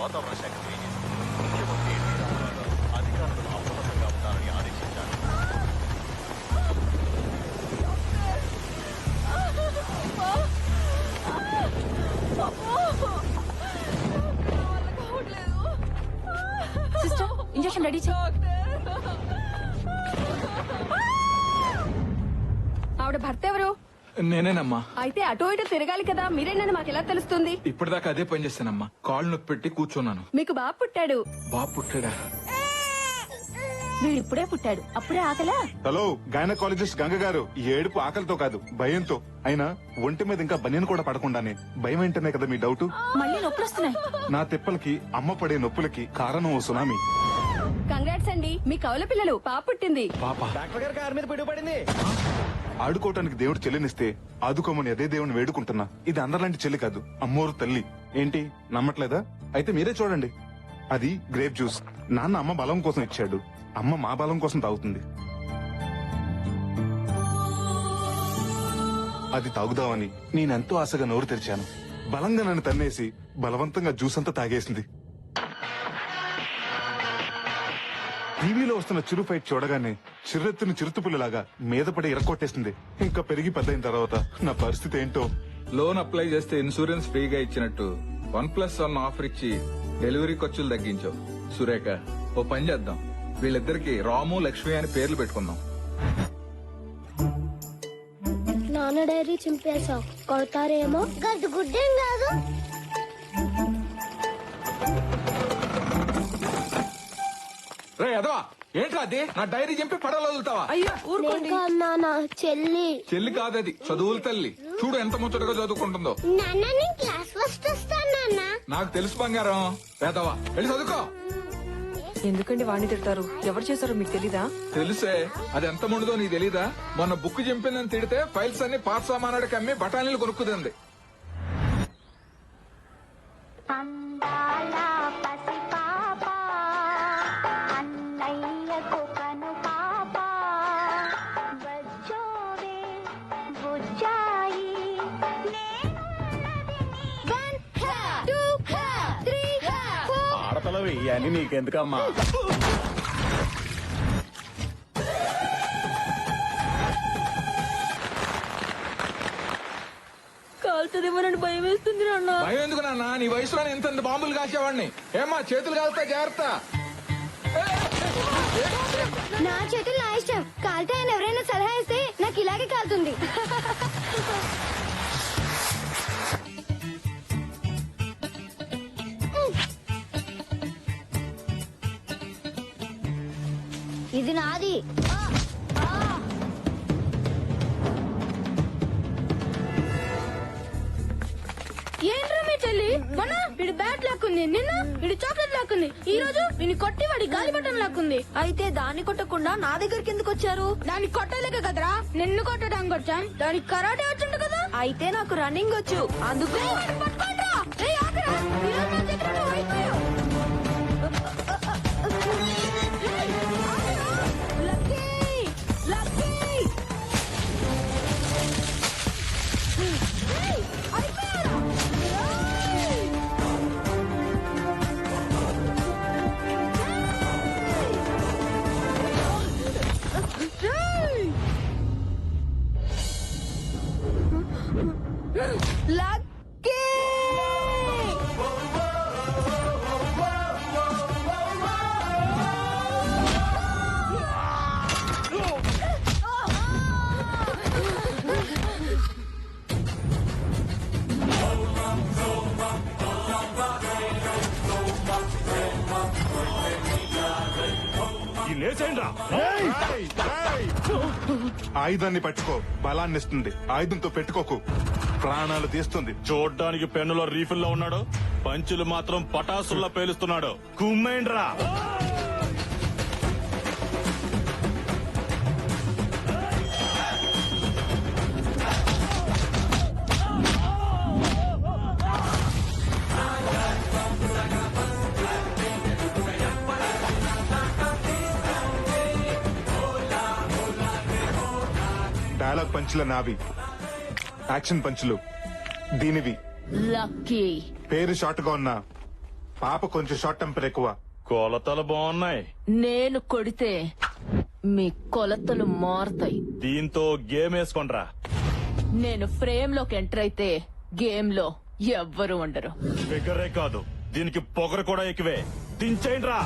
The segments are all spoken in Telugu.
వాతావరణ శాఖ తెలియజేసింది. ముఖ్యమంత్రి ఎన్టీ రామారావు అధికారులను అప్రమత్తంగా ఉండాలని ఆదేశించారు. సిస్టర్, ఇంజెక్షన్ రెడీ చేయి. ఆవిడ భర్త ఎవరు? నేనేనమ్మా. అయితే అటు ఇటు తిరగాలి కదా, మీరేనని మాకెలా తెలుస్తుంది? ఇప్పటిదాకా అదే పని చేస్తానమ్మా. కాళ్ళు నొప్పి పెట్టి కూర్చున్నాను. మీకు బాబు పుట్టాడు. బాబు పుట్టాడా? వీడిప్పుడే పుట్టాడు, అప్పుడే ఆకలా? హలో, గైనకాలజిస్ట్ గంగ గారు, ఈ ఏడుపు ఆకలితో కాదు భయంతో. అయినా ఒంటి మీద ఇంకా బనియన్ కూడా పడకుండానే భయం ఏంటనే కదా మీ డౌట్. మళ్ళీ నొప్పులు వస్తున్నాయి. నా తిప్పలకి అమ్మ పడే నొప్పులకి కారణం ఓ సునామీ. కంగ్రాట్స్ అండి, మీ కవల పిల్లలు పాప పుట్టింది. పాప డాక్టర్ గారి కారు మీద పిడుగుపడింది. ఆడుకోవటానికి దేవుడు చెల్లినిస్తే ఆదుకోమని అదే దేవుని వేడుకుంటున్నా. ఇది అందరిలాంటి చెల్లి కాదు, అమ్మోరు తల్లి. ఏంటి నమ్మట్లేదా? అయితే మీరే చూడండి. అది గ్రేప్ జ్యూస్. నాన్న అమ్మ బలం కోసం ఇచ్చాడు, అమ్మ మా బలం కోసం తాగుతుంది. అది తాగుదామని నేనెంతో ఆశగా నోరు తెరిచాను. బలంగా నన్ను తన్నేసి బలవంతంగా జ్యూస్ అంతా తాగేసింది. టీవీలో వస్తున్న చిరు ఫైట్ చూడగానే చిర్రెత్తుని చిరుతుపుల్లలాగా మీద పడి ఇరక్కొట్టేసింది. ఇంకా పెరిగి పెద్దయిన తర్వాత నా పరిస్థితి ఏంటో. లోన్ అప్లై చేస్తే ఇన్సూరెన్స్ ఫ్రీగా ఇచ్చినట్టు 1+1 ఆఫర్ ఇచ్చి డెలివరీ ఖర్చులు తగ్గించావు. సురేఖ, ఓ పని చేద్దాం, వీళ్ళిద్దరికి రాము లక్ష్మి అని పేర్లు పెట్టుకుందాం. నాన్న డైరీ చింపేశావు, కొడతారేమో. గడ్డు గుడ్డేం కాదు. రే అదవా, ఏంట్రా అది? నా డైరీ చింపి పడవలో వదులుతావా? అయ్యో ఊరుకోండి. నాన్న చెల్లి. చెల్లి కాదది, చదువుల తల్లి. చూడు ఎంత ముచ్చటగా చదువుకుంటుందో. నాన్న నేను క్లాస్ ఫస్ట్ వస్తాను నాన్న. నాకు తెలుసు బంగారం. వేదవా, వెళ్ళి చదువుకో. ఎందుకండి వాణ్ణి తిడతారు? ఎవరు చేశారో మీకు తెలీదా? తెలుసే, అది ఎంత ముందుదో నీకు తెలీదా? మొన్న బుక్ చింపిందని తిడితే ఫైల్స్ అన్ని పాత సామానాడికి అమ్మి బఠానీలు కొనుక్కుతుంది. ఆడతలవి అని నీకెందుకమ్మా? కాలుతుందేమోనని భయం వేస్తుంది నాన్న. భయం ఎందుకు నాన్న? నీ వయసులో ఎంత బాంబులు కాసేవాడిని. ఏమ్మా, చేతులు కాలుతా, జాగ్రత్త. నా చేతులు నా ఇష్టం. కాలితే ఆయన ఎవరైనా సలహా ఇస్తే నాకు ఇలాగే కాలుతుంది. ఇది నాది. ఏంట్రా మీ చెల్లి? మొన్న వీడి బ్యాట్ లాక్కుంది, నిన్న వీడి చాక్లెట్ లాక్కుంది, ఈ రోజు వీని కొట్టి వాడి గాలి బట్టం లాక్కుంది. అయితే దాన్ని కొట్టకుండా నా దగ్గరికి ఎందుకు వచ్చారు? దాన్ని కొట్టలేక కదరా నిన్ను కొట్టడానికి వచ్చాం. దానికి కరాటే వచ్చింది కదా. అయితే నాకు రన్నింగ్ వచ్చు, అందుకు. పట్టుకోండిరా. ఏయ్, ఆగరా. ఈరోజు నా చేతిలో నువ్వు అయిపోయావు. ఏయ్, ఆగరా. లక్కీ! లక్కీ! ఏయ్, అయిపోయారా? లక్కీ! ఆయుధాన్ని పట్టుకో, బలాన్ని ఇస్తుంది. ఆయుధంతో పెట్టుకోకు, ప్రాణాలు తీస్తుంది. చూడ్డానికి పెన్నులో రీఫిల్ లో ఉన్నాడు, పంచులు మాత్రం పటాసుల్లా పేలుస్తున్నాడు. కుమ్మేండ్రా. పంచుల నావి, యాక్షన్ పంచులు దీనివి. లక్కీ పేరు షార్ట్ గా ఉన్నా పాప కొంచెం షార్ట్ టెంపర్ ఎక్కువ. కొలతలు బాగున్నాయి. నేను కొడితే మీ కొలతలు మారుతాయి. దీంతో గేమ్ వేసుకోండ్రా. నేను ఫ్రేమ్ లోకి ఎంటర్ అయితే గేమ్ లో ఎవ్వరు ఉండరు. ఫిగరే కాదు, దీనికి పొగరు కూడా ఎక్కువే. దించేయండ్రా.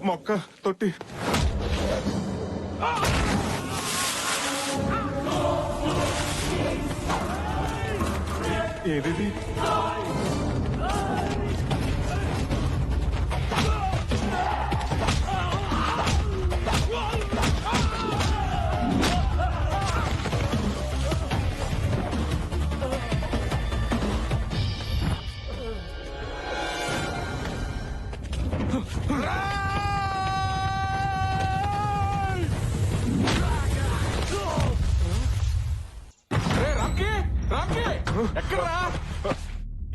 మొక్క తొట్టి ఏది రే రామ్కి, రామ్కి, ఎక్కడ్రా?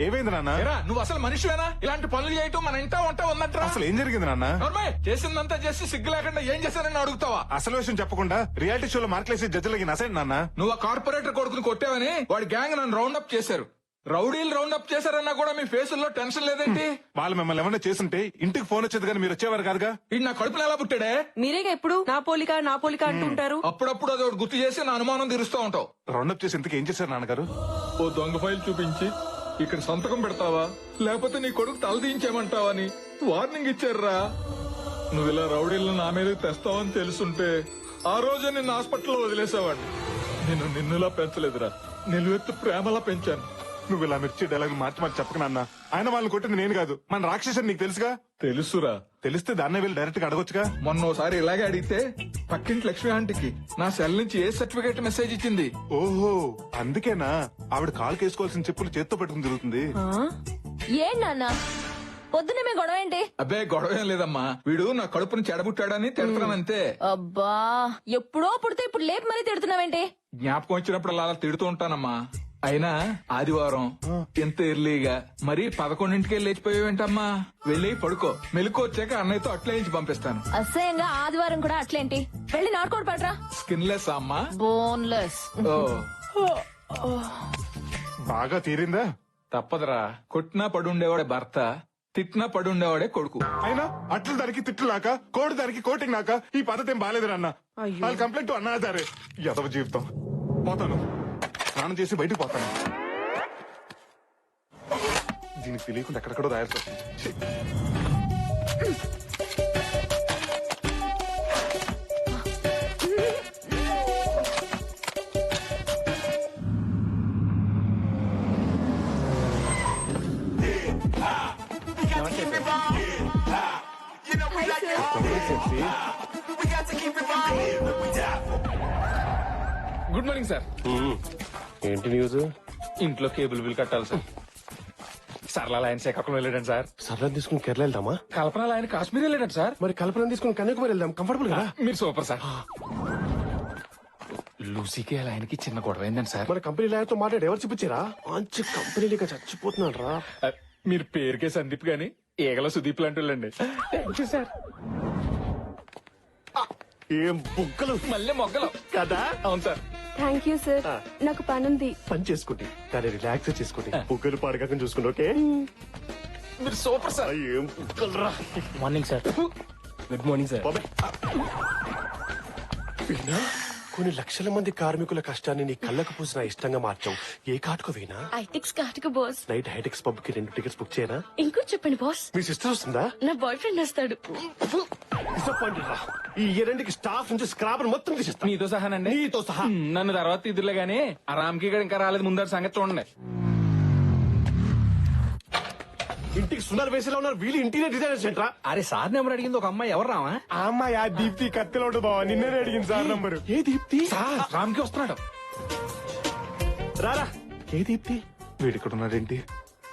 ఏమైంది నాన్న? ఏరా, నువ్వు అసలు మనిషివేనా? ఇలాంటి పనులు చేయటం మన ఇంటా వంట ఉందంటరా? అసలు ఏం జరిగింది నాన్న? నోర్మయ్, చేసిందంతా చేసి సిగ్గు లేకుండా ఏం చేశానని అడుగుతావా? అసలు విషయం చెప్పకుండా రియాలిటీ షోలో మార్కులేసి జడ్జిలకి నసండి నాన్న. నువ్వు ఆ కార్పొరేటర్ కొడుకుని కొట్టావని వాడి గ్యాంగ్ నన్ను రౌండ్ అప్ చేశారు. రౌడీలు రౌండ్ అప్ చేశారన్నా కూడా మీ ఫేసుల్లో టెన్షన్ లేదేంటి? వాళ్ళు మిమ్మల్ని ఏమన్నా చేస్తుంటే ఇంటికి ఫోన్ వచ్చేది కానీ మీరు వచ్చేవారు కాదుగా. ఇది నా కడుపులో ఎలా పుట్టాడే? మీరేగా ఎప్పుడు నా పోలిక నా పోలిక అంటుంటారు. అప్పుడప్పుడు అది ఒకటి గుర్తు చేసి నా అనుమానం తీరుస్తూ ఉంటావు. రౌండప్ చేసి ఇంతకు ఏం చేశారు నాన్నగారు? ఓ దొంగ ఫైల్ చూపించి ఇక్కడ సంతకం పెడతావా లేకపోతే నీ కొడుకు తలదించేమంటావని వార్నింగ్ ఇచ్చారురా. నువ్వు ఇలా రౌడీలను నా మీద తెస్తావని తెలుసుంటే ఆ రోజే నిన్ను హాస్పిటల్లో వదిలేసావాడిని. నేను నిన్నులా పెంచలేదురా, నిలువెత్తు ప్రేమలా పెంచాను. నువ్వు ఇలా మిర్చి డైలాగ్ మార్చి మార్చి చెప్పక నాన్న. ఆయన వాళ్ళని కొట్టింది నేను కాదు, మన రాక్షసుని నీకు తెలుసుగా. తెలుసురా, తెలిస్తే దాన్నే వెళ్ళి డైరెక్ట్ గా అడగొచ్చుగా. మొన్నోసారి ఇలాగే అడిగితే పక్కింటి లక్ష్మి ఆంటీకి నా సెల్ నుంచి ఏ సర్టిఫికేట్ మెసేజ్ ఇచ్చింది. ఓహో, అందుకేనా ఆవిడ కాలు కేసుకోవాల్సిన చెప్పులు చేత్తో పెట్టుకుని తిరుగుతుంది. ఏం నాన్న పొద్దునే మీ గొడవ ఏంటి? అబ్బే గొడవ ఏం లేదమ్మా, వీడు నా కడుపుని చెడబుట్టాడని తిడతానంతే. అబ్బా ఎప్పుడో పుడితే ఇప్పుడు లేపు మరీ తిడుతున్నావేంటి? జ్ఞాపకం వచ్చినప్పుడు అలా తిడుతూ ఉంటానమ్మా. అయినా ఆదివారం ఎంత ఎర్లీగా మరీ 11ంటికే లేచిపోయావేంటమ్మా? వెళ్ళి పడుకో, మెలకు వచ్చాక అన్నయ్యతో అట్లే ఇచ్చి పంపిస్తాను. అసహ్యంగా ఆదివారం కూడా అట్లేంటి? వెళ్ళి నాటుకోడు పడరా. స్కిన్లెస్ అమ్మా. బోన్లెస్. ఓ బాగా తీరిందా? తప్పదురా, కొట్టినా పడుండేవాడే భర్త, తిట్టినా పడుండేవాడే కొడుకు. అయినా అట్లు దానికి తిట్టులాక కోడి దానికి కోటింగ్ నాక ఈ పద్ధతి ఏం బాగాలేదు నాన్న. వాళ్ళు కంప్లైంట్ అన్నాదారే యదవ జీవితం. పోతాను, స్నానం చేసి బయటకు పోతాను. దీనికి తెలియకుండా ఎక్కడెక్కడో రాయాల్సి వస్తుంది. Good morning sir. ఏంటి న్యూస్? ఇంట్లో కేబుల్ బిల్ కట్టాలి సార్. సరళ ఆయన శ్రీకాకుళం వెళ్ళాడండి సార్. సరళం తీసుకుని కేరళ వెళ్దామా? కల్పన ఆయన కాశ్మీర్ వెళ్ళాడు సార్. మరి కల్పన తీసుకుని కన్యాకుమారి వెళ్దాం, కంఫర్టబుల్ కదా. మీరు సూపర్ సార్. లూసీకి అలా ఆయనకి చిన్న గొడవ అయిందండి సార్. మన కంపెనీ లాయర్తో మాట్లాడి ఎవరు చూపించారా? మంచి కంపెనీ లేక చచ్చిపోతున్నాడు రా. మీరు పేరుకే సందీప్ గాని ఏగల సుదీప్ లాంటి వాళ్ళండి. సార్ ఏం బుగ్గలు మళ్ళీ మొగ్గలు కదా. అవును సార్. థ్యాంక్ యూ సార్, నాకు పనుంది. పని చేసుకోండి, కానీ రిలాక్స్ చేసుకోండి. బుగ్గలు పాడకాక చూసుకోండి. ఓకే, మీరు సూపర్ సార్. ఏం బుగ్గలు రా. Morning sir. Good morning sir. Veena, కొన్ని లక్షల మంది కార్మికుల కష్టాన్ని నీ కళ్ళకు పూసిన ఇష్టంగా మార్చావు. ఏ కాటుకు వీణా? ఐటెక్స్ కాటుకు బాస్. నైట్ హైటెక్స్ పబ్ కి 2 టికెట్స్ బుక్ చేయనా? ఇంకో చెప్పండి బాస్, మీ సిస్టర్ వస్తుందా? నా బాయ్ ఫ్రెండ్ వస్తాడు. డిసప్పాయింటెడ్ రా. ఈ రెండింటికి స్టాఫ్ నుంచి స్క్రాప్ మొత్తం తీసేస్తా. మీతో సహానండి. నీతో సహా. నన్ను తర్వాత ఇదిలే గానీ ఆ రామ్కి ఇక్కడ ఇంకా రాలేదు, ముందర సంగతి చూడండి. ఇంటికి సున్నారు వేసేలా ఉన్నారు వీళ్ళు. ఇంటీరియర్ డిజైనర్స్ ఏంట్రా? అరే సార్ నెంబర్ అడిగింది ఒక అమ్మాయి, ఎవరు రావా? ఆ అమ్మాయి ఆ దీప్తి కత్తిలోడు బావా, నిన్నే అడిగింది సార్ నంబరు. ఏ దీప్తి? రామ్కి వస్తున్నాడు. రారా ఏ దీప్తి వీడు ఇక్కడ ఉన్నాడేంటి?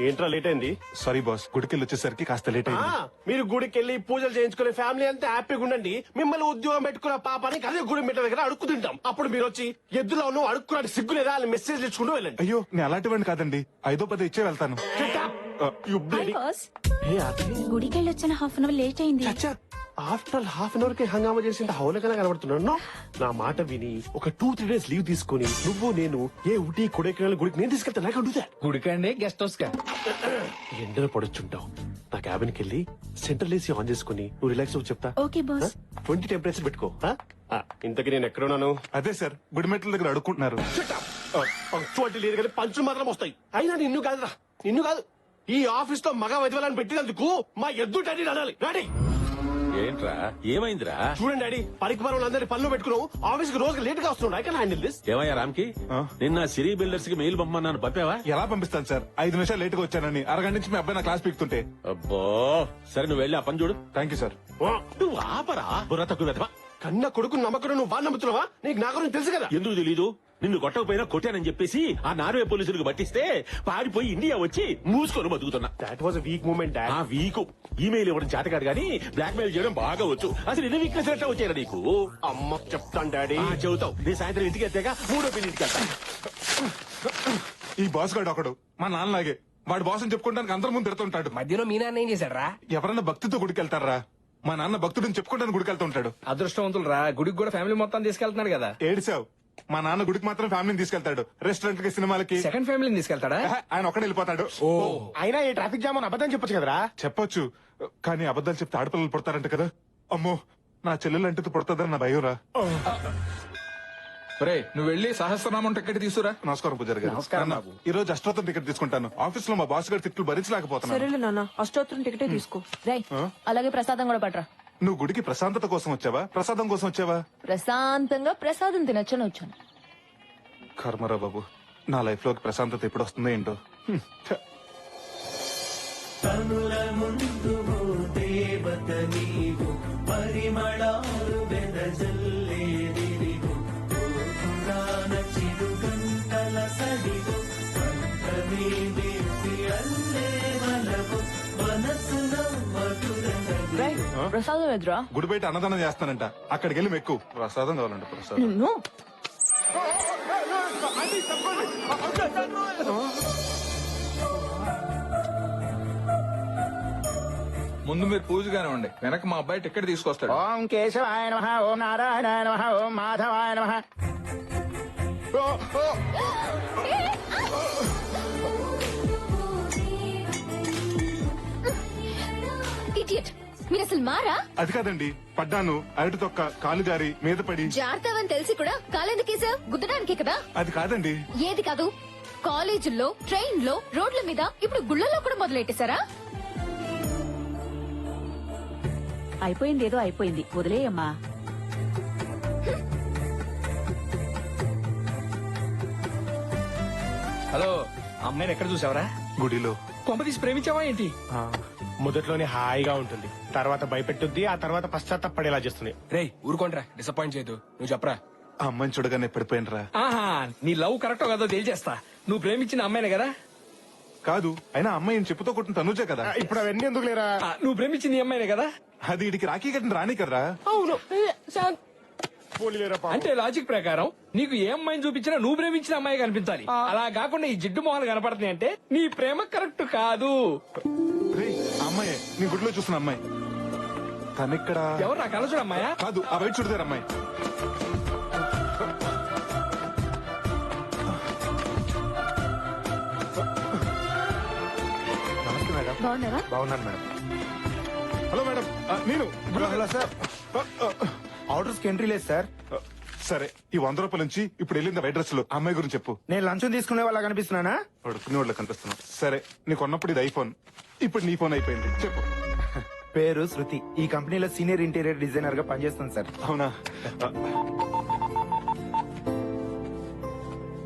ఏంట్రా లేట్ అయింది? సారీ బాస్, గుడికెళ్ళి వచ్చేసరికి కాస్త లేట్ అయింది. మీరు గుడికి వెళ్ళి పూజలు చేయించుకునే ఫ్యామిలీ అంతా హ్యాపీగా ఉండండి. మిమ్మల్ని ఉద్యోగం పెట్టుకున్న పాపానికి అదే గుడి మెట్ల దగ్గర అడుక్కు తింటాం. అప్పుడు మీరు వచ్చి ఎద్దులో నువ్వు అడుక్కున్నాడు సిగ్గు లేదా అని మెసేజ్ ఇచ్చుకుంటూ వెళ్ళండి. అయ్యో నేను అలాంటి వాడిని కాదండి, 5-10 ఇచ్చే వెళ్తాను. గుడికెళ్ళొచ్చిన హాఫ్ అన్ అవర్ లేట్ అయింది. ఆఫ్టర్ హాఫ్ అన్ అవర్ కి హంగామా చేసి హౌలకనే కనబడుతున్నాను. నా మాట విని ఒక 2-3 days లీవ్ తీసుకుని నువ్వు నేను ఏ ఊటీ కొడైకెనాల్ గుడికి నేను తీసుకెళ్తా. నాకు అడుగుతా గుడికండి గెస్ట్ హౌస్ కా? ఎండలో పడొచ్చుంటావు. నా క్యాబిన్ కి వెళ్ళి సెంట్రల్ ఏసీ ఆన్ చేసుకుని నువ్వు రిలాక్స్ అవ్వు చెప్తా. Okay boss. 20 టెంపరేచర్ పెట్టుకో. ఇంతకీ నేను ఎక్కడున్నాను? అదే సార్, గుడి మెట్ల దగ్గర అడుక్కుంటున్నారు. పంక్చువాలిటీ లేదు కానీ పంచులు మాత్రం వస్తాయి. అయినా నిన్ను కాదురా, నిన్ను కాదు. ఈ ఆఫీస్ లో మగ వైద్యులను పెట్టినందుకు మా ఎద్దు డాడీ అనాలి. డాడీ ఏంట్రా ఏమైందిరా? చూడండి డాడీ, పనికి పనులందరి పనులు పెట్టుకున్నావు. ఆఫీస్ కి రోజు లేట్ గా వస్తున్నాడు. I can handle this. ఏమయ్యా రామ్కి, నిన్న సిరీ బిల్డర్స్ కి మెయిల్ పంపమన్నాను, పంపావా? ఎలా పంపిస్తాను సార్, 5 నిమిషాలు లేట్ గా వచ్చానని అరగంట నుంచి మీ అబ్బాయి నా క్లాస్ పీకుతుంటే. అబ్బో సరే, నువ్వు వెళ్ళి ఆ పని చూడు. Thank you sir. నువ్వు ఆపరా బుర్ర తక్కువ వెధవా. కన్న కొడుకు నమ్మకం నువ్వు బాగా నమ్ముతున్నావా? నీకు నా గురించి తెలుసు కదా. ఎందుకు తెలీదు? నిన్ను కొట్టకపోయినా కొట్టానని చెప్పేసి ఆ నార్వే పోలీసులకు పట్టిస్తే పారిపోయి ఇండియా వచ్చి మూసుకొని బతుకుతున్నా. That was weak moment. ఆ వీకు ఈమెయిల్ ఇవ్వడం చేతకాడు గానీ బ్లాక్ మెయిల్ చేయడం బాగా వచ్చు. అసలు ఎన్ని వీక్నెస్ ఎట్లా వచ్చారా నీకు? అమ్మ చెప్తాను డాడీ. చెబుతావు. నేను సాయంత్రం ఇంటికి వెళ్తాక 3వ ఇంటికి వెళ్తాను. ఈ బాస్ గాడు ఒకడు మా నాన్నలాగే, వాడు బాస్ అని చెప్పుకోవడానికి అందరి ముందు తిడుతుంటాడు. మధ్యలో మీ నాన్న ఏం చేశాడు రా? ఎవరన్నా భక్తితో గుడికెళ్తారా? మా నాన్న భక్తుడిని చెప్పుకోవడానికి గుడికెళ్తూ ఉంటాడు. అదృష్టవంతులు రా, గుడికి కూడా ఫ్యామిలీ మొత్తం తీసుకెళ్తున్నాడు కదా. ఏడిసావు, మా నాన్న గుడికి మాత్రం ఫ్యామిలీని తీసుకెళ్తాడు. రెస్టారెంట్ కి, సినిమాలకి సెకండ్ ఫ్యామిలీని తీసుకెళ్తాడా? ఆయన ఒక్కడే వెళ్ళిపోతాడు. అయినా ఈ ట్రాఫిక్ జామ్ అని అబద్ధం చెప్పొచ్చు కదరా. చెప్పొచ్చు, కానీ అబద్ధాలు చెప్తే ఆడపిల్లలు పుడతారంట కదా. అమ్మో, నా చెల్లెలు అంటే పుడతాదని నా భయం రా. రే, నువ్వు వెళ్ళి సహస్రనామం టికెట్ తీసుకురా. నమస్కారం పూజారి గారు. నాన్న, ఈ రోజు అష్టోత్తరం టికెట్ తీసుకుంటాను. ఆఫీస్ లో మా బాస్ గారి తిట్లు భరించలేకపోతున్నాను. సరేలే నాన్న, అష్టోత్తరం టికెటే తీసుకో. రై అలాగే ప్రసాదం కూడా పట్రా. నువ్వు గుడికి ప్రశాంతత కోసం వచ్చావా, ప్రసాదం కోసం వచ్చావా? ప్రశాంతంగా ప్రసాదం తినొచ్చని వచ్చాను. కర్మరా బాబు, నా లైఫ్ లోకి ప్రశాంతత ఎప్పుడు వస్తుందో ఏంటో. ఛ. రై ప్రసాదం ఎదురా. గుడి బయట అన్నదానం చేస్తానంట, అక్కడికి వెళ్ళి మెక్కు. ప్రసాదం కావాలంట, ప్రసాదం. నిన్ను ముందు మీరు పూజగానే ఉండి, వెనక మా అబ్బాయి టికెట్ తీసుకొస్తాడు. ఓం కేశవాయ నమః, ఓం నారాయణాయ నమః, ఓం మాధవాయ నమః. ఇడియట్, మీరు అసలు మారా? అది కాదండి, పడ్డాను, అరటి తొక్క కాలు జారి మీద పడి. జాగ్రత్తవని తెలిసి కూడా కాలెందుకేసా? గుద్దడానికే కదా. అది కాదండి. ఏది కాదు? కాలేజీల్లో, ట్రైన్ లో, రోడ్ల మీద, ఇప్పుడు గుళ్ళల్లో కూడా మొదలెట్టేశారా? అయిపోయింది, ఏదో అయిపోయింది, వదిలేయమ్మా. హలో, అమ్మాయిని ఎక్కడ చూసావరా? గుడిలో. కొంప తీసి ప్రేమించావా ఏంటి? మొదట్లోనే హాయిగా ఉంటుంది, తర్వాత భయపెట్టుద్ది, ఆ తర్వాత పశ్చాత్తపడేలా చేస్తుంది. రేయ్ ఊరుకోండ్రా, డిసప్పాయింట్ చేయదు. నువ్వు చెప్పరా. ఆ అమ్మాయిని చూడగానే పడిపోయినరా. ఆహా, నీ లవ్ కరెక్టో కాదో తేల్చేస్తా. నువ్వు ప్రేమించిన అమ్మాయినే కదా? కాదు, అయినా అమ్మాయి చెప్పుతో కొట్టిన తనుజే కదా. ఇప్పుడు అవన్నీ ఎందుకు లేరా? నువ్వు ప్రేమించింది ఈ అమ్మాయినే కదా? అది ఇడికి రాఖీ కట్టిన రాణి కర్రా. అవును. పోనీలేరా పాపం. అంటే లాజిక్ ప్రకారం నీకు ఏ అమ్మాయిని చూపించినా నువ్వు ప్రేమించిన అమ్మాయి కనిపించాలి. అలా కాకుండా ఈ జిడ్డు మొహాలు కనపడుతున్నాయి అంటే నీ ప్రేమ కరెక్ట్ కాదు. రేయ్, ఆ అమ్మాయే నీ గుడిలో చూసిన అమ్మాయి. తనిక్కడ ఎవరు నా కలచుడు అమ్మాయా? కాదు, ఆ బయట చూడదారు అమ్మాయి. నమస్తే మేడం. బాగున్నారా? బాగున్నాను మేడం. హలో మేడం, నేను హలో సార్. ఆర్డర్స్ కి ఎంట్రీ లేదు సార్. సరే, ఈ 100 రూపాయల నుంచి ఇప్పుడు వెళ్ళింది వైట్ డ్రెస్ లో అమ్మాయి గురించి చెప్పు. నేను లంచం తీసుకునే వాళ్ళ కనిపిస్తున్నానా? అడుక్కునే వాళ్ళకి కనిపిస్తున్నావు. సరే, నీకు ఉన్నప్పుడు ఇది ఐఫోన్, ఇప్పుడు నీ ఫోన్ అయిపోయింది. చెప్పు. పేరు శృతి, ఈ కంపెనీలో సీనియర్ ఇంటీరియర్ డిజైనర్ గా పనిచేస్తాను సార్. అవునా?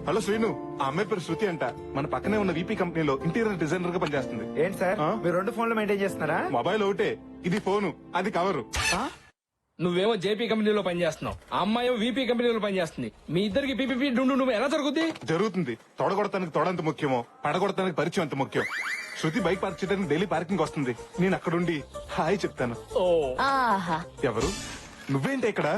హలో శ్రీను, ఆ అమ్మాయి పేరు శృతి అంట. మన పక్కనే ఉన్న వీపీ కంపెనీలో ఇంటీరియర్ డిజైనర్ గా పనిచేస్తుంది. ఏంటి సార్, మీరు 2 ఫోన్లు మెయింటైన్ చేస్తున్నారా? మొబైల్ ఒకటే, ఇది ఫోను, అది కవరు. నువ్వేమో జేపీ కంపెనీలో పనిచేస్తున్నావు, ఆ అమ్మాయి వీపీ కంపెనీలో పనిచేస్తుంది. మీ ఇద్దరికి పీపీపీ డుండు నువ్వు ఎలా జరుగుద్ది? జరుగుతుంది. తొడగొడతానికి తొడంత ముఖ్యమో, పడగొడతానికి పరిచయం అంత ముఖ్యం. శృతి బైక్ పార్క్ చేయడానికి డైలీ పార్కింగ్ వస్తుంది. నేను అక్కడుండి హాయ్ చెప్తాను. ఆహా, ఎవరు? నువ్వేంటి ఇక్కడ?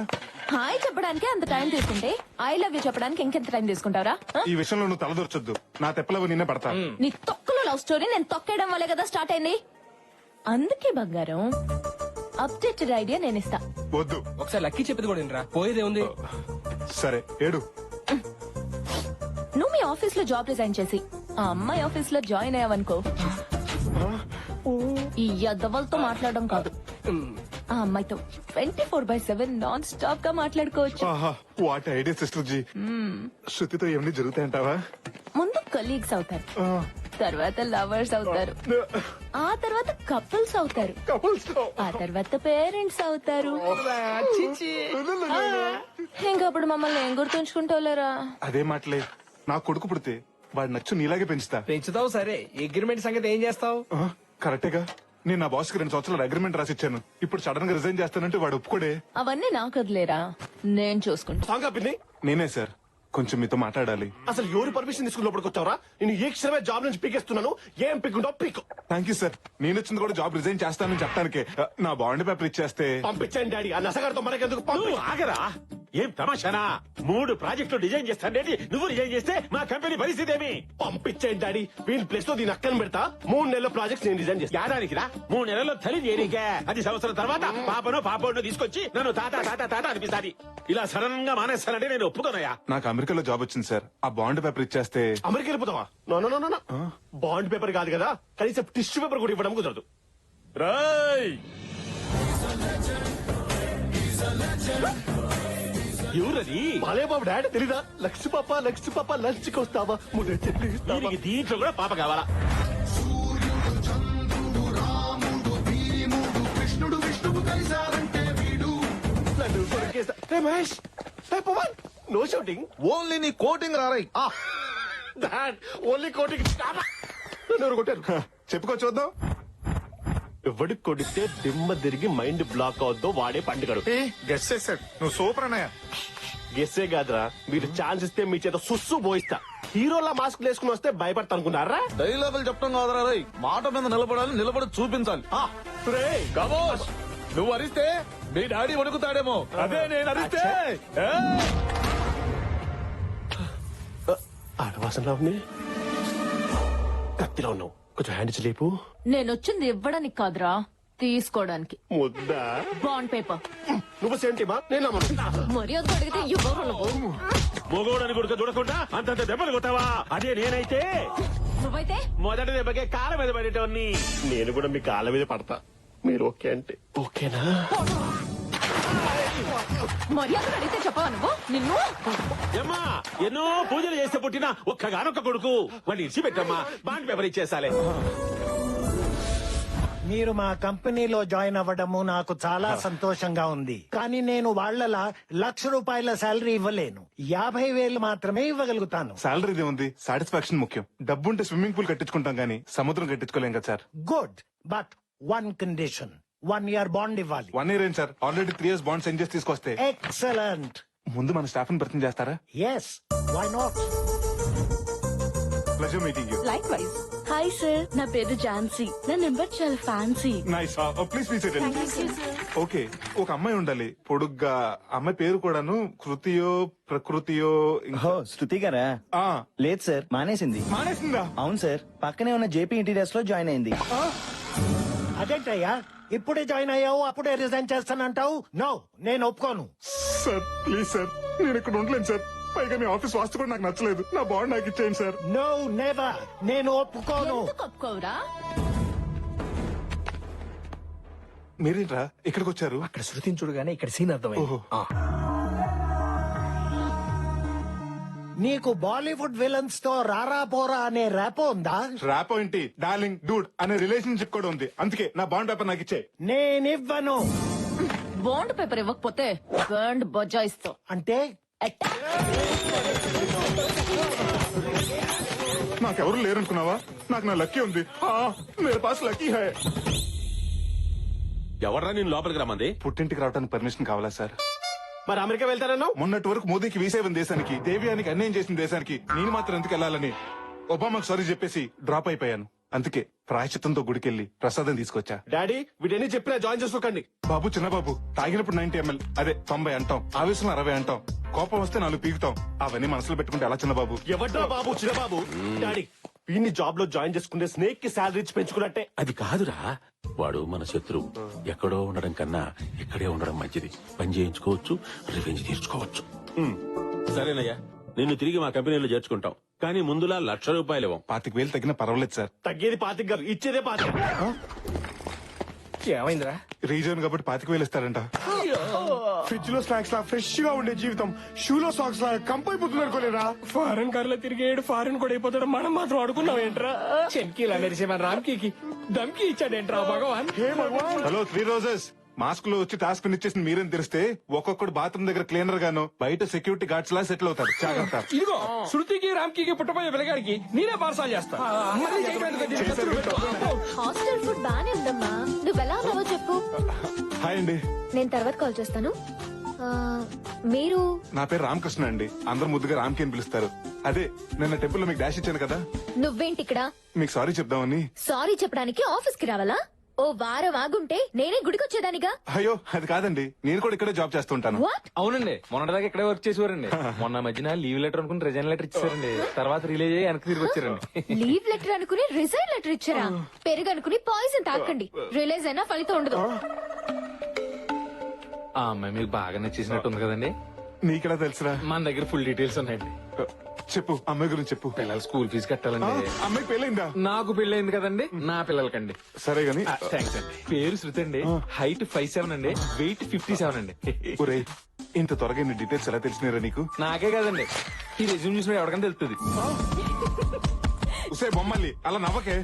హాయ్ చెప్పడానికి అంత టైం తీసుకుంటే ఐ లవ్ యూ చెప్పడానికి ఇంకెంత టైం తీసుకుంటావరా? ఈ విషయంలో నువ్వు తలదొరచొద్దు. నా తెప్పలవు నిన్నే పడతా. నీ తొక్కలో లవ్ స్టోరీ నేను తొక్కేయడం వల్లే కదా స్టార్ట్ అయింది. అందుకే బంగారం, అప్డేటెడ్ ఐడియా నేను ఇస్తా. వద్దు. ఒకసారి లక్కీ చెప్పేది కూడా వినరా, పోయేదే ఉంది. సరే ఏడు. నువ్వు మీ ఆఫీస్ లో జాబ్ రిజైన్ చేసి ఆ అమ్మాయి ఆఫీస్ లో జాయిన్ అయ్యావనుకో, ఈ యద్దవలతో మాట్లాడడం కాదు, ఆ అమ్మాయితో 24/7 నాన్ స్టాప్ గా మాట్లాడుకోవచ్చు. What idea sister ji. శృతితో ఏమన్నీ జరుగుతాయంటావా? ముందు కలీగ్స్ అవుతారు, తర్వాత లవర్స్ అవుతారు, ఆ తర్వాత కపుల్స్ అవుతారు, ఆ తర్వాత పేరెంట్స్ అవుతారు. ఇంకప్పుడు మమ్మల్ని ఏం గుర్తుంచుకుంటావులేరా? అదే మాటలే. నా కొడుకు పుడితే వాడు నచ్చు నీలాగే పెంచుతా. పెంచుతావు సరే, అగ్రిమెంట్ సంగతి ఏం చేస్తావు? కరెక్టేగా. నేను నా బాస్ కి 2 సంవత్సరాలు అగ్రిమెంట్ రాసిచ్చాను. ఇప్పుడు సడన్ గా రిజైన్ చేస్తానంటే వాడు ఒప్పుకోడే. అవన్నీ నాకు వదిలేరా, నేను చూసుకుంటా. సాంగా పిన్ని, నేనే సార్, కొంచెం మీతో మాట్లాడాలి. అసలు ఎవరు పర్మిషన్ తీసుకుని లోపలికి వచ్చావరా? నేను ఏ క్షణమే జాబ్ నుంచి పీకేస్తున్నాను. ఏం పీకుంటావు పీక్. Thank you sir. నేను వచ్చింది కూడా జాబ్ రిజైన్ చేస్తానని చెప్పడానికే. నా బాండ్ పేపర్ ఇచ్చేస్తే పంపించండి డాడీ. ఆ నసగారితో మనకెందుకు? నువ్వు ఆగరా? ఏం తమాషానా? 3 ప్రాజెక్టులు డిజైన్ చేస్తానండి, నువ్వు డిజైన్ చేస్తే మా కంపెనీ పరిస్థితి ఏమి? పంపించండి డాడీ. వీళ్ళ ప్లేస్ లో దీని అక్కని పెడతా. 3 నెలల ప్రాజెక్ట్స్ నేను డిజైన్ చేస్తా. ఏడానికి రా, 3 నెలల్లో తల్లి చేరికే. అది సంవత్సరం తర్వాత పాపను తీసుకొచ్చి నన్ను తాత తాత తాత అనిపిస్తాది. ఇలా సడన్ గా మానేస్తానంటే నేను ఒప్పుకోనయా. నాకు అమెరికాలో జాబ్ వచ్చింది సార్. ఆ బాండ్ పేపర్ ఇచ్చేస్తే అమెరికా వెళ్ళిపోతావా? No no no no. Bond paper కాదు కదా, కనీసం టిష్యూ పేపర్ కూడా ఇవ్వడం కుదరదు. రాయ్ ఎవరది? బాలే బాబు డాడీ తెలీదా? లక్ష్మి పాప లంచ్కి వస్తావా? ముద్ద చెల్లి ఇస్తావా? దీనికి దీంట్లో కూడా పాప కావాలా? నన్ను కొరికేస్తా. Hey Mahesh, hey Pavan, no shouting. Only నీ కోటింగ్ రారాయి. డాడ్ ఓన్లీ కోటింగ్. నన్ను ఎవరు కొట్టారు? చెప్పుకో చూద్దాం. ఎవడికి కొడితే దిమ్మ తిరిగి మైండ్ బ్లాక్ అవుద్దో వాడే పండుగడు. గెస్ చేశాడు. నువ్వు సూపర్ అన్నయ్య. గెస్సే కాదురా, మీరు ఛాన్స్ ఇస్తే మీ చేత సుస్సు పోయిస్తా. హీరోలా మాస్క్ వేసుకుని వస్తే భయపడతా అనుకున్నారా? డైలాగులు చెప్పడం కాదురా రై, మాట మీద నిలబడాలి, నిలబడి చూపించాలి. రేయ్, కమోన్, నువ్వు అరిస్తే మీ డాడీ వణుకుతాడేమో, అదే నేను అరిస్తే. ఆడవాసనలా ఉంది. కత్తిలో ఉన్నావు, కొంచెం హ్యాండ్ ఇచ్చి లేపు. నేను వచ్చింది ఇవ్వడానికి కాదురా, తీసుకోవడానికి. ముద్దా బాండ్ పేపర్. నువ్వు సెంటిమా? నేను నమ్మను. మర్యాద అడిగితే ఇవ్వరు నువ్వు. మొగోడని కొడుకు చూడకుండా అంతంత దెబ్బలు కొట్టావా? అదే నేనైతే నువ్వైతే మొదటి దెబ్బకే కాళ్ళ మీద పడేటోన్ని. నేను కూడా మీ కాళ్ళ మీద పడతా. మీరు ఓకే అంటే ఓకేనా? మర్యాద అడిగితే చెప్పవా నువ్వు? నిన్ను ఏమ్మా, ఎన్నో పూజలు చేస్తే పుట్టిన ఒక్కగానొక్క కొడుకు. వాడిని ఇచ్చి పెట్టమ్మా, బాండ్ పేపర్ ఇచ్చేసాలే. మీరు మా కంపెనీలో జాయిన్ అవ్వడము నాకు చాలా సంతోషంగా ఉంది. కానీ నేను వాళ్ళలా ₹1,00,000 శాలరీ ఇవ్వలేను. 50,000 మాత్రమే ఇవ్వగలుగుతాను. శాలరీదే ఉంది, సాటిస్ఫాక్షన్ ముఖ్యం. డబ్బుంటే స్విమ్మింగ్ పూల్ కట్టించుకుంటాం గానీ సముద్రం కట్టించుకోలేం కదా sir. Good, but 1 condition. 1 year bond ఇవ్వాలి. 1 year ఏం sir, already 3 years bond send చేసి తీసుకొస్తే. ఎక్సలెంట్. ముందు మన స్టాఫ్ ని పరిచయం చేస్తారా? Yes, why not. Pleasure meeting you. Likewise. Hi sir, నా పేరు ఝాన్సీ. నా నెంబర్ చాలా fancy. Nice. Please please okay. ఒక అమ్మాయి ఉండాలి పొడుగ్గా. అమ్మాయి పేరు కూడాను కృతియో ప్రకృతియో. శృతి గారా? ఆ, లేదు సార్, మానేసింది. మానేసిందా? అవును సార్, పక్కనే ఉన్న జేపీ ఇంటీరియర్స్ లో జాయిన్ అయింది. అదేంటయ్యా, ఇప్పుడే జాయిన్ అయ్యావు అప్పుడే రిజైన్ చేస్తానంటావు? నో, నేను ఒప్పుకోను. సార్ ప్లీజ్ సార్, నేను ఇక్కడ ఉండలేను సార్. పైగా మీ ఆఫీస్ వాస్తు కూడా నాకు నచ్చలేదు. నా బాండ్ నాకు ఇచ్చేయండి సార్. No, never. నేను ఒప్పుకోను. ఎందుకు ఒప్పుకోవురా? మీరేంట్రా ఇక్కడికి వచ్చారు? అక్కడ శృతిని చూడగానే ఇక్కడ సీన్ అర్థమైంది. ఓహో. నీకు బాలీవుడ్ విలన్స్ తో రారా పోరా అనే ర్యాపో ఉందా? ర్యాప్ ఏంటి, డార్లింగ్ డూడ్ అనే రిలేషన్షిప్ కూడా ఉంది. అందుకే నా బాండ్ పేపర్ నాకు ఇచ్చే. నేనివ్వను. బాండ్ పేపర్ ఇవ్వకపోతే బాండ్ బజాయిస్తావు. అంటే నాకెవరు లేరనుకున్నావా? నాకు నా లక్కీ ఉంది. మేరే పాస్ లక్కీ హై. ఎవడరా నేను లోపలికి రమ్మంది? పుట్టింటికి రావడానికి పర్మిషన్ కావాలా సార్? మరి అమెరికా వెళ్తారన్నావు? మొన్నటి వరకు మోదీకి వీసేవన్ దేశానికి, దేవ్యానికి అన్యాయం చేసిన దేశానికి నేను మాత్రం ఎందుకు వెళ్ళాలని ఒబామాకు సారీ చెప్పేసి డ్రాప్ అయిపోయాను. అందుకే ప్రాయశ్చిత్తంతో గుడికెళ్ళి ప్రసాదం తీసుకొచ్చా. డాడీ వీటన్ని చెప్పినా జాయిన్ చేసుకోకండి. బాబు చిన్నబాబు తాగినప్పుడు 90 ml, అదే 90 అంటాం, ఆవేశంలో 60 అంటాం, కోపం వస్తే 4 పీకుతాం. అవన్నీ మనసులో పెట్టుకుంటే ఎలా చిన్నబాబు? ఎవడ్రా బాబు చిన్నబాబు? డాడీ వీడిని జాబ్ లో జాయిన్ చేసుకుంటే స్నేక్ కి శాలరీ ఇచ్చి పెంచుకున్నట్టే. అది కాదురా, వాడు మన శత్రువు. ఎక్కడో ఉండడం కన్నా ఇక్కడే ఉండడం మంచిది. పని చేయించుకోవచ్చు, రివెంజ్ తీర్చుకోవచ్చు. సరేనయ్యా, నిన్ను తిరిగి మా కంపెనీలో చేర్చుకుంటాం. కానీ ముందులా ₹1,00,000 ఇవ్వం. 25,000 తగ్గినా పర్వాలేదు సార్. తగ్గేది 25 గారు, ఇచ్చేదే 25. ఏమైందిరా? రీజన్ కాబట్టి 25,000 ఇస్తారంట. ఫ్రిడ్జ్ లో స్నాక్స్ లా ఫ్రెష్ గా ఉండే జీవితం షూలో సాక్స్ లా కంపైపోతుంది అనుకోలేరా? ఫారెన్ కార్లో తిరిగేడు ఫారెన్ కూడా అయిపోతాడు, మనం మాత్రం అడుగున్నాం ఏంట్రా? చెంకీలా మెరిసే మన రామ్కీకి దమ్కి ఇచ్చాడేంట్రా భగవాన్? హే భగవాన్. హలో 3 రోజెస్, మాస్క్ లో వచ్చి టాస్క్ ఇచ్చేసి మీరేం తెలిస్తే ఒక్కొక్కడు బాత్రూమ్ దగ్గర క్లీనర్ గాను, బయట సెక్యూరిటీ గార్డ్స్ లా సెటిల్ అవుతారు. జాగ్రత్త. ఇదిగో శృతికి రామ్కీకి పుట్టబోయే పిల్లగాడికి నేనే పార్సల్ చేస్తా. మళ్ళీ చేయడానికి దీన్ని ఖర్చులు పెట్టు. హాస్టల్ ఫుడ్ బానే ఉందమ్మా. నువ్వు ఎలా ఉన్నావో చెప్పు. హాయ్ అండి, నేను తర్వాత కాల్ చేస్తాను. ఆ, మీరు? నా పేరు రామకృష్ణ అండి. అందరు ముద్దుగా రామ్కి అని పిలుస్తారు. అదే నిన్న టెంపుల్ లో మీకు డాష్ ఇచ్చాను కదా, నువ్వేంటి ఇక్కడ? మీకు సారీ చెప్దామని. సారీ చెప్పడానికి ఆఫీస్ కి రావాలా? ఓ వారం ఆగుంటే నేనే గుడికొచ్చేదానిగా. అయ్యో అది కాదండి, నేను కూడా ఇక్కడే జాబ్ చేస్తుంటాను. వాట్? అవునండి, మొన్నటిదాకా ఇక్కడే వర్క్ చేసేవారండి. మొన్న మధ్యన లీవ్ లెటర్ అనుకుని రిజైన్ లెటర్ ఇచ్చారండి. తర్వాత రిలీజ్ అయ్యి వెనక్కి తిరిగి వచ్చారండి. లీవ్ లెటర్ అనుకుని రిజైన్ లెటర్ ఇచ్చారా? పెరుగు అనుకుని పాయిజన్ తాకండి. రిలీజ్ అయినా ఫలితం ఉండదు. ఆ అమ్మాయి మీకు బాగా నచ్చేసినట్టుంది కదండి. నీకెలా తెలుసురా? మన దగ్గర ఫుల్ డీటెయిల్స్ ఉన్నాయండి. చెప్పు, అమ్మాయి గురించి చెప్పు. పిల్లల స్కూల్ ఫీజు కట్టాలండి. అమ్మాయి పెళ్ళైందా? నాకు పెళ్ళైంది కదండి, నా పిల్లలకండి. సరే గాని థ్యాంక్స్ అండి. పేరు శృతి అండి, హైట్ 5'7" అండి, వెయిట్ 57 అండి. ఒరే, ఇంత త్వరగా ఇన్ని డీటెయిల్స్ ఎలా తెలిసినారా నీకు? నాకే కదండి, ఈ రెజ్యూమ్ చూసిన ఎవరికైనా తెలుస్తుంది. ఉసే బొమ్మల్లి అలా నవ్వకే.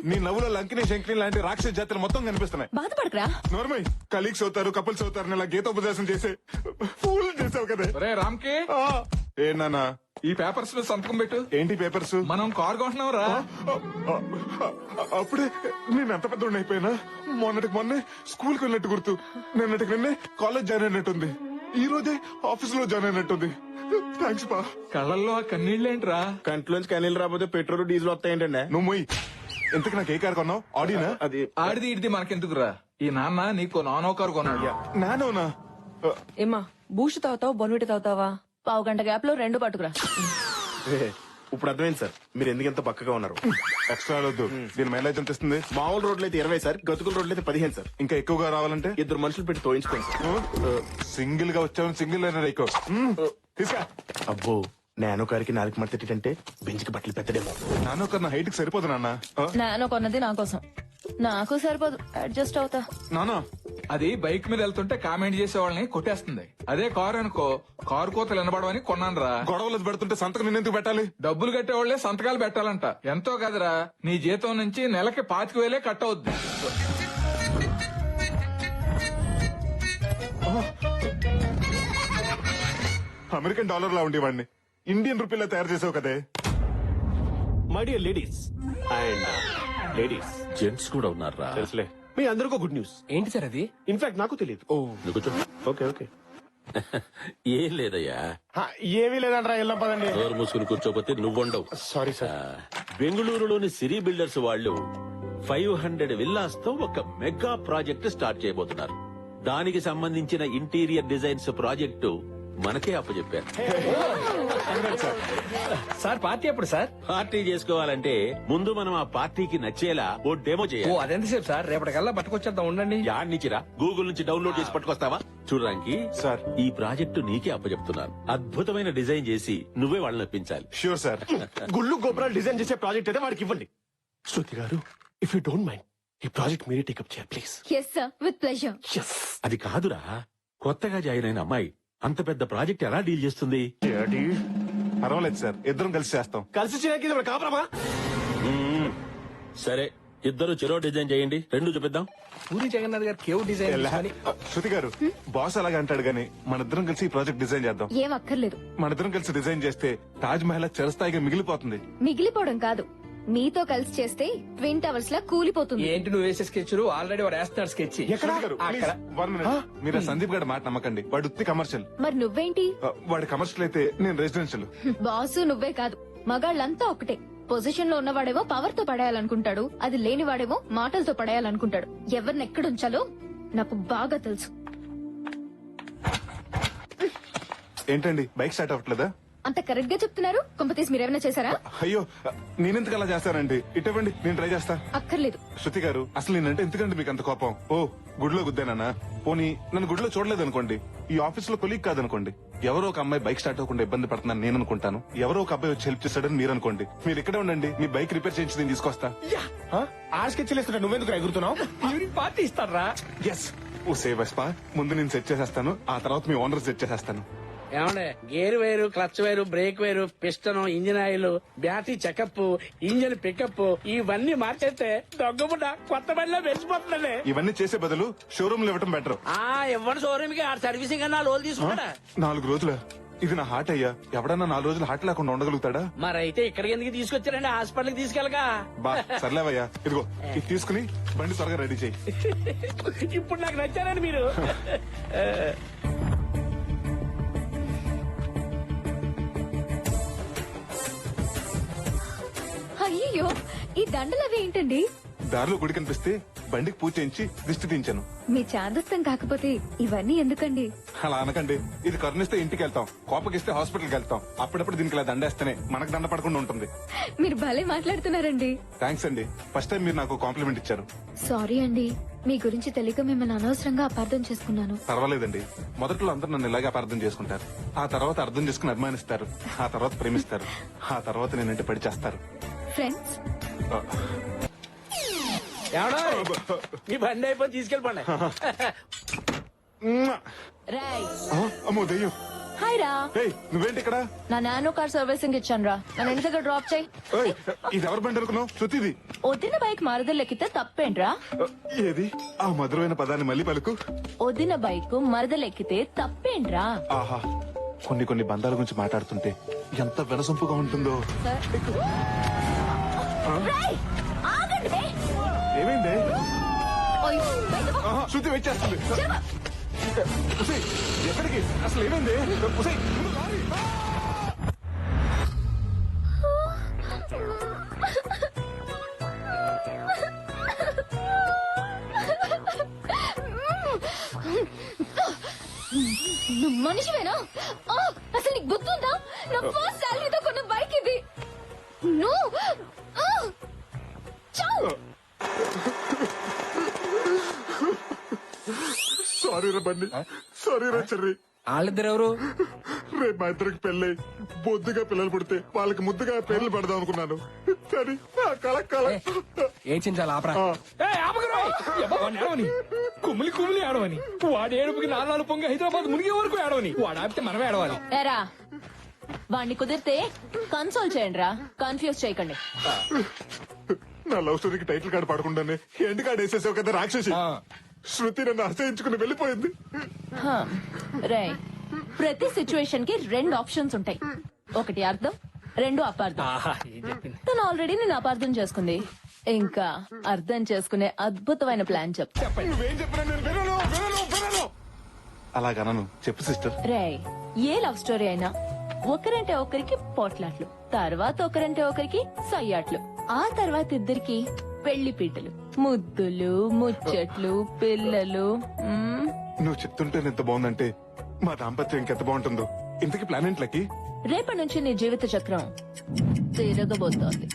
నీ నవ్వులో లంకిని శంకిని లాంటి రాక్షస జాతులు మొత్తం కనిపిస్తున్నాయి. బాధపడకరా. నోర్మై, కలీగ్స్ అవుతారు, కపుల్స్ అవుతారు, ఇలా గీతోపదేశం చేసే ఫూల్ చేసావు కదా. ఒరే రామ్కి, ఏ నాన్న, ఈ పేపర్స్ లో సంతకం పెట్టు. ఏంటి పేపర్స్? మనం కార్ కొంటున్నాం రా. అప్పుడే నేను ఎంత పెద్ద అయిపోయినా. మొన్నటికి మొన్నే స్కూల్ కి వెళ్ళినట్టు గుర్తు, నిన్నటికి నిన్నే కాలేజ్ జాయిన్ అయినట్టుంది, ఈ రోజే ఆఫీస్ లో జాయిన్ అయినట్టుంది. థ్యాంక్స్ బా. కళ్ళల్లో ఆ కన్నీళ్ళేంట్రా? కంట్లోంచి కనీళ్ళు రాకపోతే పెట్రోల్ డీజిల్ వస్తాయంటండి. నువ్వు మొయ్. ఇంతకు నాకు ఏ కార్ కొన్నావు? ఆడినా? అది ఆడిది ఇడిది మనకెందుకురా? ఈ నాన్న నీకు నానో కారు కొన్నాడు. నానోనా? ఏమా బూస్ట్ తాగుతావు బొన్విటి తాగుతావా? పావు గంట గ్యాప్ లో 2 పట్టుకురా. ఇప్పుడు అర్థమైంది సార్ మీరు ఎందుకంత పక్కగా ఉన్నారు. ఎక్స్ట్రా వద్దు. దీని మైలేజ్ ఎంత ఇస్తుంది? మామూలు రోడ్లు అయితే 20 సార్, గతుకుల రోడ్లు అయితే 15 సార్. ఇంకా ఎక్కువగా రావాలంటే 2 మనుషులు పెట్టి తోయించుకోండి సార్. సింగిల్ గా వచ్చావు, సింగిల్ అయినా ఎక్కువ తీసుకా. అబ్బో, నానో కారికి 4 మడతేటంటే బెంచ్కి బట్టలు పెట్టడేమో. నానో కన్నా హైట్ కి సరిపోదు నాన్న. నాన్న కొన్నది నా కోసం, నాకు సరిపోదు, అడ్జస్ట్ అవుతా. నానా, అది బైక్ మీద వెళ్తుంటే కామెంట్ చేసే వాళ్ళని కొట్టేస్తుంది. అదే కారు అనుకో, కారు కోతలు వినబడవని కొన్నాను రా. గొడవలు పెడుతుంటే సంతకం నేనెందుకు పెట్టాలి? డబ్బులు కట్టేవాళ్లే సంతకాలు పెట్టాలంట. ఎంతో కదరా, నీ జీతం నుంచి నెలకి 25,000 కట్ అవుద్ది. అమెరికన్ డాలర్ లా ఉండేవాడిని ఇండియన్ రూపీలో తయారు చేసావు కదే. My dear ladies and ladies gents కూడా ఉన్నారా? తెలుసులే. మీ అందరికీ గుడ్ న్యూస్. ఏంటి సార్ అది? ఇన్ఫాక్ట్ నాకు తెలియదు. నువ్వు కూర్చో. Okay okay. ఏం లేదయ్యా, ఏమీ లేదంటారా, వెళ్ళాం పదండి. డోర్ మూసుకుని కూర్చోపోతే నువ్వుండవు. Sorry sir. బెంగళూరులోని సిరీ బిల్డర్స్ వాళ్ళు 500 విల్లాస్ తో ఒక మెగా ప్రాజెక్ట్ స్టార్ట్ చేయబోతున్నారు. దానికి సంబంధించిన ఇంటీరియర్ డిజైన్స్ ప్రాజెక్టు మనకే అప్పచెప్పారు. సార్ పార్టీ ఎప్పుడు సార్? పార్టీ చేసుకోవాలంటే ముందు మనం ఆ పార్టీకి నచ్చేలా ఓ డెమో ఓ చేయాలి. అదెంతసేపు సార్? రేపటికల్లా పట్టుకొచ్చేద్దాం, ఉండండి. యాడ్ నుంచిరా, గూగుల్ నుంచి డౌన్లోడ్ చేసి పట్టుకొస్తావా? చూడడానికి సార్, ఈ ప్రాజెక్టు నీకే అప్పచెప్తున్నాను. అద్భుతమైన డిజైన్ చేసి నువ్వే వాళ్ళని ఒప్పించాలి. Sure sir. గుళ్ళు గోపురాలు డిజైన్ చేసే ప్రాజెక్ట్ అయితే వాడికి ఇవ్వండి. Shruti garu, if you don't mind, ఈ ప్రాజెక్ట్ మీరే టేకప్ చేయాలి please. Yes sir, with pleasure. అది కాదురా, కొత్తగా జాయిన్ అయిన అమ్మాయి అంత పెద్ద ప్రాజెక్ట్ ఎలా డీల్ చేస్తుంది? పర్వాలేదు సార్, ఇద్దరం కలిసి చేస్తాం. కలిసి చేయడానికి ఇది కాపురమా? సరే, ఇద్దరు చెరో డిజైన్ చేయండి, 2 చూపిద్దాం. పూరి జగన్నాథ్ గారు కేవ్ డిజైన్ అని. శృతి గారు, బాస్ అలాగే అంటాడు గానీ మన ఇద్దరం కలిసి ఈ ప్రాజెక్ట్ డిజైన్ చేద్దాం. ఏం అక్కర్లేదు. మన ఇద్దరం కలిసి డిజైన్ చేస్తే తాజ్ మహల్ చిరస్థాయిగా మిగిలిపోతుంది. మిగిలిపోవడం కాదు, మీతో కలిసి చేస్తే ట్విన్ టవర్స్ లా కూలిపోతుంది. ఏంటి నువ్వు వేసే స్కెచ్ ఆల్రెడీ వాడు వేస్తున్నాడు స్కెచ్. అక్కడ మీరు సందీప్ గారి మాట నమ్మకండి, వాడు ఉత్తి కమర్షియల్. మరి నువ్వేంటి? వాడి కమర్షియల్ అయితే నేను రెసిడెన్షియల్. బాసు నువ్వే కాదు, మగాళ్ళంతా ఒకటే. పొజిషన్ లో ఉన్నవాడేమో పవర్ తో పడేయాలనుకుంటాడు, అది లేనివాడేమో మాటలతో పడేయాలనుకుంటాడు. ఎవరిని ఎక్కడుంచాలో నాకు బాగా తెలుసు. ఏంటండి బైక్ స్టార్ట్ అవ్వట్లేదా? అంత కరెక్ట్ గా చెప్తున్నారు. కొంపతీసి మీరేమైనా చేశారా? అయ్యో, నేనెందుకు అలా చేస్తానండి? ఇటువంటి నేను ట్రై చేస్తా. అక్కర్లేదు. శృతి గారు, అసలు నేనంటే ఎందుకండి మీకు అంత కోపం? ఓ గుడిలో గుద్దానా? పోనీ నన్ను గుడిలో చూడలేదు అనుకోండి, ఈ ఆఫీస్ లో కొలీగ్ కాదనుకోండి, ఎవరో ఒక అమ్మాయి బైక్ స్టార్ట్ అవ్వకుండా ఇబ్బంది పడుతున్నాను నేను అనుకుంటాను, ఎవరో ఒక అబ్బాయి వచ్చి హెల్ప్ చేస్తాడని మీరు అనుకోండి. మీరు ఇక్కడే ఉండండి, మీ బైక్ రిపేర్ చేయించి నేను తీసుకొస్తా. ఆశకెచ్చలేస్తున్నా, నువ్వెందుకు ఎగురుతున్నావు? ఈవినింగ్ పార్టీ ఇస్తారా? ఎస్, ఓ సేవ్ వెస్పా, ముందు నేను సెట్ చేసేస్తాను, ఆ తర్వాత మీ ఓనర్ సెట్ చేసేస్తాను. ఏమండే, గేర్ వేరు, క్లచ్ వేరు, బ్రేక్ వేరు, piston, engine oil, battery checkup, engine pickup ఇవన్నీ మార్చేస్తే దొంగబుడ్డ కొత్త బండిలో వెలిసిపోతుందండి. ఇవన్నీ చేసే బదులు షోరూమ్ లో ఇవ్వటం బెటర్. ఇవ్వండి షోరూమ్ కి, ఆ సర్వీసింగ్ అన్నా లోన్ తీసుకుంటాడా? 4 రోజుల ఇది నా హార్ట్ అయ్యా, ఎవడన్నా 4 రోజులు హార్ట్ లేకుండా ఉండగలుగుతాడా? మరైతే ఇక్కడికి ఎందుకు తీసుకొచ్చారండి? హాస్పిటల్ కి తీసుకెళ్ళగా. బా సర్లేవయ్యా, ఇదిగో ఇది తీసుకుని బండి త్వరగా రెడీ చేయి. ఇప్పుడు నాకు నచ్చారండి మీరు. అయ్యో, ఈ దండలు అవి ఏంటండి? దారిలో గుడి కనిపిస్తే బండికి పూజ చేయించి దిష్టి తీయించాను. మీ చాదస్తం కాకపోతే ఇవన్నీ ఎందుకండి? అలా అనకండి, ఇది కరుణిస్తే ఇంటికి వెళ్తాం, కోపగిస్తే హాస్పిటల్కి వెళ్తాం. అప్పుడప్పుడు దీనికి ఇలా దండేస్తేనే మనకు దండ పడకుండా ఉంటుంది. మీరు భలే మాట్లాడుతున్నారండి. థ్యాంక్స్ అండి, ఫస్ట్ టైం మీరు నాకు కాంప్లిమెంట్ ఇచ్చారు. సారీ అండి, మీ గురించి తెలియక మిమ్మల్ని అనవసరంగా అపార్థం చేసుకున్నాను. పర్వాలేదండి, మొదట్లో అందరూ నన్ను ఇలాగే అపార్థం చేసుకుంటారు, ఆ తర్వాత అర్థం చేసుకుని అభిమానిస్తారు, ఆ తర్వాత ప్రేమిస్తారు, ఆ తర్వాత నేనంటే పడి చేస్తారు. ఫ్రెండ్స్, ఏమన్నా మీ బండి అయిపోయి తీసుకెళ్ళిపోండి. రాయ్ అమ్మో దెయ్యం. హాయ్ రా. ఏయ్, నువ్వేంటి ఇక్కడ? నా నానో కార్ సర్వీసింగ్ ఇచ్చాను రా, నన్ను ఇంటి దగ్గర డ్రాప్ చేయి. ఏయ్, ఇది ఎవరి బండి అనుకున్నావు? శృతిది. వదిన బైక్ మరదలెక్కితే తప్పేంట్రా? ఏది ఆ మధురమైన పదాన్ని మళ్ళీ పలుకు. వదిన బైక్ మరదలెక్కితే తప్పేంట్రా? ఆహా, కొన్ని బంధాల గురించి మాట్లాడుతుంటే ఎంత వినసొంపుగా ఉంటుందో. రేయ్, ఆగండి. ఏమైంది? ఓయ్, బయటకు పో. ఆహా, శృతి వెయిట్ చేస్తుంది. చెరప. ఉసేయ్, ఎక్కడికి? అసలు ఏమైంది? ఉసేయ్, ముందు లారీ. నువ్వు మనిషివేనా? అసలు నీకు గుర్తుందా? నా ఫస్ట్ సాలరీతో కొన్న బైక్ ఇది. నువ్వు చావు. సారీ రా బండి, సారీ రా చెర్రి. వాళ్ళిద్దరు ఎవరు? రేపు మా ఇద్దరికి పెళ్ళై బొద్దుగా పిల్లలు పుడితే వాళ్ళకి ముద్దుగా పేర్లు పెడదాం అనుకున్నాను, కానీ ఆ కళ ఏం చించాలి ఆపరా. ఏడవని కుమ్మిలి కుమ్మిలి ఏడవని, వాడు ఏడుపుకి 4 పొంగి హైదరాబాద్ మునిగే వరకు ఏడవని, వాడు ఆపితే మనమే ఏడవాలి. ఏరా, వాణ్ణి కుదిరితే కన్సోల్ చేయండి రా, కన్ఫ్యూజ్ చేయకండి. నా లవ్ స్టోరీకి టైటిల్ కార్డు పడకుండానే ఎండ్ కార్డు వేసేసావు కదా రాక్షసి. శృతి నన్ను అసహించుకుని వెళ్ళిపోయింది. రేయ్, ప్రతి సిచ్యువేషన్ కి 2 ఆప్షన్స్ ఉంటాయి, ఒకటి అర్థం, 2 అపార్థం. తను ఆల్రెడీ నేను అపార్థం చేసుకుంది, ఇంకా అర్థం చేసుకునే అద్భుతమైన ప్లాన్ చెప్తా. నువ్వేం చెప్పినా నేను వినను, వినను, వినను. అలాగనను, చెప్పు సిస్టర్. రేయ్, ఏ లవ్ స్టోరీ అయినా ఒకరంటే ఒకరికి పోట్లాట్లు, తర్వాత ఒకరంటే ఒకరికి సయ్యాట్లు, ఆ తర్వాత ఇద్దరికి పెళ్లి పీటలు, ముద్దులు, ముచ్చట్లు, పిల్లలు. నువ్వు చెప్తుంటే ఎంత బాగుందంటే మా దాంపత్యం ఇంకెంత బాగుంటుందో. ఇంతకీ ప్లాన్ ఏంట్లకి? రేపటి నుంచి నీ జీవిత చక్రం తిరగబోతోంది.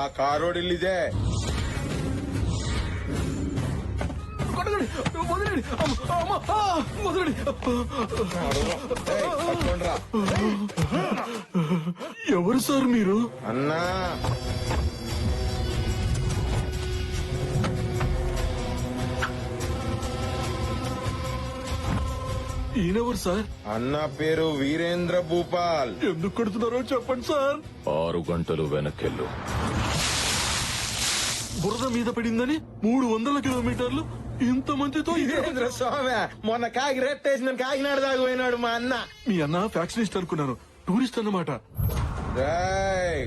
ఆ కారోడిల్లిదే. ఎవరు సార్ మీరు? అన్నా, ఈయనెవరు సార్? అన్న పేరు వీరేంద్ర భూపాల్. ఎందుకు కొడుతున్నారో చెప్పండి సార్. 6 గంటలు వెనకెళ్ళు. బురద మీద పడిందని 300 కిలోమీటర్లు ఇంత మందితో ఇదేంద్ర స్వామి మొన్న కాకి రెట్టేసిన కాకినాడ దాకా పోయినాడు మా అన్న. మీ అన్న ఫ్యాక్షనిస్ట్ అనుకున్నాను, టూరిస్ట్ అన్నమాట. రేయ్,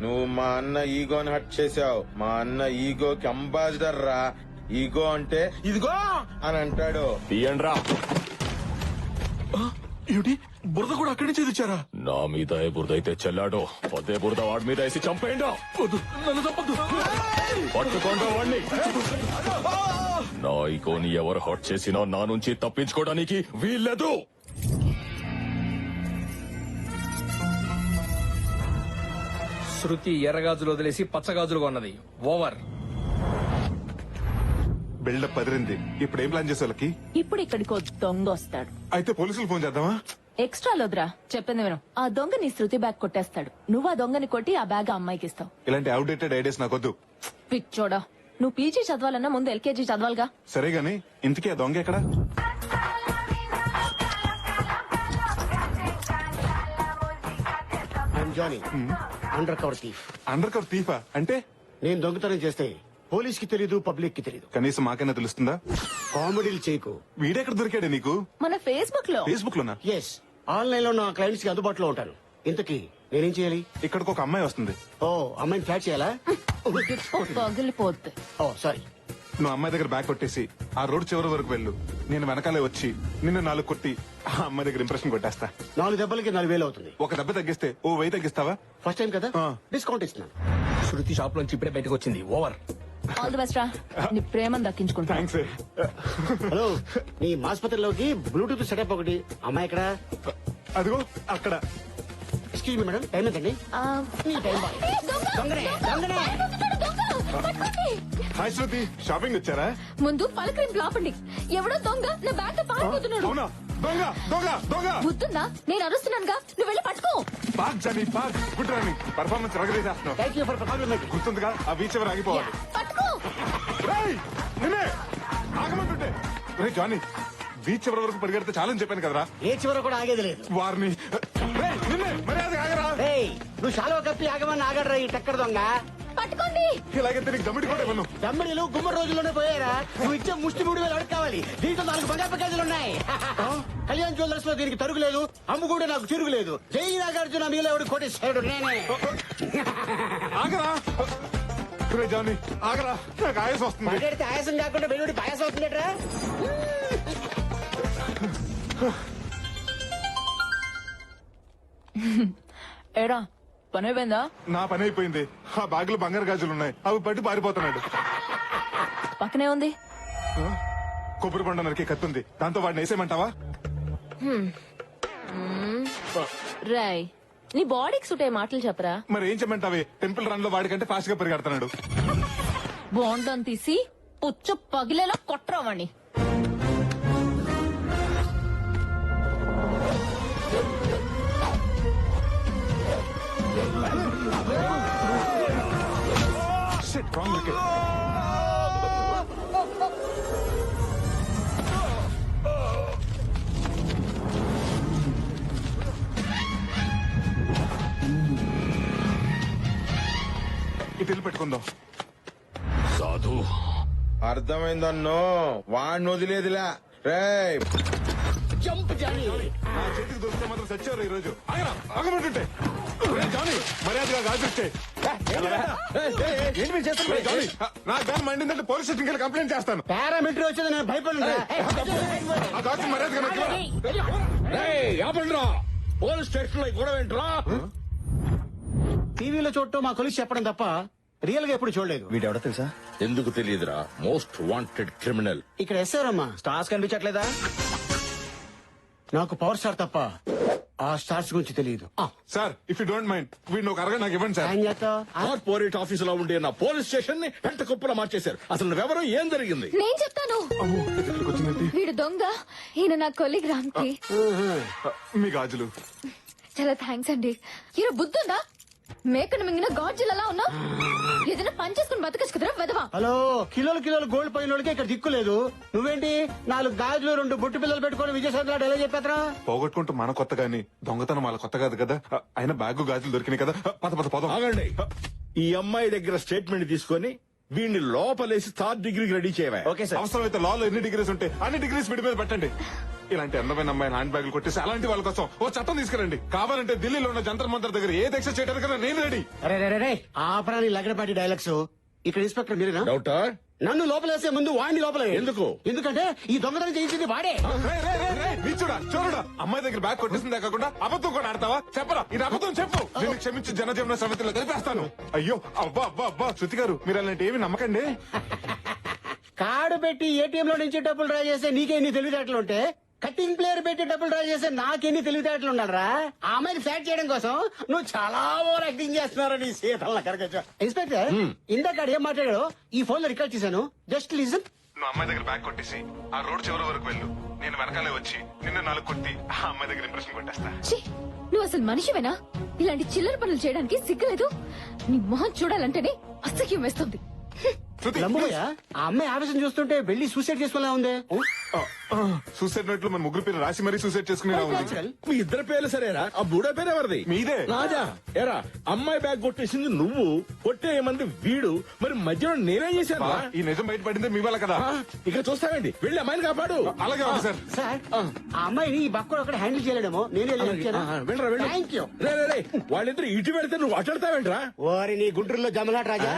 నువ్వు మా అన్న ఈగోని హట్ చేసావు. మా అన్న ఈగోకి అంబాసిడర్ రా. ఈగో అంటే ఇదిగో అని అంటాడు. తీయండ్రా. ఏమిటి, బురద కూడా అక్కడి నుంచి తెచ్చారా? నా మీద ఏ బురద అయితే చెల్లాడో అదే బురద వాడి మీద వేసి చంపేయండి. వద్దు, నన్ను తప్పదు. పట్టుకోండి వాడిని. నా ఈగోని ఎవరు హట్ చేసినా నా నుంచి తప్పించుకోవడానికి వీల్లేదు. శృతి ఎర్రగాజులు వదిలేసి పచ్చగాజులు కొన్నది. ఓవర్. బిల్డప్ పదిరింది. ఇప్పుడు ఏం ప్లాన్ చేసే? ఇప్పుడు ఇక్కడికి ఓ దొంగ వస్తాడు. అయితే పోలీసులు ఫోన్ చేద్దామా? ఎక్స్ట్రా లోద్రా, చెప్పింది విను. ఆ దొంగ నీ శృతి బ్యాగ్ కొట్టేస్తాడు. నువ్వు ఆ దొంగని కొట్టి ఆ బ్యాగ్ ఆ అమ్మాయికి ఇస్తావు. ఇలాంటి అవుట్డేటెడ్ ఐడియాస్ నాకొద్దు. పిచ్చోడా, నువ్వు పీజీ చదవాలన్నా ముందు ఎల్కేజీ చదవాలిగా. సరే గాని ఇంతకీ ఆ దొంగ ఎక్కడ? Johnny, undercover thief. Undercover థీఫా అంటే? నేను దొంగతనం చేస్తే పోలీస్ కి తెలీదు, పబ్లిక్ కి తెలీదు. కనీసం మాకైనా తెలుస్తుందా? కామెడీలు చేయకు. వీడెక్కడ దొరికాడే నీకు? మన ఫేస్బుక్ లో. ఫేస్బుక్ లోనా? ఎస్, ఆన్లైన్ లో నా క్లయింట్స్ కి అందుబాటులో ఉంటాను. ఇంతకీ నేనేం చేయాలి? ఇక్కడికి ఒక అమ్మాయి వస్తుంది. ఓ, అమ్మాయిని ఫ్లాట్ చేయాలా? పగిలిపోద్ది. ఓ సారీ. నువ్వు అమ్మాయి దగ్గర బ్యాగ్ కొట్టేసి ఆ రోడ్ చివరి వరకు వెళ్ళు. నేను వెనకాలే వచ్చి నిన్ను 4 కొట్టి ఆ అమ్మాయి దగ్గర ఇంప్రెషన్ కొట్టేస్తా. 4 దెబ్బలకి 4,000 అవుతుంది. ఒక దెబ్బ తగ్గిస్తే ఓ 1000 తగ్గిస్తావా? ఫస్ట్ టైం కదా, డిస్కౌంట్ ఇస్తున్నాను. శృతి షాప్ నుంచి ఇప్పుడే బయటకు వచ్చింది. ఓవర్. ఆల్ ది బెస్ట్ రా, నీ ప్రేమను దక్కించుకుంటా. థ్యాంక్స్. హలో, నీ ఆసుపత్రిలోకి బ్లూటూత్ సెటప్ ఒకటి. అమ్మాయి ఎక్కడ? అదిగో అక్కడ. ఎక్స్క్యూజ్ మీ మేడం, టైం ఎంతండి? నీ టైం బాయ్. దొంగనే, దొంగనే. హాయ్ శృతి, షాపింగ్ వచ్చారా? ముందు పలకరింపు లాపండి. ఎవడో దొంగ నా బ్యాగ్ తో పారిపోతున్నాడు. అవునా? దొంగ దొంగ దొంగ! బుద్ధుందా? నేను అరుస్తున్నానుగా, నువ్వు వెళ్ళి పట్టుకో. పాక్ జానీ పాక్. Good running. పర్ఫార్మెన్స్ రగరేసేస్తున్నావు. Thank you for compliment. గుర్తుందిగా ఆ బీచ్ ఎవరు ఆగిపోవాలి. పట్టుకో. రేయ్, నిన్నే ఆగమంటుంటే. రే జానీ, బీచ్ ఎవరి వరకు పరిగెడితే చాలని చెప్పాను కదరా. ఏ చివర కూడా ఆగేది లేదు. వారిని రేయ్, నిన్నే మర్యాద ఆగరా. ఏయ్, నువ్వు శాలువా కప్పి ఆగమని ఆగడరా ఈ టక్కర్ దొంగ. పట్టుకోండి. ఇలాగే తిరిగి దమ్మిడి కూడా ఇవ్వను. దమ్మిడిలు గుమ్మడి రోజుల్లోనే పోయారా? నువ్వు ఇచ్చే ముష్టి 3,000 అడుగు కావాలి. దీంతో 4 బంగారు ప్యాకేజీలు ఉన్నాయి. కళ్యాణ్ జ్యువెలర్స్ లో దీనికి తరుగు లేదు, అమ్ము కూడా నాకు తిరుగు లేదు. జై నాగార్జున మీలో ఎవడు కోటేశ్వరుడు నేనే. ఆగరా. రే జానీ ఆగరా, నాకు ఆయాసం వస్తుంది. మాట్లాడితే ఆయాసం కాకుండా వెలువడి పాయాసం అవుతుందట్రా. ఏరా, పని అయిపోయిందా? నా పని అయిపోయింది. ఆ బ్యాగ్ లో బంగారు గాజులు ఉన్నాయి, అవి పట్టి పారిపోతున్నాడు. పక్కనే ఉంది. కొబ్బరి బండ నరికి కత్తుంది, దాంతో వాడిని వేసేయమంటావా? రాయ్, నీ బాడీకి సుటే మాటలు చెప్పరా. మరి ఏం చెప్పమంటావే? టెంపుల్ రన్ లో వాడికంటే ఫాస్ట్ గా పరిగెడుతున్నాడు. బోండం తీసి పుచ్చు పగిలేలా కొట్టరావాణ్ణి. Shit, wrong wicket. ఇటు వెళ్ళి పెట్టుకుందాం. సాధు, అర్థమైందన్నో, వాడిని వదిలేదిలా. రేయ్, జంప్ జానీ. నా చేతికి దొరికితే మాత్రం చచ్చారు ఈ రోజు. ఆగరా, ఆగమంటుంటే. రే జానీ, మర్యాదగా గాజుస్తే. నా బ్యాన్ మండిందంటే పోలీస్ స్టేషన్కి వెళ్ళి కంప్లైంట్ చేస్తాను. పారామిలిటరీ వచ్చేది నేను భయపడను. ఆ గాజు మర్యాదగా నాకు ఇవ్వు. పోలీస్ స్టేషన్ లో గొడవ ఏంట్రా? టీవీలో చూడటం మా కొలిసి చెప్పడం తప్ప రియల్ గా ఎప్పుడు చూడలేదు. వీడెవడో తెలుసా? ఎందుకు తెలియదురా? Most wanted criminal. ఇక్కడ ఎస్సారమ్మా. స్టార్స్ కనిపించట్లేదా? నాకు పవర్ స్టార్ తప్ప ఆ స్టార్స్ గురించి తెలియదు. Sir, if you don't mind వీడిని ఒక అరగంట నాకు ఇవ్వండి సార్. ఏం చేస్తావ్? కార్పొరేట్ ఆఫీస్ లో ఉండే నా పోలీస్ స్టేషన్ ని పెంట కుప్పలా మార్చేశారు. అసలు నువ్వెవరో, ఏం జరిగింది? నేను చెప్తాను. వీడు దొంగ, ఈయన నా కొలీగ్ రామ్కి. మీ గాజులు. చాలా థ్యాంక్స్ అండి. ఈయన బుద్ధుందా? మేకను మింగిన గాజులలా ఉన్నా. ఏదైనా పని చేసుకుని బతకచ్చు కదరా వెదవా. హలో, కిలోలు కిలోలు గోల్డ్ పోయిన వాళ్ళకి ఇక్కడ దిక్కు లేదు. నువ్వేంటి 4 గాజులు 2 బొట్టు పిల్లలు పెట్టుకుని విజయసాయి ఎలా చెప్పేతరా? పోగొట్టుకుంటూ మన కొత్త గాని దొంగతనం వాళ్ళ కొత్త కాదు కదా. అయినా బ్యాగు గాజులు దొరికినాయి కదా. పద పద పదం. ఆగండి. ఈ అమ్మాయి దగ్గర స్టేట్మెంట్ తీసుకొని వీడిని లోపలేసి 3rd డిగ్రీకి రెడీ చేయవా. Okay sir. అవసరమైతే లాలో ఎన్ని డిగ్రీస్ ఉంటే అన్ని డిగ్రీస్ వీడి మీద పెట్టండి. ఇలాంటి అందమైన అమ్మాయిని హ్యాండ్ బ్యాగులు కొట్టేసి అలాంటి వాళ్ళ కోసం ఓ చట్టం తీసుకురండి. కావాలంటే ఢిల్లీలో ఉన్న జంతర్ మంతర్ దగ్గర ఏ దీక్ష చేయడానికైనా నేను రెడీ. అరే ఆపరాని లగడపాటి డైలాగ్స్. ఇక్కడ ఇన్స్పెక్టర్ మీరేనా? డౌటా? నన్ను లోపలేసే ముందు వాడిని లోపల ఎందుకు? ఎందుకంటే ఈ దొంగతనం చేయించింది వాడే. చూడడా అమ్మాయి దగ్గర బ్యాగ్ కొట్టేసిందే కాకుండా అబద్ధం కూడా ఆడతావా? చెప్పరా ఇది అబద్ధం చెప్పు. నేను క్షమించి జనజీవన సమితిలో కలిపేస్తాను. అయ్యో అబ్బా అబ్బా అబ్బా శృతి గారు మీరు అలాంటి ఏమి నమ్మకండి. కార్డు పెట్టి ఏటీఎం లో నుంచి డబ్బులు డ్రా చేసే నీకెన్ని తెలివితేటలు ఉంటే కటింగ్ ప్లేయర్ పెట్టి డబ్బులు డ్రా చేసే నాకెన్ని తెలివితేటలు ఉండాలరా? ఆ అమ్మాయిని ఫ్లాట్ చేయడం కోసం నువ్వు చాలా ఓవర్ యాక్టింగ్ చేస్తున్నారని సీతల కరగచ్చు. ఇన్స్పెక్టర్ ఇందాక ఏం మాట్లాడాడో ఈ ఫోన్ లో రికార్డ్ చేశాను. Just listen. నువ్వు అమ్మాయి దగ్గర బ్యాగ్ కొట్టేసి ఆ రోడ్ చివరి వరకు వెళ్ళు. నేను వెనకాలే వచ్చి నిన్ను 4 కొట్టి ఆ అమ్మాయి దగ్గర ఇంప్రెషన్ కొట్టేస్తా. ఛీ, నువ్వు అసలు మనిషివేనా? ఇలాంటి చిల్లర పనులు చేయడానికి సిగ్గులేదు? నీ మొహం చూడాలంటేనే అసహ్యం వేస్తుంది. లంబోయ్య, ఆ అమ్మాయి ఆవేశం చూస్తుంటే వెళ్ళి సూసైడ్ చేసుకోలే ఉంది. సూసైడ్ నోట్లో మన ముగ్గురు పేరు రాసి మరీ సూసైడ్ చేసుకునేలా ఉంది. మీ ఇద్దరు పేర్లు సరేరా? ఆ బూడో పేరు ఎవరిది? మీదే. రాజా ఎరా అమ్మాయి బ్యాగ్ కొట్టేసింది నువ్వు, కొట్టేయమంది వీడు, మరి మధ్యలో నేనేం చేశాను? ఈ నిజం బయటపడిందే మీ వల్ల కదా. ఇక చూస్తానండి, వెళ్ళి అమ్మాయిని కాపాడు. అలాగే ఉంది సార్. సార్ ఆ అమ్మాయిని ఈ బక్కడు ఒకటి హ్యాండిల్ చేయలేడేమో. నేనే వెళ్ళరా వెళ్ళి. Thank you. రే వాళ్ళిద్దరు ఇటు పెడితే నువ్వు అట్లాడతావేంట్రా? ఓరి నీ గుంటూరులో జమలాట్ రాజా,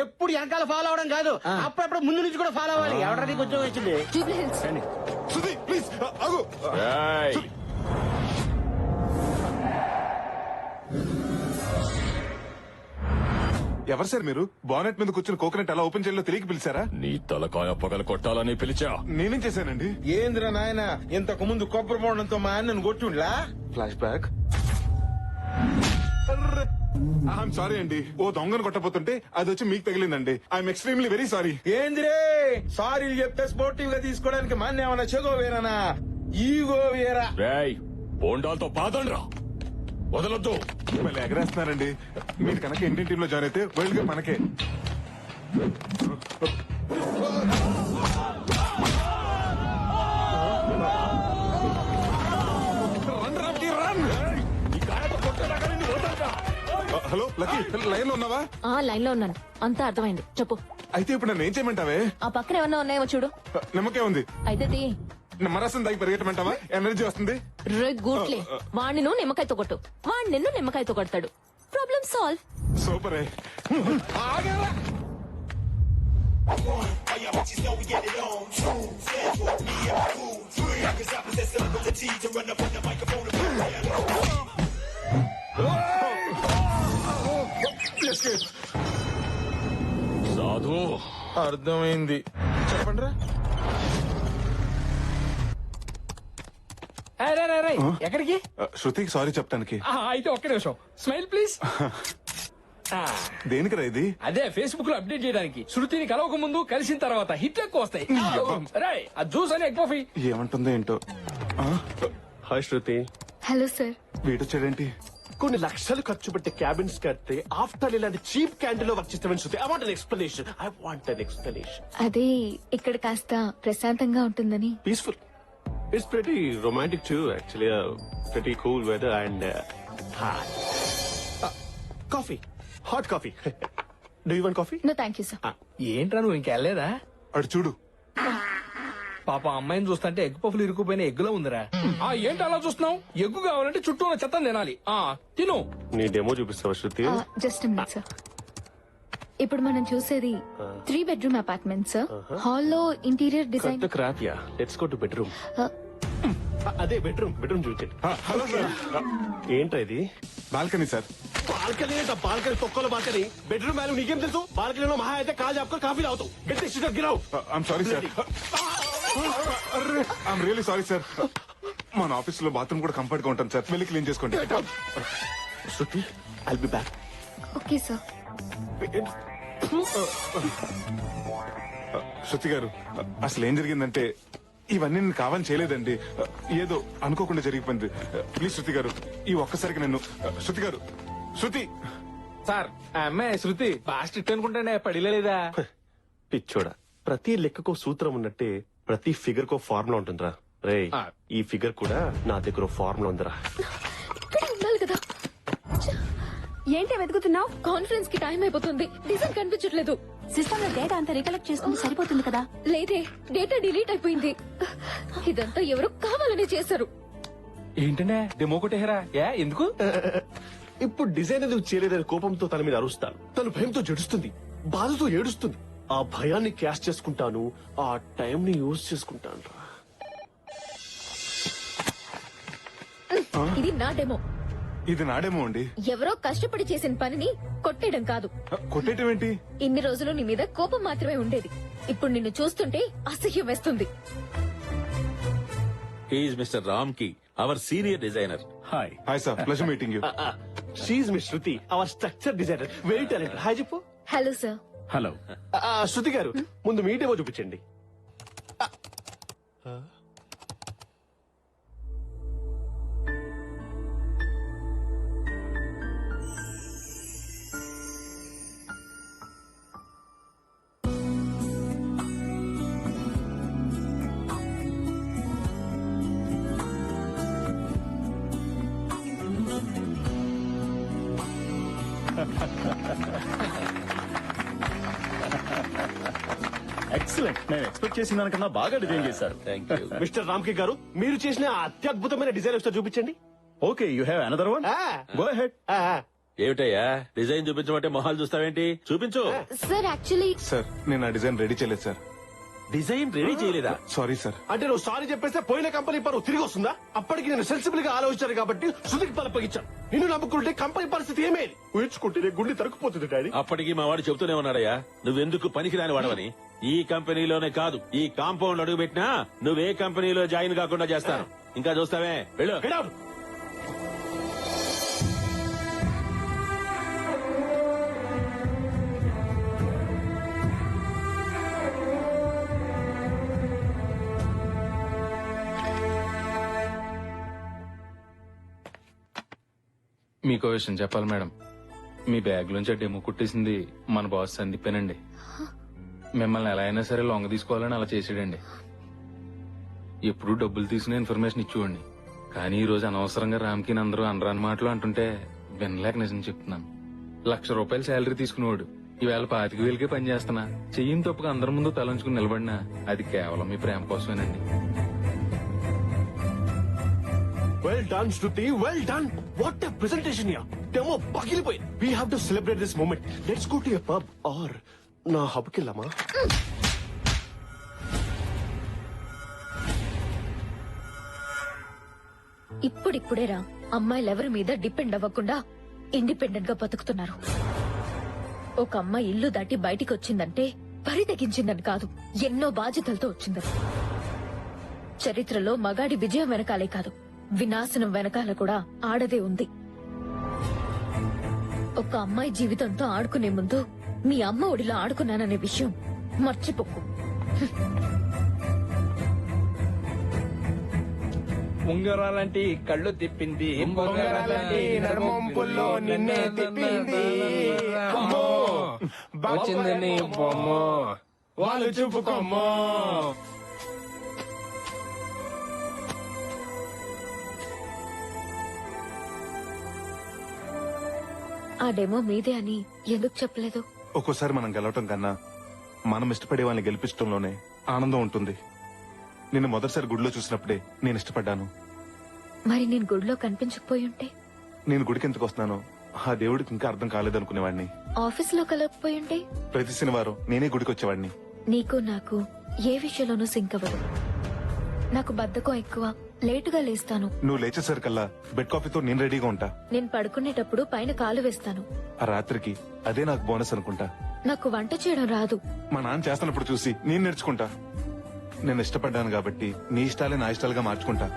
ఎప్పుడు వెనకాల ఫాలో అవడం కాదు, అప్పుడప్పుడు ముందు నుంచి కూడా ఫాలో అవ్వాలి. ఎవడ నీకు ఉద్యోగం వచ్చింది? శృతి ప్లీజ్ ఆగు. ఎవరు సార్ మీరు? బానెట్ మీద కూర్చుని కోకోనట్ ఎలా ఓపెన్ చేయాలో తెలియక పిలిచారా? నీ తలకాయ పగల కొట్టాలని పిలిచా. నేనేం చేశానండి? ఏంద్రా నాయన, ఇంతకు ముందు కొబ్బరి బోండంతో మా అన్నను కొట్టిండ్లా? Flashback. ఐఎమ్ సారీ అండి. ఓ దొంగను కొట్టబోతుంటే అది వచ్చి మీకు తగిలిందండి. I'm extremely very sorry. ఏంద్రే సారీలు చెప్తే స్పోర్టివ్ గా తీసుకోవడానికి మన ఏమన్నా చెగో వేరేనా ఈగో వేరా? రేయ్ బోండాలతో పాదండ్రా, వదలొద్దు. మళ్ళీ ఎగరేస్తున్నారండి. మీరు కనుక ఇండియన్ టీమ్ లో జాయిన్ అయితే వరల్డ్ కప్ మనకే. హలో లక్కీ, లైన్ లో ఉన్నావా? లైన్ లో ఉన్నాను, అంతా అర్థమైంది. చెప్పు. అయితే ఇప్పుడు నన్ను ఏం చేయమంటావే? ఆ పక్కన ఏమన్నా ఉన్నాయేమో చూడు. నిమ్మకే ఉంది. అయితే తీ. నిమ్మరసం దాగి పరిగెట్టమంటావా? ఎనర్జీ వస్తుంది. గూట్లే, వాణ్ణి నువ్వు నిమ్మకాయతో కొట్టు, వాణ్ణి నిన్ను నిమ్మకాయతో కొడతాడు. Problem solve. సూపరే. సాధు అర్థమైంది, చెప్పండి రా. ఎక్కడికి? శృతికి సారీ చెప్తానికి. అయితే ఒక్క నిమిషం, స్మైల్ ప్లీజ్. దేనికిరా ఇది? అదే ఫేస్బుక్ లో అప్డేట్ చేయడానికి. శృతిని కలవక ముందు కలిసిన తర్వాత హిట్లు ఎక్కువ వస్తాయి. రేయ్, ఆ జ్యూస్ అని ఎగ్ కాఫీ. ఏమంటుందో ఏంటో. హాయ్ శృతి. Hello sir. వీడొచ్చాడేంటి? కొన్ని లక్షలు ఖర్చు పెట్టి క్యాబిన్స్ కడితే ఆఫ్టర్ ఇలాంటి చీప్ క్యాంటీన్ లో వర్క్ చేస్తామని Shruti. I want an explanation. I want an explanation. అదే ఇక్కడ కాస్త ప్రశాంతంగా ఉంటుందని. Peaceful. It's pretty romantic too actually. Pretty cool weather and coffee, hot coffee. Do you want coffee? No thank you sir. ఏంట్రా నువ్వు ఇంకెళ్ళలేదా? అడు చూడు. పాప అమ్మాయిని చూస్తుంటే ఎగ్ పఫ్లు ఇరుక్కుపోయిన ఎగ్గులో ఉందిరా. ఏంటి అలా చూస్తున్నావు? ఎగ్గు కావాలంటే చుట్టూ ఉన్న చెత్త తినాలి. తిను. నీ డెమో చూపిస్తావా శృతి? Just minute sir. ఇప్పుడు మనం చూసేది 3 bedroom అపార్ట్మెంట్ సార్. హాల్లో interior design. Crap yeah. Let's go to bedroom. అదే బెడ్రూమ్ చూపించండి. Hello sir. ఏంట్రా ఇది? Balcony sir. బాల్కనీ ఏంట? బాల్కనీ తొక్కల బాల్కనీ. బెడ్రూమ్ వాల్యూ నీకేం తెలుసు? బాల్కనీలో మహా అయితే కాల్ చెప్పుకొని కాఫీ తాగుతావు. గట్టి సిటర్ గిరావు. I'm sorry sir. I'm really sorry sir. మన ఆఫీస్ లో బాత్రూమ్ కూడా కంఫర్ట్ గా ఉంటాను సార్. వెళ్ళి క్లీన్ చేసుకోండి. Shruti, I'll be back. Okay sir. Shruti గారు, అసలు ఏం జరిగిందంటే ఇవన్నీ నేను కావాలని చేయలేదండి. ఏదో అనుకోకుండా జరిగిపోయింది. ప్లీజ్ శృతి గారు, ఈ ఒక్కసారికి నన్ను. శృతి గారు, శృతి. సార్, ఆ అమ్మాయి శృతి బాగా స్ట్రిక్ట్ అనుకుంటానే, పడిలేదా? పిచ్చోడా, ప్రతి లెక్కకో సూత్రం ఉన్నట్టే ప్రతి ఫిగర్ కో ఫార్ములా ఉంటుందిరా. రే, ఈ ఫిగర్ కూడా నా దగ్గర ఫార్ములా ఉందిరా. ఇక్కడ ఉండాలి కదా. ఏంటి వెతుకుతున్నావు? కాన్ఫరెన్స్ కి టైం అయిపోతుంది. డిజైన్ కనిపించట్లేదు. సిస్టమ్ లో డేటా అంతా రికలెక్ట్ చేసుకుంటే సరిపోతుంది కదా. లేదే, డేటా డిలీట్ అయిపోయింది. ఇదంతా ఎవరు కావాలని చేశారు. ఏంటనే డెమో కొట్టేహరా? ఎందుకు? ఇప్పుడు డిజైన్ ఎందుకు చేయలేదని కోపంతో తన మీద అరుస్తాను. తను భయంతో జడుస్తుంది, బాధతో ఏడుస్తుంది. ఆ భయాన్ని క్యాష్ చేసుకుంటాను, ఆ టైం ని యూజ్ చేసుకుంటాను. ఇది నా డెమో. ఇది నాడేమో అండి. ఎవరో కష్టపడి చేసిన పనిని కొట్టేయడం కాదు. కొట్టేయటం ఏంటి? ఇన్ని రోజులు నీ మీద కోపం మాత్రమే ఉండేది. ఇప్పుడు నిన్ను చూస్తుంటే అసహ్యం వేస్తుంది. హీఈస్ మిస్టర్ రామ్ కి, our senior designer. Hi. Hi sir, pleasure meeting you. She's miss Shruti, our structure designer, very talented. Hi చెప్పు. Hello sir. హలో. శృతి గారు, ముందు మీ డెమో చూపించండి. ఎక్సలెంట్. నేను ఎక్స్పెక్ట్ చేసిన దానికన్నా బాగా డిజైన్ చేశారు. మిస్టర్ రామ్కి గారు, మీరు చేసిన ఆ అత్యద్భుతమైన డిజైన్ ఒకసారి చూపించండి. Okay, you have another one. Go ahead. ఏమిటయ్యా డిజైన్ చూపించమంటే మొహాలు చూస్తావేంటి? చూపించు. సార్ యాక్చువల్లీ సార్, నేను ఆ డిజైన్ రెడీ చేయలేదు సార్. డిజైన్ రెడీ చేయలేదా? Sorry sir. అంటే నువ్వు సారీ చెప్పేస్తే పోయిన కంపెనీ పరువు తిరిగి వస్తుందా? అప్పటికి నేను సెన్సిబుల్ గా ఆలోచించాను కాబట్టి శృతికి పలపగించాను. నిన్ను నమ్ముకుంటే కంపెనీ పరిస్థితి ఏమేది? ఊహించుకుంటే గుండె తరుక్కుపోతుంది డాడీ. అప్పటికి మా వాడు చెబుతూనే ఉన్నాడయ్యా, నువ్వెందుకు పనికిరాని వాడవని. ఈ కంపెనీలోనే కాదు, ఈ కాంపౌండ్ అడుగు పెట్టినా నువ్వే కంపెనీలో జాయిన్ కాకుండా చేస్తాను. ఇంకా చూస్తావే, వెళ్ళు. Get out. మీకో విషయం చెప్పాలి మేడం. మీ బ్యాగ్ లోంచి డెమో కుట్టేసింది మన బాస్ సందీపేనండి. మిమ్మల్ని ఎలా అయినా సరే లొంగ తీసుకోవాలని అలా చేసాడండి. ఎప్పుడు డబ్బులు తీసుకునే ఇన్ఫర్మేషన్ ఇచ్చేవాడిని. కానీ ఈ రోజు అనవసరంగా రామ్కి అందరూ అనరాని మాటలు అంటుంటే వినలేక నిజం చెప్తున్నాను. ₹1,00,000 శాలరీ తీసుకునేవాడు ఈవేళ 25,000కే పని చేస్తున్నా. చెయ్యిని తప్పుగా అందరి ముందు తలంచుకుని నిలబడినా అది కేవలం మీ ప్రేమ కోసమేనండి. Well done, Shruti. Well done. What a presentation here. Demo పగిలిపోయింది. We have to celebrate this moment. Let's go to a pub or నా హబ్ కి వెళ్దామా? ఇప్పుడిప్పుడేరా అమ్మాయిలు ఎవరి మీద డిపెండ్ అవ్వకుండా ఇండిపెండెంట్ గా బతుకుతున్నారు. ఒక అమ్మాయి ఇల్లు దాటి బయటికి వచ్చిందంటే పరి తెగించిందని కాదు, ఎన్నో బాధ్యతలతో వచ్చిందని. చరిత్రలో మగాడి విజయం వెనకాలే కాదు, వినాశనం వెనకాల కూడా ఆడదే ఉంది. ఒక అమ్మాయి జీవితంతో ఆడుకునే ముందు మీ అమ్మ ఒడిలో ఆడుకున్నాననే విషయం మర్చిపోకు. ఉంగరాలంటి కళ్ళు తిప్పింది, ఉంగరాలంటి నడుమొంపుల్లో నిన్నే తిప్పింది. అమ్మో, వచ్చింది నీ బొమ్మ, వాళ్ళు చూపుకోమ్మో. ఆ డెమో మీదే అని ఎందుకు చెప్పలేదు? ఒక్కోసారి మనం గెలవటం కన్నా మనం ఇష్టపడే వాళ్ళని గెలిపించడంలోనే ఆనందం ఉంటుంది. నిన్ను మొదటిసారి గుడిలో చూసినప్పుడే నేను ఇష్టపడ్డాను. మరి నేను గుడిలో కనిపించకపోయి ఉంటే? నేను గుడికి ఎందుకు వస్తున్నానో ఆ దేవుడికి ఇంకా అర్థం కాలేదనుకునేవాడిని. ఆఫీస్ లో కలగకపోయి ఉంటే? ప్రతి శనివారం నేనే గుడికి వచ్చేవాడిని. నీకు నాకు ఏ విషయంలోనూ సింక్ అవ్వదు. నాకు బద్ధకం ఎక్కువ, లేటుగా లేస్తాను. నువ్వు లేచేసరికల్లా బెడ్ కాఫీతో నేను రెడీగా ఉంటా. నేను పడుకునేటప్పుడు పైన కాలు వేస్తాను. ఆ రాత్రికి అదే నాకు బోనస్ అనుకుంటా. నాకు వంట చేయడం రాదు. మా నాన్న చేస్తున్నప్పుడు చూసి నేను నేర్చుకుంటా. నేను ఇష్టపడ్డాను కాబట్టి నీ ఇష్టాలే నా ఇష్టాలుగా మార్చుకుంటా.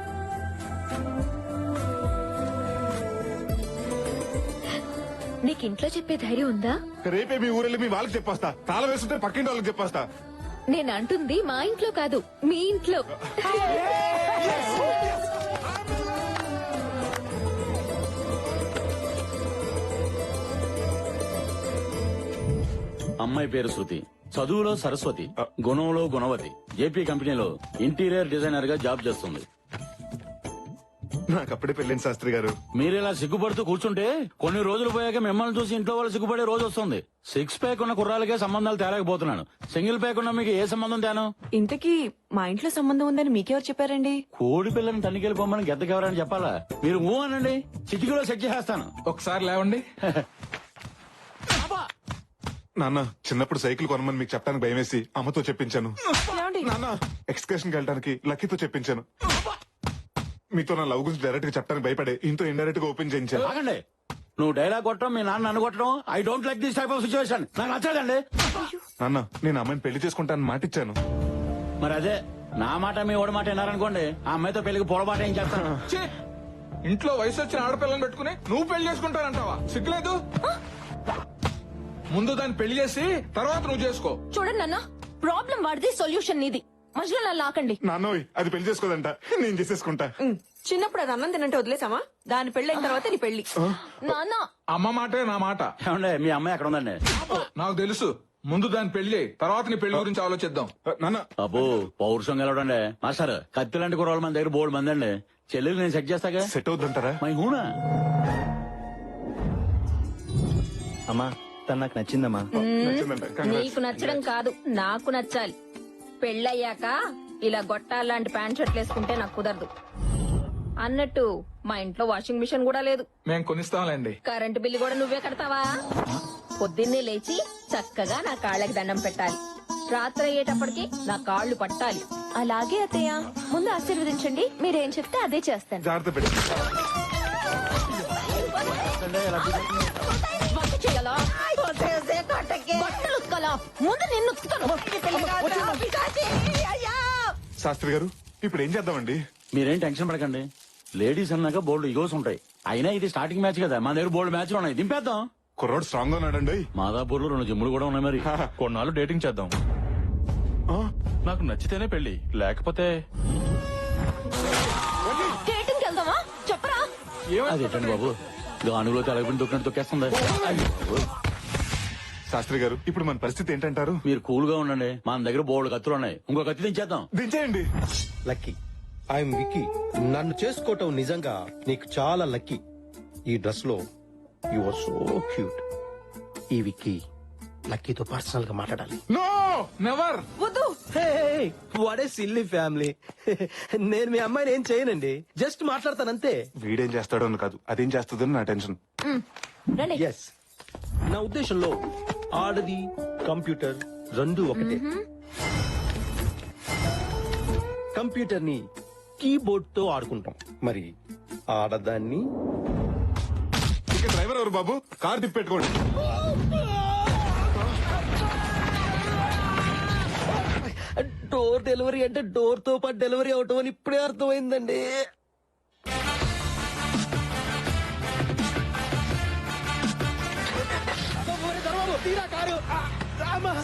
నీకు ఇంట్లో చెప్పే ధైర్యం ఉందా? రేపే మీ ఊరెళ్ళి మీ వాళ్ళకి చెప్పేస్తా. తాళం వేస్తుంటే పక్కింటి వాళ్ళకి చెప్పేస్తా. నేను అంటుంది మా ఇంట్లో కాదు, మీ ఇంట్లో. అమ్మాయి పేరు శృతి, చదువులో సరస్వతి, గుణంలో గుణవతి. జేపీ కంపెనీలో ఇంటీరియర్ డిజైనర్ గా జాబ్ చేస్తుంది. నాకు అప్పుడే పెళ్ళింది శాస్త్రి గారు. మీరు ఇలా సిగ్గుపడుతూ కూర్చుంటే కొన్ని రోజులు పోయాక మిమ్మల్ని చూసి ఇంట్లో వాళ్ళు సిగ్గుపడే రోజు వస్తుంది. 6 ప్యాక్ ఉన్న కుర్రాలకే సంబంధాలు తేలేకపోతున్నాను. సింగిల్ ప్యాక్ ఉన్న మీకు ఏ సంబంధం తేను? ఇంతకీ మా ఇంట్లో సంబంధం ఉందని మీకెవరు చెప్పారండి? కోడి పిల్లని తనికెళ్ళిపోమని గెద్దకెవరని చెప్పాలా? మీరు ఊ అనండి, చిటికీలో సెట్ చేసేస్తాను. ఒకసారి లేవండి. నాన్న చిన్నప్పుడు సైకిల్ కొనమని మీకు చెప్పడానికి భయం వేసి అమ్మతో చెప్పించాను. నాన్న ఎక్స్కర్షన్ కి వెళ్ళడానికి లక్కీతో చెప్పించాను. మీతో నా లవ్ గురించి డైరెక్ట్ గా చెప్పడానికి భయపడే ఇంతో ఇండైరెక్ట్ గా ఓపెన్ చేయించాను. ఆగండి, నువ్వు డైలాగ్ కొట్టడం మీ నాన్న నన్ను కొట్టడం I don't like this type of situation. నాకు నచ్చదండి. నాన్న నేను అమ్మాయిని పెళ్లి చేసుకుంటానని మాట ఇచ్చాను. మరి అదే నా మాట మీ ఓడి మాట విన్నారనుకోండి, ఆ అమ్మాయితో పెళ్లికి పొడబాట ఏం చేస్తాను. ఛీ! ఇంట్లో వయసు వచ్చిన ఆడపిల్లని పెట్టుకుని నువ్వు పెళ్లి చేసుకుంటానంటావా? సిగ్గులేదు? ముందు దాన్ని పెళ్లి చేసి తర్వాత నువ్వు చేసుకో. చూడండి నాన్న, ప్రాబ్లం వాడిది, సొల్యూషన్ నీది. మధ్యలో నన్ను లాకండి. నాన్నోయ్ అది పెళ్లి చేసుకోదంట, నేను చేసేసుకుంటా. చిన్నప్పుడు అది అన్నం తినంటే వదిలేసామా? దాని పెళ్ళైన తర్వాత నీ పెళ్లి. నాన్న అమ్మ మాటే నా మాట. ఏమండి మీ అమ్మాయి ఎక్కడ ఉందండి? నాకు తెలుసు. ముందు దాన్ని పెళ్లి చేయి, తర్వాత నీ పెళ్లి గురించి ఆలోచిద్దాం. నాన్న అబ్బో పౌరుషం గెలవడండి. మాస్టర్ కత్తి లాంటి కుర్రాళ్ళు మన దగ్గర బోర్డు మంది అండి. చెల్లెలు నేను సెట్ చేస్తాగా. సెట్ అవుతుంటారా? మై హూనా అమ్మా తను నాకు నచ్చిందమ్మా. నీకు నచ్చడం కాదు, నాకు నచ్చాలి. పెళ్ళయ్యాక ఇలా గొట్టాలాంటి ప్యాంట్ షర్ట్లు వేసుకుంటే నాకు కుదరదు. అన్నట్టు మా ఇంట్లో వాషింగ్ మిషన్ కూడా లేదు. మేం కొనిస్తాంలేండి. కరెంటు బిల్లు కూడా నువ్వే కడతావా? పొద్దున్నే లేచి చక్కగా నా కాళ్ళకి దండం పెట్టాలి. రాత్రి అయ్యేటప్పటికి నా కాళ్ళు పట్టాలి. అలాగే అత్తయ్య, ముందు ఆశీర్వదించండి. మీరేం చెప్తే అదే చేస్తాను. జాగ్రత్త పెట్టి వంట చేయాలా? బట్టలు ఉతకాలా? ముందు నిన్ను ఉతుకుతాను. శాస్త్రి గారు ఇప్పుడు ఏం చేద్దామండి? మీరేం టెన్షన్ పడకండి. లేడీస్ అన్నాక బోల్డ్ ఈగోస్ ఉంటాయి. అయినా ఇది స్టార్టింగ్ మ్యాచ్ కదా, మన దగ్గర బోల్డ్ మ్యాచ్లు ఉన్నాయి. దింపేద్దాం. కుర్రోడు స్ట్రాంగ్ గా ఉన్నాడండి. మాదాపూర్ లో 2 జిమ్ములు కూడా ఉన్నాయి. మరి కొన్నాళ్ళు డేటింగ్ చేద్దాం. నాకు నచ్చితేనే పెళ్లి, లేకపోతే డేటింగ్కి వెళ్దామా? చెప్పరా? అదేంటండి బాబు, గానుగులో తలగిపోయిన తొక్కినట్టు తొక్కేస్తుంది. శాస్త్రి గారు ఇప్పుడు మన పరిస్థితి ఏంటంటారు? మీరు కూల్ గా ఉండండి. మన దగ్గర బోల్డ్ కత్తులు ఉన్నాయి. ఇంకో కత్తి దించేద్దాం. దించేయండి. లక్కీ, ఐఎమ్ విక్కీ. నన్ను చేసుకోవటం నిజంగా నీకు చాలా లక్కీ. ఈ డ్రెస్ లో యు ఆర్ సో క్యూట్. ఈ విక్కీ లక్కీతో పర్సనల్ గా మాట్లాడాలి. No never. వద్దు. What a silly family. నేను మీ అమ్మాయిని ఏం చేయనండి, జస్ట్ మాట్లాడతానంతే. వీడేం చేస్తాడో అని కాదు, అదేం చేస్తుందో నా టెన్షన్. రండి. ఎస్, నా ఉద్దేశంలో ఆడది కంప్యూటర్ రెండు ఒకటే. కంప్యూటర్ ని కీబోర్డ్ తో ఆడుకుంటాం, మరి ఆడదాన్ని ఇక డ్రైవర్ ఎవరు బాబు? కార్ తిప్పెట్టుకోండి. డోర్ డెలివరీ అంటే డోర్ తో పాటు డెలివరీ అవటం అని ఇప్పుడే అర్థమైందండి.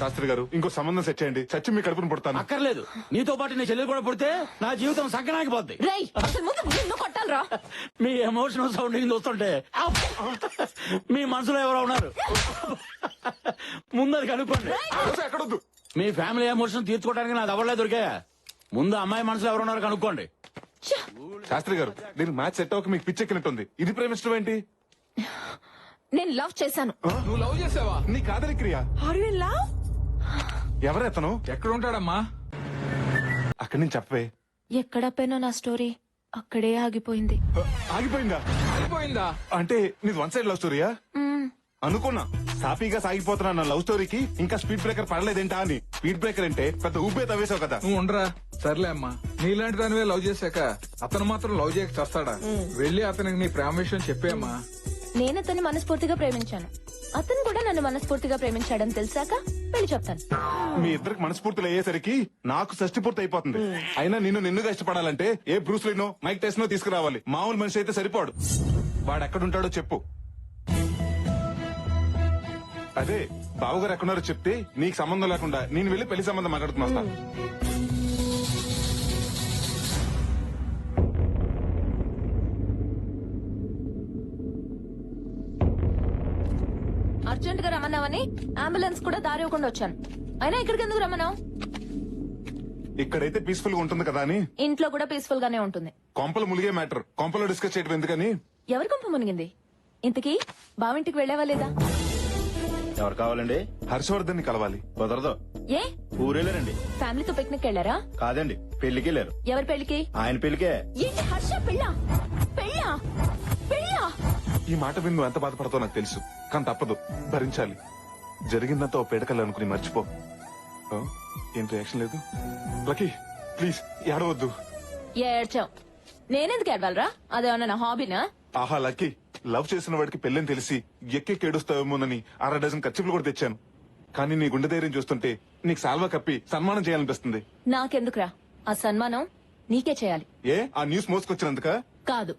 శాస్త్రి గారు ఇంకో సంబంధం సెట్ చేయండి, చచ్చి మీ కడుపును పుడతాను. అక్కర్లేదు, నీతో పాటు నీ చెల్లెలు కూడా పుడితే నా జీవితం సంకనానికి పోద్ది. రేయ్, అసలు ముందు నిన్ను కొట్టాలరా? మీ ఎమోషనల్ సౌండింగ్ చూస్తుంటే మీ మనసులో ఎవరో ఉన్నారు. ముందు అది కనుక్కోండి. ఎక్కడొద్దు. మీ ఫ్యామిలీ ఎమోషన్ తీర్చుకోవడానికి నాది ఎవరలే దొరికాయా? ముందు అమ్మాయి మనసులో ఎవరు ఉన్నారో కనుక్కోండి. శాస్త్రి గారు దీనికి మ్యాచ్ సెట్ అవ్వక మీకు పిచ్చెక్కినట్టుంది. ఇది ప్రేమిష్టం ఏంటి? నేను లవ్ చేశాను. నువ్వు లవ్ చేసావా? నీ కాదలి క్రియ. ఎవరెతను? ఎక్కడ ఉంటాడమ్మా? అక్కడి నుంచి చెప్పవే. ఎక్కడ పోయినా నా స్టోరీ అక్కడే ఆగిపోయింది. ఆగిపోయిందా? అయిపోయిందా? అంటే నీది వన్ సైడ్ లవ్ స్టోరీయా? అనుకున్నా సాఫీగా సాగిపోతున్నా నా లవ్ స్టోరీకి ఇంకా స్పీడ్ బ్రేకర్ పడలేదేంటా అని. స్పీడ్ బ్రేకర్ అంటే పెద్ద ఊపే తవ్వేశావు కదా. నువ్వు ఉండరా. సర్లే అమ్మా, నీలాంటి దానివే లవ్ చేశాక అతను మాత్రం లవ్ చేయక చేస్తాడా? వెళ్ళి అతనికి నీ ప్రేమ విషయం చెప్పేమ్మా. నేను అతన్ని మనస్ఫూర్తిగా ప్రేమించాను, అతను కూడా నన్ను మనస్ఫూర్తిగా ప్రేమించాడని తెలిసాక పెళ్లి చెప్తాను. మీ ఇద్దరికి మనస్ఫూర్తులు అయ్యేసరికి నాకు షష్టి పూర్తి అయిపోతుంది. అయినా నిన్నుగా ఇష్టపడాలంటే ఏ బ్రూస్లీనో మైక్ టెస్ట్నో తీసుకురావాలి. మామూలు మనిషి అయితే సరిపోడు. వాడు ఎక్కడుంటాడో చెప్పు. అదే బావగారు ఎక్కడున్నారో చెప్తే నీకు సంబంధం లేకుండా నేను వెళ్ళి పెళ్లి సంబంధం మాట్లాడుతున్నా వస్తా. అర్జెంట్ గా రమ్మన్నావని అంబులెన్స్ కూడా దారి ఇవ్వకుండా వచ్చాను. అయినా ఇక్కడికి ఎందుకు రమ్మన్నావు? ఇక్కడైతే పీస్ఫుల్ గా ఉంటుంది కదా అని. ఇంట్లో కూడా పీస్ఫుల్ గానే ఉంటుంది. కొంపలు ములిగే మ్యాటర్ కొంపలో డిస్కస్ చేయడం ఎందుకని. ఎవరి కొంప మునిగింది? ఇంతకీ బావింటికి వెళ్ళావా లేదా? ఎవరు కావాలండి? హర్షవర్ధన్ ని కలవాలి. కుదరదు. ఏ ఊరెళ్ళారండి. ఫ్యామిలీతో పిక్నిక్ వెళ్ళారా? కాదండి, పెళ్లికి వెళ్ళారు. ఎవరి పెళ్లికి? ఆయన పెళ్లికే. ఏంటి హర్ష పెళ్ళా? పెళ్ళా? పెళ్ళా? ఈ మాట విని నువ్వు ఎంత బాధపడతావు నాకు తెలుసు, కానీ తప్పదు, భరించాలి. జరిగిందంతా ఓ పేడకల్లి అనుకుని మర్చిపో. ఆ, ఏం రియాక్షన్ లేదు? లక్కీ ప్లీజ్ ఏడవద్దు. ఏడ్చావు. నేనెందుకు ఏడవాలరా? అదేమన్నా నా హాబీనా? ఆహా లక్కీ, లవ్ చేసిన వాడికి పెళ్ళని తెలిసి ఎక్కేడుస్తావేమోనని 6 డజన్ ఖర్చులు కూడా తెచ్చాను. కానీ నీ గుండె ధైర్యం చూస్తుంటే నీకు సాల్వా కప్పి సన్మానం చేయాలనిపిస్తుంది. నాకెందుకురా ఆ సన్మానం? నీకే చేయాలి. ఏ ఆ న్యూస్ మోసుకొచ్చినందుక? కాదు,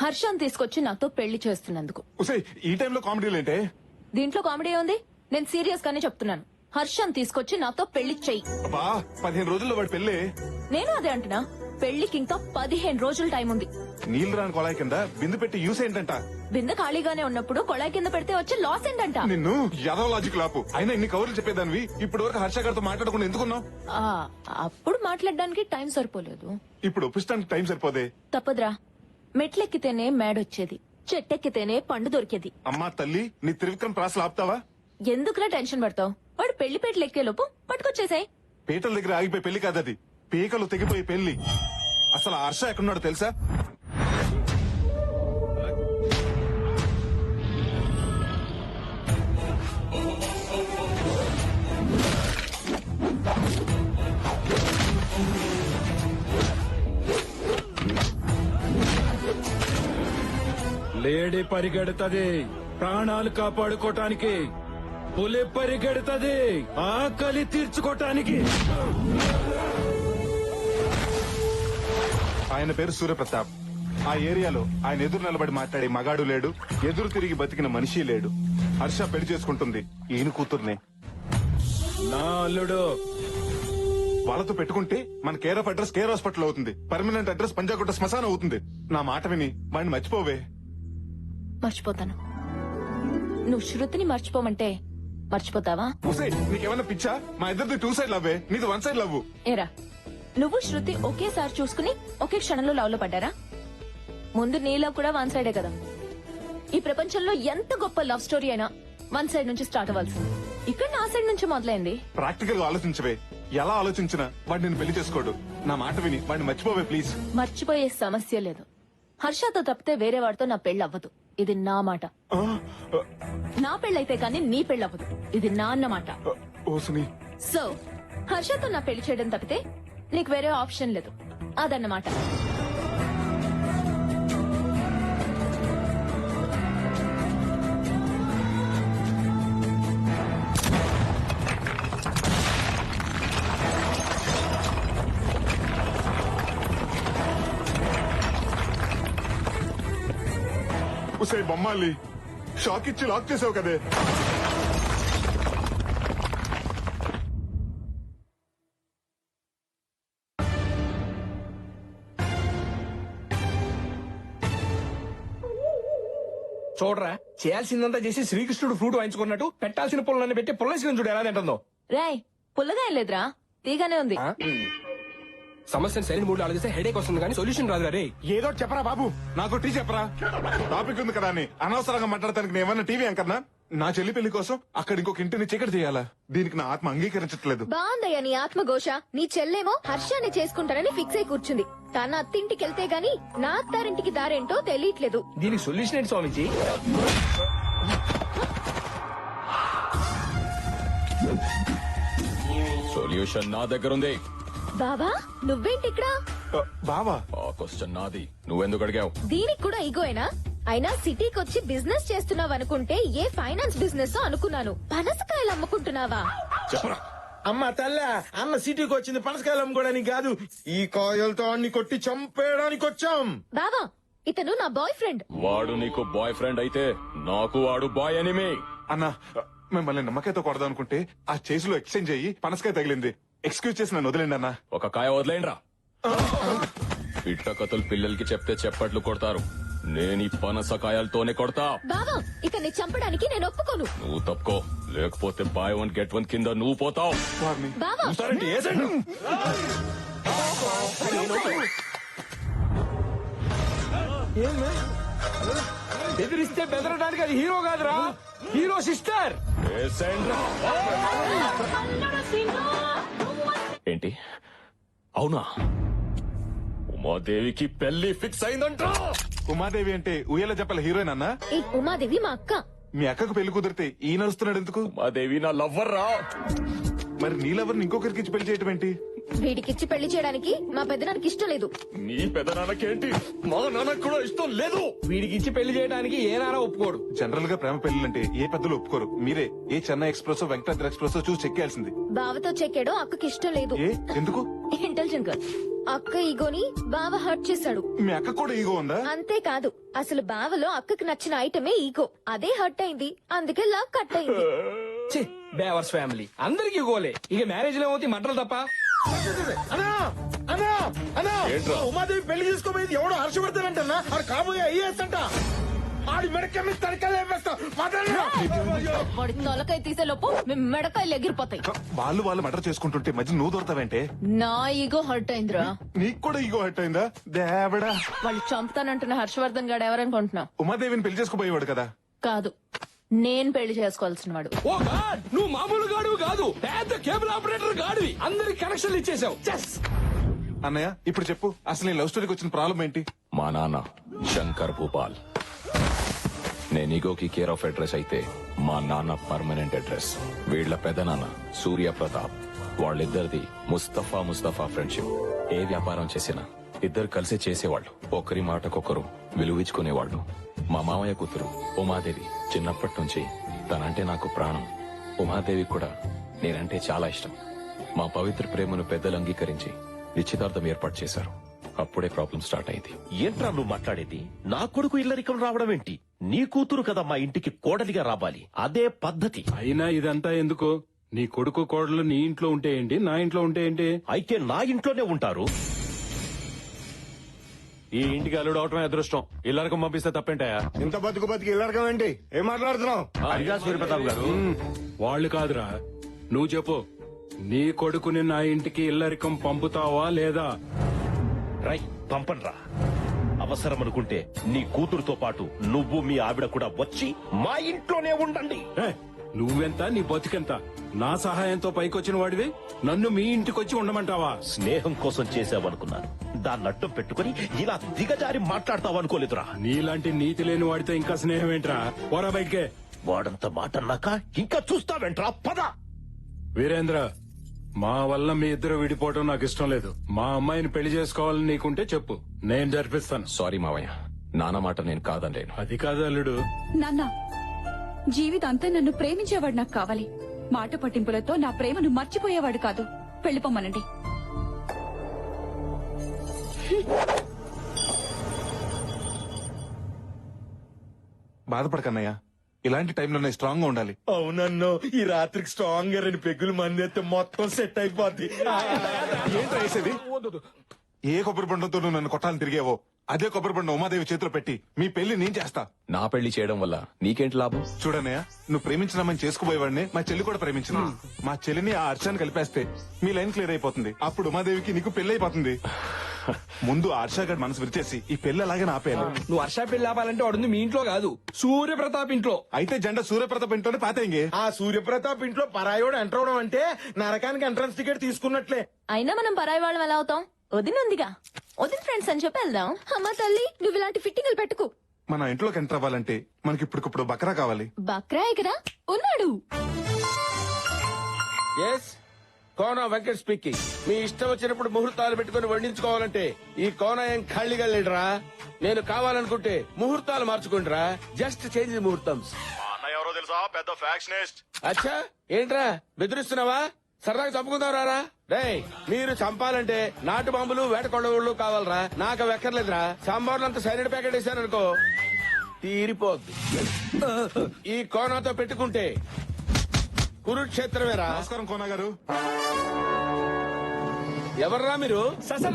హర్షం తీసుకొచ్చి నాతో పెళ్లి చేస్తున్నందుకు. ఉసే ఈ టైంలో కామెడీలేంటే? దీంట్లో కామెడీ ఉంది? నేను సీరియస్ గానే చెప్తున్నాను. హర్షం తీసుకొచ్చి నాతో పెళ్లి చెయ్యి. అబ్బా 15 రోజుల్లో వాడి పెళ్ళే. నేను అదే అంటున్నా, పెళ్లికి ఇంకా 15 రోజులు టైం ఉంది. నీళ్లు రాని కొలాయి కింద బిందు పెట్టి యూస్ ఏంటంట? బిందె ఖాళీగానే ఉన్నప్పుడు కొళాయి కింద పెడితే వచ్చే లాస్ ఏంటంట? నిన్ను యాదవ లాజిక్ లాపు. అయినా ఇన్ని కవర్లు చెప్పేదానివి ఇప్పటి వరకు హర్ష గారితో మాట్లాడకుండా ఎందుకున్నావు? అప్పుడు మాట్లాడడానికి టైం సరిపోలేదు. ఇప్పుడు ఒప్పిస్తానికి టైం సరిపోదే. తప్పదురా, మెట్లెక్కితేనే మేడొచ్చేది, చెట్టెక్కితేనే పండు దొరికేది. అమ్మా తల్లి, నీ త్రివిక్రమ్ ప్రాసలు ఆపుతావా? ఎందుకురా టెన్షన్ పడతావు? వాడు పెళ్లి పేటలు ఎక్కే లోపు పట్టుకొచ్చేసాయి. పీటల దగ్గర ఆగిపోయి పెళ్లి కాదది, పీకలు తెగిపోయి పెళ్లి. అసలు హర్ష ఎక్కడున్నాడో తెలుసా? లేడీ పరిగెడుతుంది ప్రాణాలు కాపాడుకోటానికి, పులి పరిగెడుతుంది ఆకలి తీర్చుకోటానికి. ఆయన పేరు సూర్యప్రతాప్. ఆ ఏరియాలో ఆయన ఎదురు నిలబడి మాట్లాడే మగాడు లేడు, ఎదురు తిరిగి బతికిన మనిషి లేడు. హర్ష పెళ్లి చేసుకుంటుంది ఈయన కూతుర్నే. నా అల్లుడు. వాళ్ళతో పెట్టుకుంటే మన care of address care hospital అవుతుంది, పర్మనెంట్ అడ్రస్ పంజాగుట్ట శ్మశానం అవుతుంది. నా మాట విని వాడిని మర్చిపోవే. మర్చిపోతాను. నువ్వు శృతిని మర్చిపోమంటే మర్చిపోతావా? నీకేమన్నా పిచ్చా? మా ఇద్దరిది 2 సైడ్ లవ్వే, నీది 1 సైడ్ లవ్. ఏరా, నువ్వు శృతి ఒకేసారి చూసుకుని ఒకే క్షణంలో లవ్ లో పడ్డారా? ముందు నీ లవ్ కూడా 1 సైడే కదా. ఈ ప్రపంచంలో ఎంత గొప్ప లవ్ స్టోరీ అయినా 1 సైడ్ నుంచి స్టార్ట్ అవ్వాల్సింది. ఇక్కడ నా సైడ్ నుంచి మొదలైంది. ప్రాక్టికల్ గా ఆలోచించవే. ఎలా ఆలోచించినా వాడు నేను పెళ్లి చేసుకోడు. నా మాట విని వాడిని మర్చిపోవే ప్లీజ్. మర్చిపోయే సమస్య లేదు. హర్షతో తప్పితే వేరే వాడితో నా పెళ్లి అవ్వదు. ఇది నా మాట. నా పెళ్ళైతే కానీ నీ పెళ్లి అవ్వదు. ఇది నా అన్నమాట. సో హర్షతో నా పెళ్లి చేయడం తప్పితే నీకు వేరే ఆప్షన్ లేదు. అదన్నమాట. ఉసే బొమ్మాలి, షాక్ ఇచ్చి లాక్ చేసావు కదే. చూడరా, చేయాల్సిందంతా చేసి శ్రీకృష్ణుడు ఫ్రూట్ వాయించుకున్నట్టు పెట్టాల్సిన పుల్లన్ని పెట్టి పుల్లేసిన చూడు ఎలా తింటుందో. రాయ్, పుల్లగా ఏం లేదురా, తీగానే ఉంది. సమస్యను సరైన మూడు ఆలోచిస్తే హెడేక్ వస్తుంది కానీ సొల్యూషన్ రాదు రే. ఏదో చెప్పరా బాబు, నాకు టీ చెప్పరా. టాపిక్ ఉంది కదా అని అనవసరంగా మాట్లాడటానికి నేమన్నా టీవీ అంకన్నా? నా చెల్లి పెళ్లి కోసం అక్కడ ఇంకొక ఇంటిని చీకటి చేయాలా? దీనికి నా ఆత్మ అంగీకరించట్లేదు. బాగుందయ్యా నీ ఆత్మఘోష. నీ చెల్లేమో హర్షాన్ని చేసుకుంటానని ఫిక్స్ అయి కూర్చుంది. తన అత్తింటికి వెళ్తే గాని నా అత్తారింటికి దారేంటో తెలియట్లేదు. దీనికి సొల్యూషన్ ఏంటి స్వామిజీ? సొల్యూషన్ నా దగ్గర ఉంది. బావా నువ్వేంటి ఇక్కడ? బావా, ఆ క్వశ్చన్ నాది, నువ్వెందుకు అడిగావు? దీనికి కూడా ఈగోయేనా? అయినా సిటీకి వచ్చి బిజినెస్ చేస్తున్నావు అనుకుంటే ఏ ఫైనాన్స్ బిజినెస్ అనుకున్నాను. పనసకాయలు అమ్ముకుంటున్నావా? చెప్పరా. అమ్మ తల్ల, అన్న సిటీకి వచ్చింది పనసకాయలు అమ్ముకోవడానికి కాదు, ఈ కాయలతో అన్ని కొట్టి చంపేయడానికి వచ్చాం. బావా ఇతను నా బాయ్ ఫ్రెండ్. వాడు నీకు బాయ్ ఫ్రెండ్ అయితే నాకు వాడు బాయ్ ఎనిమి. అన్నా, మిమ్మల్ని నమ్మకాయతో కొడదాం అనుకుంటే ఆ చేతిలో ఎక్స్చేంజ్ అయ్యి పనసకాయ తగిలింది. ఎక్స్క్యూజ్ చేసి నన్ను వదిలేండి అన్నా. ఒక కాయ వదిలేండ్రా. పిట్ట కథలు పిల్లలకి చెప్తే చెప్పట్లు కొడతారు, నేను ఈ పనసకాయలతోనే కొడతా. బావా ఇతన్ని చంపడానికి నేను ఒప్పుకోను. నువ్వు తప్పుకో, లేకపోతే బై 1 గెట్ 1 కింద నువ్వు పోతావు. బావా బెదిరిస్తే బెదరడానికి అది హీరో కాదురా, హీరో సిస్టర్. ఏంటి అవునా? ఉమాదేవికి పెళ్లి ఫిక్స్ అయిందంట. ఉమాదేవి అంటే ఉయ్యాల చెప్పల హీరోయిన్ అన్నా? ఈ ఉమాదేవి మా అక్క. మీ అక్కకు పెళ్లి కుదిరితే ఈ నడుస్తున్నాడు ఎందుకు? ఉమాదేవి నా లవ్వర్ రా. మరి నీ లవర్ని ఇంకొకరికి ఇచ్చి పెళ్లి చేయటం ఏంటి? వీడికిచ్చి పెళ్లి చేయడానికి మా పెద్దనానికి ఇష్టం లేదు. నీ పెదనాన్నకేంటి, మా నాన్నకు కూడా ఇష్టం లేదు. వీడికి ఇచ్చి పెళ్లి చేయడానికి ఏ నాన్న ఒప్పుకోడు. జనరల్ గా ప్రేమ పెళ్లిలంటే ఏ పెద్దలు ఒప్పుకోరు. మీరే ఏ చెన్నై ఎక్స్ప్రెస్ వెంకటాద్రి ఎక్స్ప్రెస్ చూసి చెక్కేయాల్సింది. బావతో చెక్కాడో అక్కకి ఇష్టం లేదు. ఏ ఎందుకు? Intelligent girl. అక్క ఈగోని బావ హర్ట్ చేశాడు. మీ అక్క కూడా ఈగో ఉందా? అంతేకాదు, అసలు బావలో అక్కకి నచ్చిన ఐటమే ఈగో. అదే హర్ట్ అయింది, అందుకే లవ్ కట్ అయింది. బేవర్స్ ఫ్యామిలీ అందరికి గోలే. ఇక మ్యారేజ్ లో ఏమవుతాయి మంటలు తప్ప. ఉమాదేవి పెళ్లి చేసుకోబోయేది ఎవడో హర్షవర్ధన్ ఆడు కాబోయే ఐఏఎస్ అంట. ఆడి మెడక మీద తడకలు వేస్తా. వాడి తొలకాయ తీసే లోపు మీ మెడకాయలు ఎగిరిపోతాయి. వాళ్ళు మర్డర్ చేసుకుంటుంటే మధ్య నువ్వు దొరతావంటే? నా ఈగో హర్ట్ అయిందిరా. నీకు కూడా ఈగో హర్ట్ అయిందా? దేవడా, వాళ్ళు చంపుతానంటున్న హర్షవర్ధన్ గాడు ఎవరనుకుంటున్నావు? ఉమాదేవిని పెళ్లి చేసుకోబోయేవాడు కదా. కాదు, నేను పెళ్లి చేసుకోవాల్సిన వాడు. ఓ గాడ్, నువ్వు మామూలు గాడు కాదు, పెద్ద కేబుల్ ఆపరేటర్ గాడివి. అందరికి కనెక్షన్లు ఇచ్చేసావు. అన్నయ్య ఇప్పుడు చెప్పు, అసలు నీ లవ్ స్టోరీకి వచ్చిన ప్రాబ్లం ఏంటి? మా నాన్న శంకర్ భూపాల్. నేను ఈగోకి కేర్ ఆఫ్ అడ్రస్ అయితే మా నాన్న పర్మనెంట్ అడ్రస్. వీళ్ల పెదనాన్న సూర్య ప్రతాప్. వాళ్ళిద్దరిది ముస్తఫా ఫ్రెండ్షిప్. ఏ వ్యాపారం చేసినా ఇద్దరు కలిసి చేసేవాళ్ళు. ఒకరి మాటకొకరు విలువించుకునేవాళ్ళు. మా మామయ్య కూతురు ఉమాదేవి చిన్నప్పటి నుంచి తనంటే నాకు ప్రాణం. ఉమాదేవి కూడా నేనంటే చాలా ఇష్టం. మా పవిత్ర ప్రేమను పెద్దలు అంగీకరించి నిశ్చితార్థం ఏర్పాటు చేశారు. అప్పుడే ప్రాబ్లం స్టార్ట్ అయింది. ఏంట్రా నువ్వు మాట్లాడేది? నా కొడుకు ఇల్లరికం రావడం ఏంటి? నీ కూతురు కదా మా ఇంటికి కోడలిగా రావాలి, అదే పద్ధతి. అయినా ఇదంతా ఎందుకు? నీ కొడుకు కోడలు నీ ఇంట్లో ఉంటే ఏంటి, నా ఇంట్లో ఉంటే ఏంటి? అయితే నా ఇంట్లోనే ఉంటారు. ఈ ఇంటికి అల్లుడు అవటమే అదృష్టం. ఇల్లరికం పంపిస్తే తప్పేంటాయా? ఇంత బతుకు ఇల్లరకం ఏంటి? ఏం మాట్లాడుతున్నావు? అడిగా సూర్యప్రతాప్ గారు. వాళ్ళు కాదురా, నువ్వు చెప్పు. నీ కొడుకుని నా ఇంటికి ఇల్లరికం పంపుతావా లేదా? రై పంపన్రా. అవసరం అనుకుంటే నీ కూతురుతో పాటు నువ్వు మీ ఆవిడ కూడా వచ్చి మా ఇంట్లోనే ఉండండి. నువ్వెంత, నీ బతుకెంత? నా సహాయంతో పైకొచ్చిన వాడివి నన్ను మీ ఇంటికొచ్చి ఉండమంటావా? స్నేహం కోసం చేసావనుకున్నాను, దాన్ని అడ్డం పెట్టుకుని ఇలా దిగజారి మాట్లాడతావనుకోలేదురా. నీలాంటి నీతి లేని వాడితో ఇంకా స్నేహం ఏంట్రా? పోరా బయటికే. వాడంత మాట అన్నాక ఇంకా చూస్తావేంట్రా? పద. వీరేంద్ర, మా వల్ల మీ ఇద్దరు విడిపోవడం నాకు ఇష్టం లేదు. మా అమ్మాయిని పెళ్లి చేసుకోవాలని నీకుంటే చెప్పు, నేను జరిపిస్తాను. సారీ మావయ్య, నాన్న మాట నేను కాదనలేను. అది కాదు అల్లుడు. నాన్న, జీవితాంతా నన్ను ప్రేమించేవాడు నాకు కావాలి. మాట పట్టింపులతో నా ప్రేమను మర్చిపోయేవాడు కాదు. వెళ్ళిపోమ్మనండి. బాధపడకన్నయ్య, ఇలాంటి టైంలోనే స్ట్రాంగ్ గా ఉండాలి. అవునన్ను, ఈ రాత్రికి స్ట్రాంగ్ గా 2 పెగ్గులు మంది అయితే మొత్తం సెట్ అయిపోద్ది. ఏంట్రా వేసేది? ఏ కొబ్బరి బండంతో నువ్వు నన్ను కొట్టాలని తిరిగేవో అదే కొబ్బరి బండం ఉమాదేవి చేతిలో పెట్టి మీ పెళ్లి నేను చేస్తా. నా పెళ్లి చేయడం వల్ల నీకేంటి లాభం? చూడన్నయ్య, నువ్వు ప్రేమించినామని చేసుకుపోయేవాడిని మా చెల్లి కూడా ప్రేమించిన. మా చెల్లిని ఆ హర్షాన్ని కలిపేస్తే మీ లైన్ క్లియర్ అయిపోతుంది. అప్పుడు ఉమాదేవికి నీకు పెళ్లి అయిపోతుంది. ముందు హర్షగాడి మనసు విరిచేసి ఈ పెళ్లి అలాగే ఆపేయాలి. నువ్వు హర్ష పెళ్లి ఆపాలంటే వాడుంది మీ ఇంట్లో కాదు, సూర్యప్రతాప్ ఇంట్లో. అయితే జెండా సూర్యప్రతాప్ ఇంట్లోనే పాతేంగే. ఆ సూర్యప్రతాప్ ఇంట్లో పరాయోడు ఎంటర్ అవడం అంటే నరకానికి ఎంట్రన్స్ టికెట్ తీసుకున్నట్లే. అయినా మనం పరాయి వాళ్ళం ఎలా అవుతాం? వదినుందిగా, వదిన ఫ్రెండ్స్ అని చెప్పి వెళ్దాం. అమ్మా తల్లి, నువ్వు ఇలాంటి ఫిట్టింగ్లు పెట్టుకు. మన ఇంట్లోకి ఎంటర్ అవ్వాలంటే మనకి ఇప్పుడు బకరా కావాలి. బక్రా కదా ఉన్నాడు. Yes, Kona Venkat speaking. మీ ఇష్టం వచ్చినప్పుడు ముహూర్తాలు పెట్టుకుని వండించుకోవాలంటే ఈ కోనా ఏం ఖాళీగా లేడురా. నేను కావాలనుకుంటే ముహూర్తాలు మార్చుకుంటారా. జస్ట్ చేంజ్ ముహూర్తం. ఎవరో తెలుసా? పెద్ద ఫ్యాక్షనిస్ట్. అచ్చా, ఏంట్రా బెదిరిస్తున్నావా? సరదాగా చంపుకుందాం రారా. రేయ్, మీరు చంపాలంటే నాటు బాంబులు వేటకొండవుళ్ళు కావాలరా. నాకు వెక్కర్లేదురా. సాంబార్లు అంతా సైలెంట్ ప్యాకెట్ వేసాననుకో తీరిపోద్ది. ఈ కోనాతో పెట్టుకుంటే కురుక్షేత్రమేరా. నమస్కారం కోనా గారు. ఎవర్రా మీరు?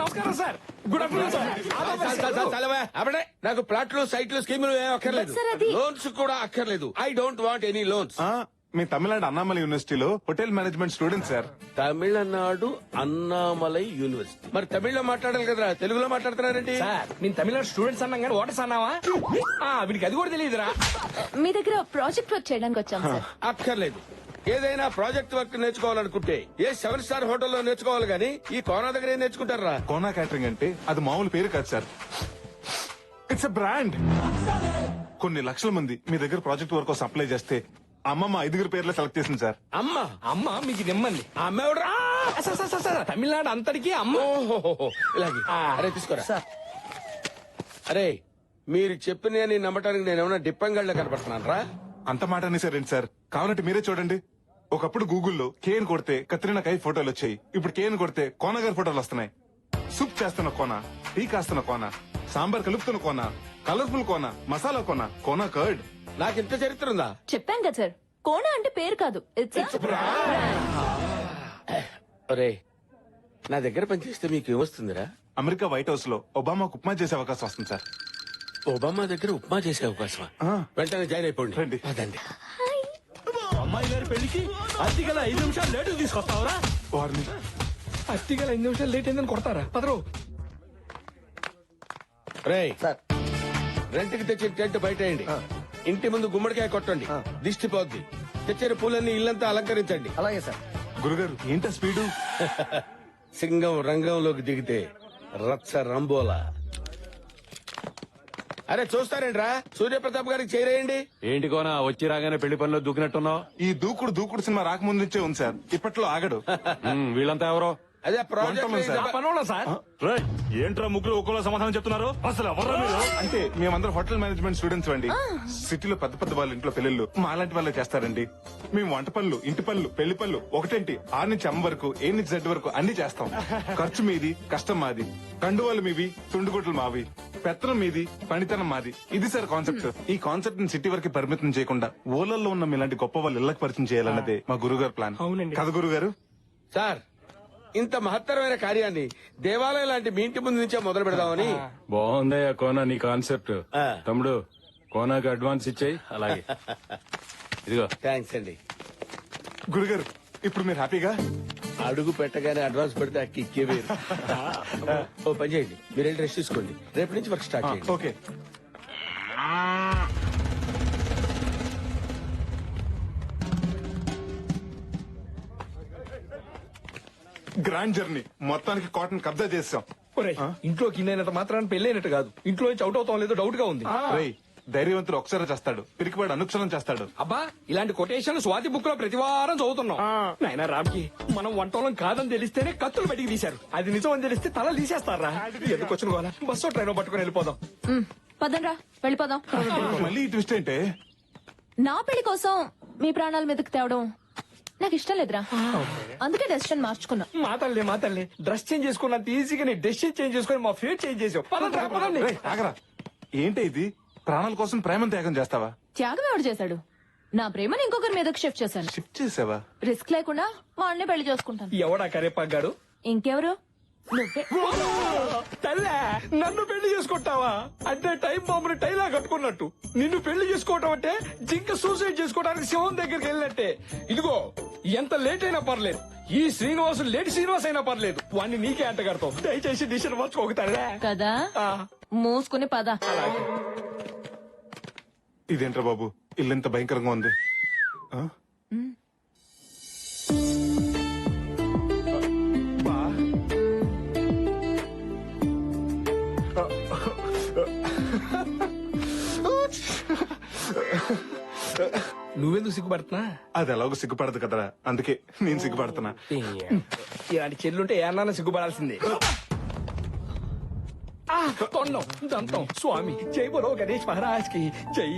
నమస్కారం సార్. Good afternoon sir. చలవా అప్పుడే. నాకు ప్లాట్లు, సైట్లు, స్కీములు ఏం అక్కర్లేదు. లోన్స్ కూడా అక్కర్లేదు. I don't want any loans. మీ తమిళనాడు అన్నామలై యూనివర్సిటీలో hotel management student sir. Tamil Nadu Annamalai university. మరి తమిళ్లో మాట్లాడాలి కదరా, తెలుగులో మాట్లాడుతున్నారండి? సార్ నేను తమిళనాడు స్టూడెంట్స్ అన్నాం కానీ ఓటర్స్ అన్నావా? వీడికి అది కూడా తెలియదురా. మీ దగ్గర ప్రాజెక్ట్ వర్క్ చేయడానికి వచ్చాం సార్. అక్కర్లేదు. ఏదైనా ప్రాజెక్ట్ వర్క్ నేర్చుకోవాలనుకుంటే ఏ 7 స్టార్ హోటల్లో నేర్చుకోవాలి గానీ ఈ కోనా దగ్గర ఏం నేర్చుకుంటారా? కోనా క్యాటరింగ్ అంటే అది మామూలు పేరు కాదు సార్, ఇట్స్ ఎ బ్రాండ్. కొన్ని లక్షల మంది మీ దగ్గర ప్రాజెక్ట్ వర్క్ కోసం అప్లై చేస్తే అమ్మ మా 5 పేర్లు సెలెక్ట్ చేసింది సార్. అమ్మ మీకు నిమ్మంది. ఆ అమ్మ ఎవడరా? సార్ తమిళనాడు అంతటికీ అమ్మ. ఇలాగే అరే తీసుకోరా. అరే మీరు చెప్పిన నమ్మటానికి నేను ఏమైనా డిప్పంగళ్ళ కనపడుతున్నాను రా? అంత మాట అనేసారండి సార్. కావాలంటే మీరే చూడండి. ఒకప్పుడు గూగుల్లో కేన్ కొడితే కత్రినా కై ఫోటోలు వచ్చాయి. ఇప్పుడు కేన్ కొడితే కోన గారి ఫోటోలు వస్తున్నాయి. సూప్ చేస్తున్న కోన, టీ కాస్తున్న కోన, సాంబార్ కలుపుతున్న కోన, కలర్ఫుల్ కోన, మసాలా కోన, కోన కర్డ్. నాకు ఇంత చరిత్ర ఉందా? చెప్పాను కదా సార్, కోనా అంటే పేరు కాదు, ఇట్స్ ఒరే నా దగ్గర పనిచేస్తే మీకు ఏమొస్తుందిరా? అమెరికా వైట్ హౌస్ లో ఒబామాకు ఉప్మా చేసే అవకాశం వస్తుంది సార్. ఒబామా దగ్గర ఉప్మా చేసే అవకాశమా? వెంటనే జాయిన్ అయిపోండి. అదండి. అమ్మాయి గారి పెళ్లికి అతిగల 5 నిమిషాలు లేటు తీసుకొస్తావరా? వారిని అతిగల 5 నిమిషాలు లేట్ అయిందని కొడతారా? పదరు. రేయ్ రెంట్కి తెచ్చిన టెంట్ బయటేయండి. ఇంటి ముందు గుమ్మడికాయ కొట్టండి, దిష్టి పోద్ది. తెచ్చిన పూలన్నీ ఇల్లంతా అలంకరించండి. అలాగే సార్. గురుగారు ఏంటో స్పీడు. సింగం రంగంలోకి దిగితే రచ్చ రంబోలా. అరే చూస్తారేంట్రా, సూర్యప్రతాప్ గారికి చేరేయండి. ఏంటి కోనా వచ్చి రాగానే పెళ్లి పనిలో దూకినట్టున్నావు? ఈ దూకుడు సినిమా రాకముందు నుంచే ఉంది సార్. ఇప్పట్లో ఆగడు. వీళ్ళంతా ఎవరో? అదే ప్రాజెక్ట్ సార్. ఏంట్రా ముగ్గురు ఒక్కలో సమాధానం చెప్తున్నారు? అసలు ఎవరు మీరు? అంటే మేమందరం హోటల్ మేనేజ్మెంట్ స్టూడెంట్స్ అండి. సిటీలో పెద్ద వాళ్ళ ఇంట్లో పెళ్లిళ్ళు మా లాంటి వాళ్ళే చేస్తారండి. మేము వంట పనులు, ఇంటి పనులు, పెళ్లి పనులు ఒకటేంటి 6 నుంచి M వరకు, A నుంచి Z వరకు అన్ని చేస్తాం. ఖర్చు మీది, కష్టం మాది. కండువాలు మీవి, తుండుగుడ్లు మావి. పెత్తనం మీది, పనితనం మాది. ఇది సార్ కాన్సెప్ట్. ఈ కాన్సెప్ట్ ని సిటీ వరకు పరిమితం చేయకుండా ఊళ్ళల్లో ఉన్న మీలాంటి గొప్ప వాళ్ళు ఇళ్లకు పరిచయం చేయాలన్నదే మా గురుగారు ప్లాన్. కదా గురుగారు? సార్ ఇంత మహత్తరమైన కార్యాన్ని దేవాలయం లాంటి మీ ఇంటి ముందు నుంచే మొదలు పెడదామని. బాగుందయ్యా కోనా నీ కాన్సెప్ట్. తమ్ముడు కోనాకి అడ్వాన్స్ ఇచ్చాయి. అలాగే ఇదిగో. థ్యాంక్స్ అండి. గురుగారు ఇప్పుడు మీరు హ్యాపీగా? అడుగు పెట్టగానే అడ్వాన్స్ పెడితే అక్కి ఇక్కే వేరు. ఓ పని చేయండి, మీరు వెళ్ళి రెస్ట్ తీసుకోండి. రేపు నుంచి వర్క్ స్టార్ట్ చేయండి. ఓకే. గ్రాండ్ జర్నీ మొత్తానికి కాటన్ కబ్జా చేసాం. ఇంట్లోకి ఇన్నైనంత మాత్రాన్ని పెళ్ళైనట్టు కాదు, ఇంట్లో నుంచి అవుట్ అవుతాం లేదో డౌట్ గా ఉంది. ధైర్యవంతుడు ఒకసారి చేస్తాడు, పిరికివాడు అనుక్షరం చేస్తాడు. అబ్బా ఇలాంటి కొటేషన్లు స్వాతి బుక్ లో ప్రతి వారం చదువుతున్నాం. నాయనా రామ్కి మనం వంటోళం కాదని తెలిస్తేనే కత్తులు బయటికి తీశారు. అది నిజం అని తెలిస్తే తల తీసేస్తారా? ఎందుకు వచ్చిన వాళ్ళ బస్సు ట్రైన్ పట్టుకుని వెళ్ళిపోదాం. పదండ్రా వెళ్ళిపోదాం. మళ్ళీ ఈ ట్విస్ట్ ఏంటే? నా పెళ్లి కోసం మీ ప్రాణాల మీదకి తేవడం నాకు ఇష్టం లేదురా, అందుకే డెసిషన్ మార్చుకున్నా. మా తల్లి డ్రెస్ చేంజ్ చేసుకున్నంత ఈజీగా నీ డెసిషన్ చేంజ్ చేసుకుని మా ఫేట్ చేంజ్ చేసావు. ఆగరా, ఏంటి ఇది? ప్రాణాల కోసం ప్రేమను త్యాగం చేస్తావా? త్యాగం ఎవడు చేశాడు? నా ప్రేమను ఇంకొకరి మీదకి షిఫ్ట్ చేశాను. షిఫ్ట్ చేసావా? రిస్క్ లేకుండా వాడిని పెళ్లి చేసుకుంటాను. ఎవడా కరేపాగాడు? ఇంకెవరు? నువ్వే. తల్లే నన్ను పెళ్లి చేసుకుంటావా? అంటే టైం బాంబుని టైలా కట్టుకున్నట్టు నిన్ను పెళ్లి చేసుకోవటం అంటే జింక సూసైడ్ చేసుకోవడానికి సింహం దగ్గరికి వెళ్ళినట్టే. ఇదిగో ఎంత లేట్ అయినా పర్లేదు, ఈ శ్రీనివాసు లేట్ శ్రీనివాస్ అయినా పర్లేదు, వాడిని నీకే అంట కడతావు. దయచేసి డిసిషన్ మార్చుకోగతాడే కదా. మూసుకుని పద. ఇదేంట్రా బాబు, ఇల్లు ఎంత భయంకరంగా ఉంది. నువ్వెందుకు సిగ్గుపడుతున్నా? అది ఎలాగో సిగ్గుపడదు కదరా, అందుకే నేను సిగ్గుపడుతున్నా. ఇలాంటి చెల్లుంటే ఏమన్నా సిగ్గుపడాల్సిందే. తొండం దంతం స్వామి జై బలో గణేష్ మహారాజ్ కి జై.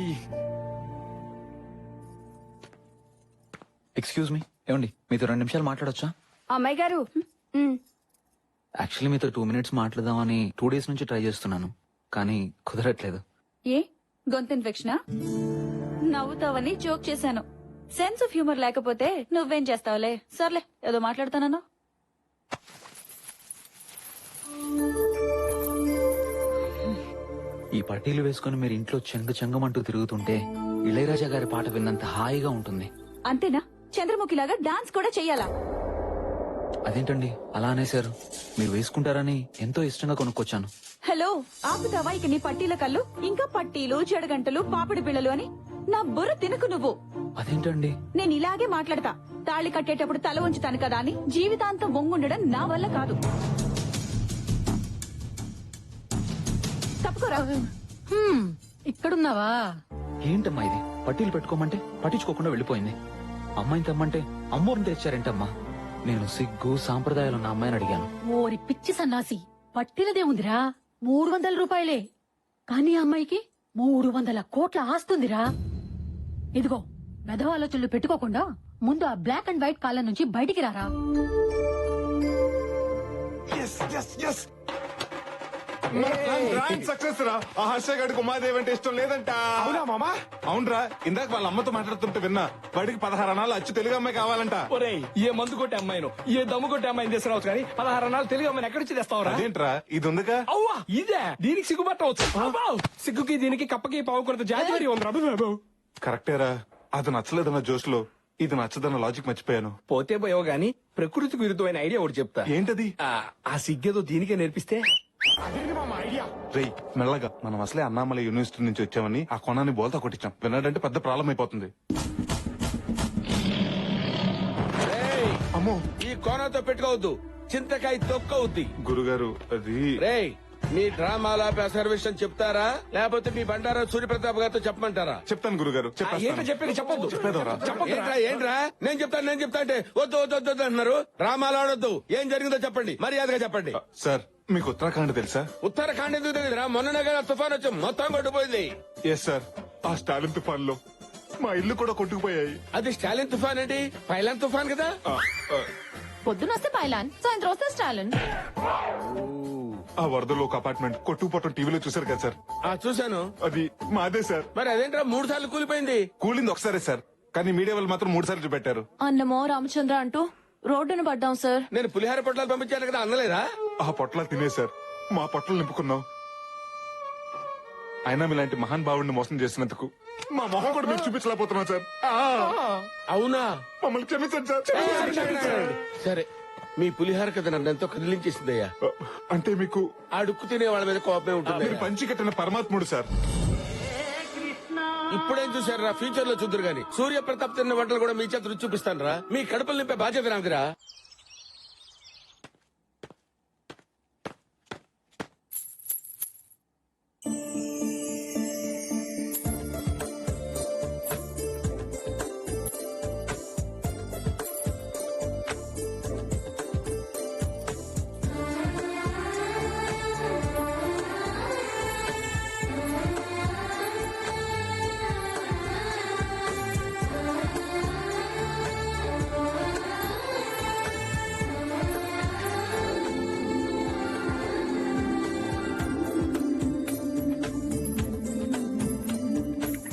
ఎక్స్క్యూజ్ మీ, ఏమండి మీతో 2 నిమిషాలు మాట్లాడొచ్చా? అమ్మాయి గారు యాక్చువల్లీ మీతో 2 మినిట్స్ మాట్లాడదామని 2 days నుంచి ట్రై చేస్తున్నాను, కానీ కుదరట్లేదు. ఏ గొంతు ఇన్ఫెక్షనా? నవ్వుతావని జోక్ చేశాను. సెన్స్ ఆఫ్ హ్యూమర్ లేకపోతే నువ్వేం చేస్తావులే. సర్లే ఏదో మాట్లాడతానన్నా. ఈ పట్టీలు వేసుకుని మీరు ఇంట్లో చెంగమంటూ తిరుగుతుంటే ఇళయరాజా గారి పాట విన్నంత హాయిగా ఉంటుంది. అంతేనా? చంద్రముఖిలాగా డాన్స్ కూడా చెయ్యాలా? అదేంటండి అలా అనేశారు? మీరు వేసుకుంటారని ఎంతో ఇష్టంగా కొనుక్కొచ్చాను. హలో, ఆపుతావా ఇక నీ పట్టీల కళ్ళు? ఇంకా పట్టీలు, చెడగంటలు, పాపిడి పిల్లలు అని నా బుర్ర తినకు నువ్వు. అదేంటండి? నేను ఇలాగే మాట్లాడతా. తాళి కట్టేటప్పుడు తల ఉంచుతాను కదా అని జీవితాంతం వంగుండడం నా వల్ల కాదు. తప్పుకోరా. ఇక్కడున్నావా? ఏంటమ్మా ఇది? పట్టీలు పెట్టుకోమంటే పట్టించుకోకుండా వెళ్ళిపోయింది. అమ్మాయిని తెమ్మంటే అమ్మోరిని తెచ్చారేంటమ్మా? నేను సిగ్గు సాంప్రదాయాలు ఉన్న అమ్మాయిని అడిగాను. ఓరి పిచ్చి సన్నాసి, పట్టినదేముందిరా? 300 రూపాయలే. కానీ ఆ అమ్మాయికి 300 కోట్ల ఆస్తుందిరా. ఇదిగో, మెదవ ఆలోచనలు పెట్టుకోకుండా ముందు ఆ బ్లాక్ అండ్ వైట్ కాలం నుంచి బయటికి రారా. సక్సెస్ రా. ఆ హర్ష గడికి ఉమాదేవి అంటే ఇష్టం లేదంట. అవునా మామా? అవునరా, ఇందాక వాళ్ళ అమ్మతో మాట్లాడుతుంటే విన్నా. వాడికి 16 అనాలు అచ్చు తెలుగు అమ్మాయి కావాలంట. ఒరేయ్, ఏ మందు కొట్టే అమ్మాయిను, ఏ దమ్ము కొట్టే అమ్మాయిని తీసుకురావచ్చు కానీ 16 అన్నాలు తెలుగు అమ్మాయిని ఎక్కడి నుంచి తెస్తావురా? అదేంట్రా, ఇది ఉందిగా. అవ్వా, ఇదే దీనికి సిగ్గుపట్టవచ్చు. సిగ్గుకి దీనికి కప్పకి పావు కొరత జాతి వరి ఉంది బాబు. కరెక్టేరా, అది నచ్చలేదన్న జోష్ లో ఇది నచ్చదన్న లాజిక్ మర్చిపోయాను. పోతే పోయావు గాని ప్రకృతికి విరుద్ధమైన ఐడియా ఒకటి చెప్తా. ఏంటది? ఆ సిగ్గేదో దీనికే నేర్పిస్తే. రేయ్, మెల్లగా. మనం అసలే అన్నామలై యూనివర్సిటీ నుంచి వచ్చామని ఆ కొనాన్ని బోల్తా కొట్టించాం. విన్నాడంటే పెద్ద ప్రాబ్లం అయిపోతుంది. అమ్మో, ఈ కోనతో పెట్టుకోవద్దు, చింతకాయ తొక్కవుద్ది. గురుగారు, అది రేయ్, మీ డ్రామాల సర్వేషన్ చెప్తారా లేకపోతే మీ బండారా సూర్యప్రతాప్ గారితో చెప్పమంటారా? చెప్తాను గురుగారు. ఏంటో చెప్పేది చెప్పొద్దు. ఏంట్రా నేను చెప్తా అంటే వద్దు వద్దు వద్దు వద్దు అంటున్నారు. డ్రామాలు ఆడొద్దు. ఏం జరిగిందో చెప్పండి, మర్యాదగా చెప్పండి. సార్, మీకు ఉత్తరాఖండ్ తెలుసా? ఉత్తరాఖండ్ ఎందుకు తెలియదురా? మొన్ననే కదా తుఫాన్ వచ్చి మొత్తం కొట్టుకుపోయింది. ఎస్ సార్, ఆ స్టాలిన్ తుఫాన్ లో మా ఇల్లు కూడా కొట్టుకుపోయాయి. అది స్టాలిన్ తుఫాన్ ఏంటి? పైలాన్ తుఫాన్ కదా. పొద్దున వస్తే పైలాన్, సాయంత్రం వస్తే స్టాలిన్. ఆ వరదలో ఒక అపార్ట్మెంట్ కొట్టుకుపోవటం టీవీలో చూసారు కదా సార్? చూశాను. అది మాదే సార్. మరి అదేంట్రా 3 సార్లు కూలిపోయింది? కూలింది ఒకసారే సార్, కానీ మీడియా వాళ్ళు మాత్రం 3 సార్లు చూపెట్టారు. అన్నమో రామచంద్ర అంటూ రోడ్డును పడ్డాం సార్. నేను పులిహార పొట్లాలు పంపించాను కదా, అందలేదా? ఆ పొట్లాలు తినేశారు, మా పొట్టలు నింపుకున్నాం. అయినా మీలాంటి మహాన్ భావుడిని మోసం చేసినందుకు మా మొహం కూడా మీకు చూపించలేకపోతున్నాం సార్. అవునా? మమ్మల్ని క్షమించండి సార్. సరే, మీ పులిహార కథ నన్ను ఎంతో కదిలించేసిందయ్యా. అంటే మీకు అడుక్కు తినే వాళ్ళ మీద కోపమే ఉంటుంది. మీరు పంచి కట్టిన పరమాత్ముడు సార్. ఇప్పుడేం చూసారా? ఫ్యూచర్ లో చూద్దరు గాని సూర్యప్రతాప్ తిన్న వంటలు కూడా మీ చేత రుచి చూపిస్తాను రా. మీ కడుపులు నింపే బాధ్యత నాకురా.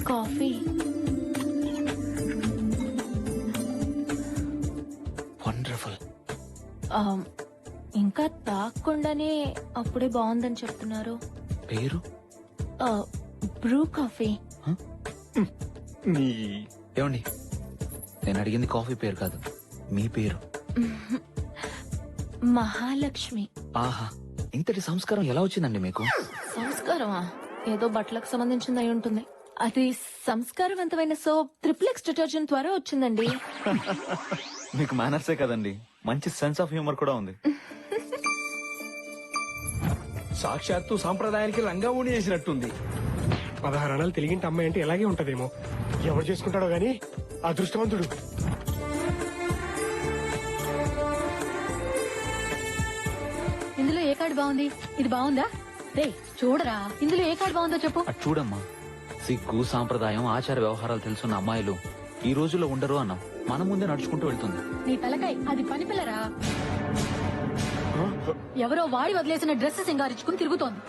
కాఫీ. వండర్ఫుల్. ఇంకా తాగకుండానే అప్పుడే బాగుందని చెప్తున్నారు. పేరు? Bru coffee. ఏమండి, నేను అడిగింది కాఫీ పేరు కాదు, మీ పేరు. మహాలక్ష్మి. ఆహా, ఇంతటి సంస్కారం ఎలా వచ్చిందండి మీకు? సంస్కారమా? ఏదో బట్టలకు సంబంధించింది అయి ఉంటుంది. అది సంస్కారవంతమైన సోప్ ట్రిప్లెక్స్ డిటర్జెంట్ ద్వారా వచ్చిందండి. మీకు మేనర్సే కదండి, మంచి సెన్స్ ఆఫ్ హ్యూమర్ కూడా ఉంది. సాక్షాత్తు సాంప్రదాయానికి రంగా ఊడి చేసినట్టుంది. 16 అనాలు తెలిగింటి అమ్మాయి అంటే ఇలాగే ఉంటదేమో. ఎవరు చేసుకుంటాడో గాని అదృష్టవంతుడు. ఇందులో ఏ కార్డు బాగుంది? ఇది బాగుందా? రే చూడరా, ఇందులో ఏ కార్డు బాగుందో చెప్పు. అటు చూడమ్మా. సిగ్గు సాంప్రదాయం ఆచార వ్యవహారాలు తెలుసున్న అమ్మాయిలు ఈ రోజుల్లో ఉండరు అన్నాం. మన ముందే నడుచుకుంటూ వెళ్తుంది. నీ తలకాయ, అది పని పిల్లరా. ఎవరో వాడి వదిలేసిన డ్రెస్ సింగారించుకుని తిరుగుతోంది.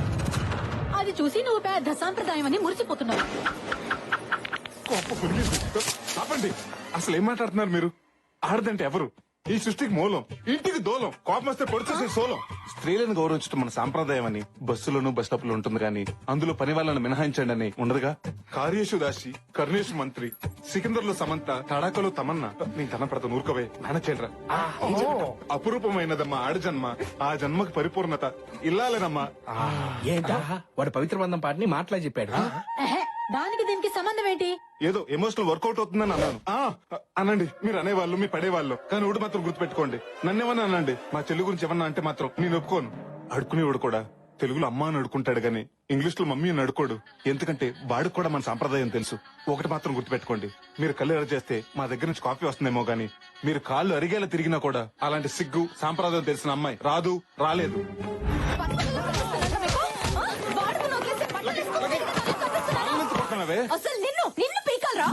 అది చూసి నువ్వు పెద్ద సాంప్రదాయం అని మురిసిపోతున్నావు. ఆపండి, అసలు ఏం మాట్లాడుతున్నారు మీరు? ఆడదంటే ఎవరు? ఈ సృష్టికి మూలం, ఇంటికి దూలం, కోపం వస్తే పొడిచేసే సోలం. స్త్రీలను గౌరవించడం మన సాంప్రదాయం అని బస్సులోను బస్ స్టాప్ లో ఉంటుంది కానీ అందులో పని వాళ్ళని మినహాయించండి అని ఉండదుగా. కార్యేషు దాసి కర్ణేషు మంత్రి, సికిందర్ లో సమంత, తడాకలో తమన్నా. నేను తన ప్రత నూరుకవే నాన్న చేయరా. అపురూపమైనదమ్మా ఆడజన్మ, ఆ జన్మకి పరిపూర్ణత ఇల్లాలేనమ్మా. ఏంటా వాడు పవిత్ర బంధం పాటని మాటలా చెప్పాడు. దానికి దీనికి సంబంధం ఏంటి? ఏదో ఎమోషనల్ వర్కౌట్ అవుతుందని అన్నాను. అనండి, మీరు అనేవాళ్ళు మీ పడేవాళ్ళు, కానీ ఒకటి మాత్రం గుర్తుపెట్టుకోండి, నన్నేమన్నా అనండి, మా చెల్లి గురించి ఏమన్నా అంటే మాత్రం నేను ఒప్పుకోను. అడుకునేవాడు కూడా తెలుగులో అమ్మ అని అడుకుంటాడు గాని ఇంగ్లీష్ లో మమ్మీ అని అడుకోడు. ఎందుకంటే వాడికి కూడా మన సాంప్రదాయం తెలుసు. ఒకటి మాత్రం గుర్తుపెట్టుకోండి, మీరు కళ్ళు ఎర్ర చేస్తే మా దగ్గర నుంచి కాఫీ వస్తుందేమో గానీ మీరు కాళ్ళు అరిగేలా తిరిగినా కూడా అలాంటి సిగ్గు సాంప్రదాయం తెలిసిన అమ్మాయి రాదు, రాలేదు. అసలు నిన్ను పీకాలరా?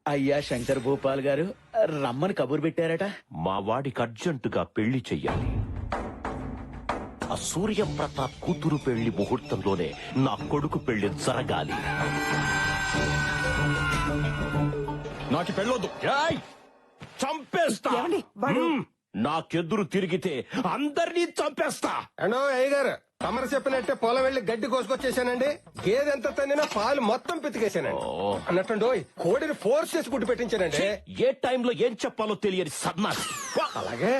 అయ్యా శంకర్ భూపాల్ గారు రమ్మని కబురు పెట్టారట. మా వాడికి అర్జెంటుగా పెళ్లి చెయ్యాలి. ఆ సూర్యప్రతాప్ కూతురు పెళ్లి ముహూర్తంలోనే నా కొడుకు పెళ్లి జరగాలి. నాకు పెళ్ళొద్దు, చంపేస్తా. నాకెదురు తిరిగితే అందరినీ చంపేస్తా. అండో అయ్యగారు, తమరు చెప్పినట్టే పొలం వెళ్లి గడ్డి కోసుకొచ్చేసానండి. గేదెంత తన్నినా పాలు మొత్తం పితికేసానండి. అన్నట్టు కోడిని ఫోర్స్ చేసి గుడ్డు పెట్టించానండి. ఏ టైంలో ఏం చెప్పాలో తెలియని సన్నాసి. అలాగే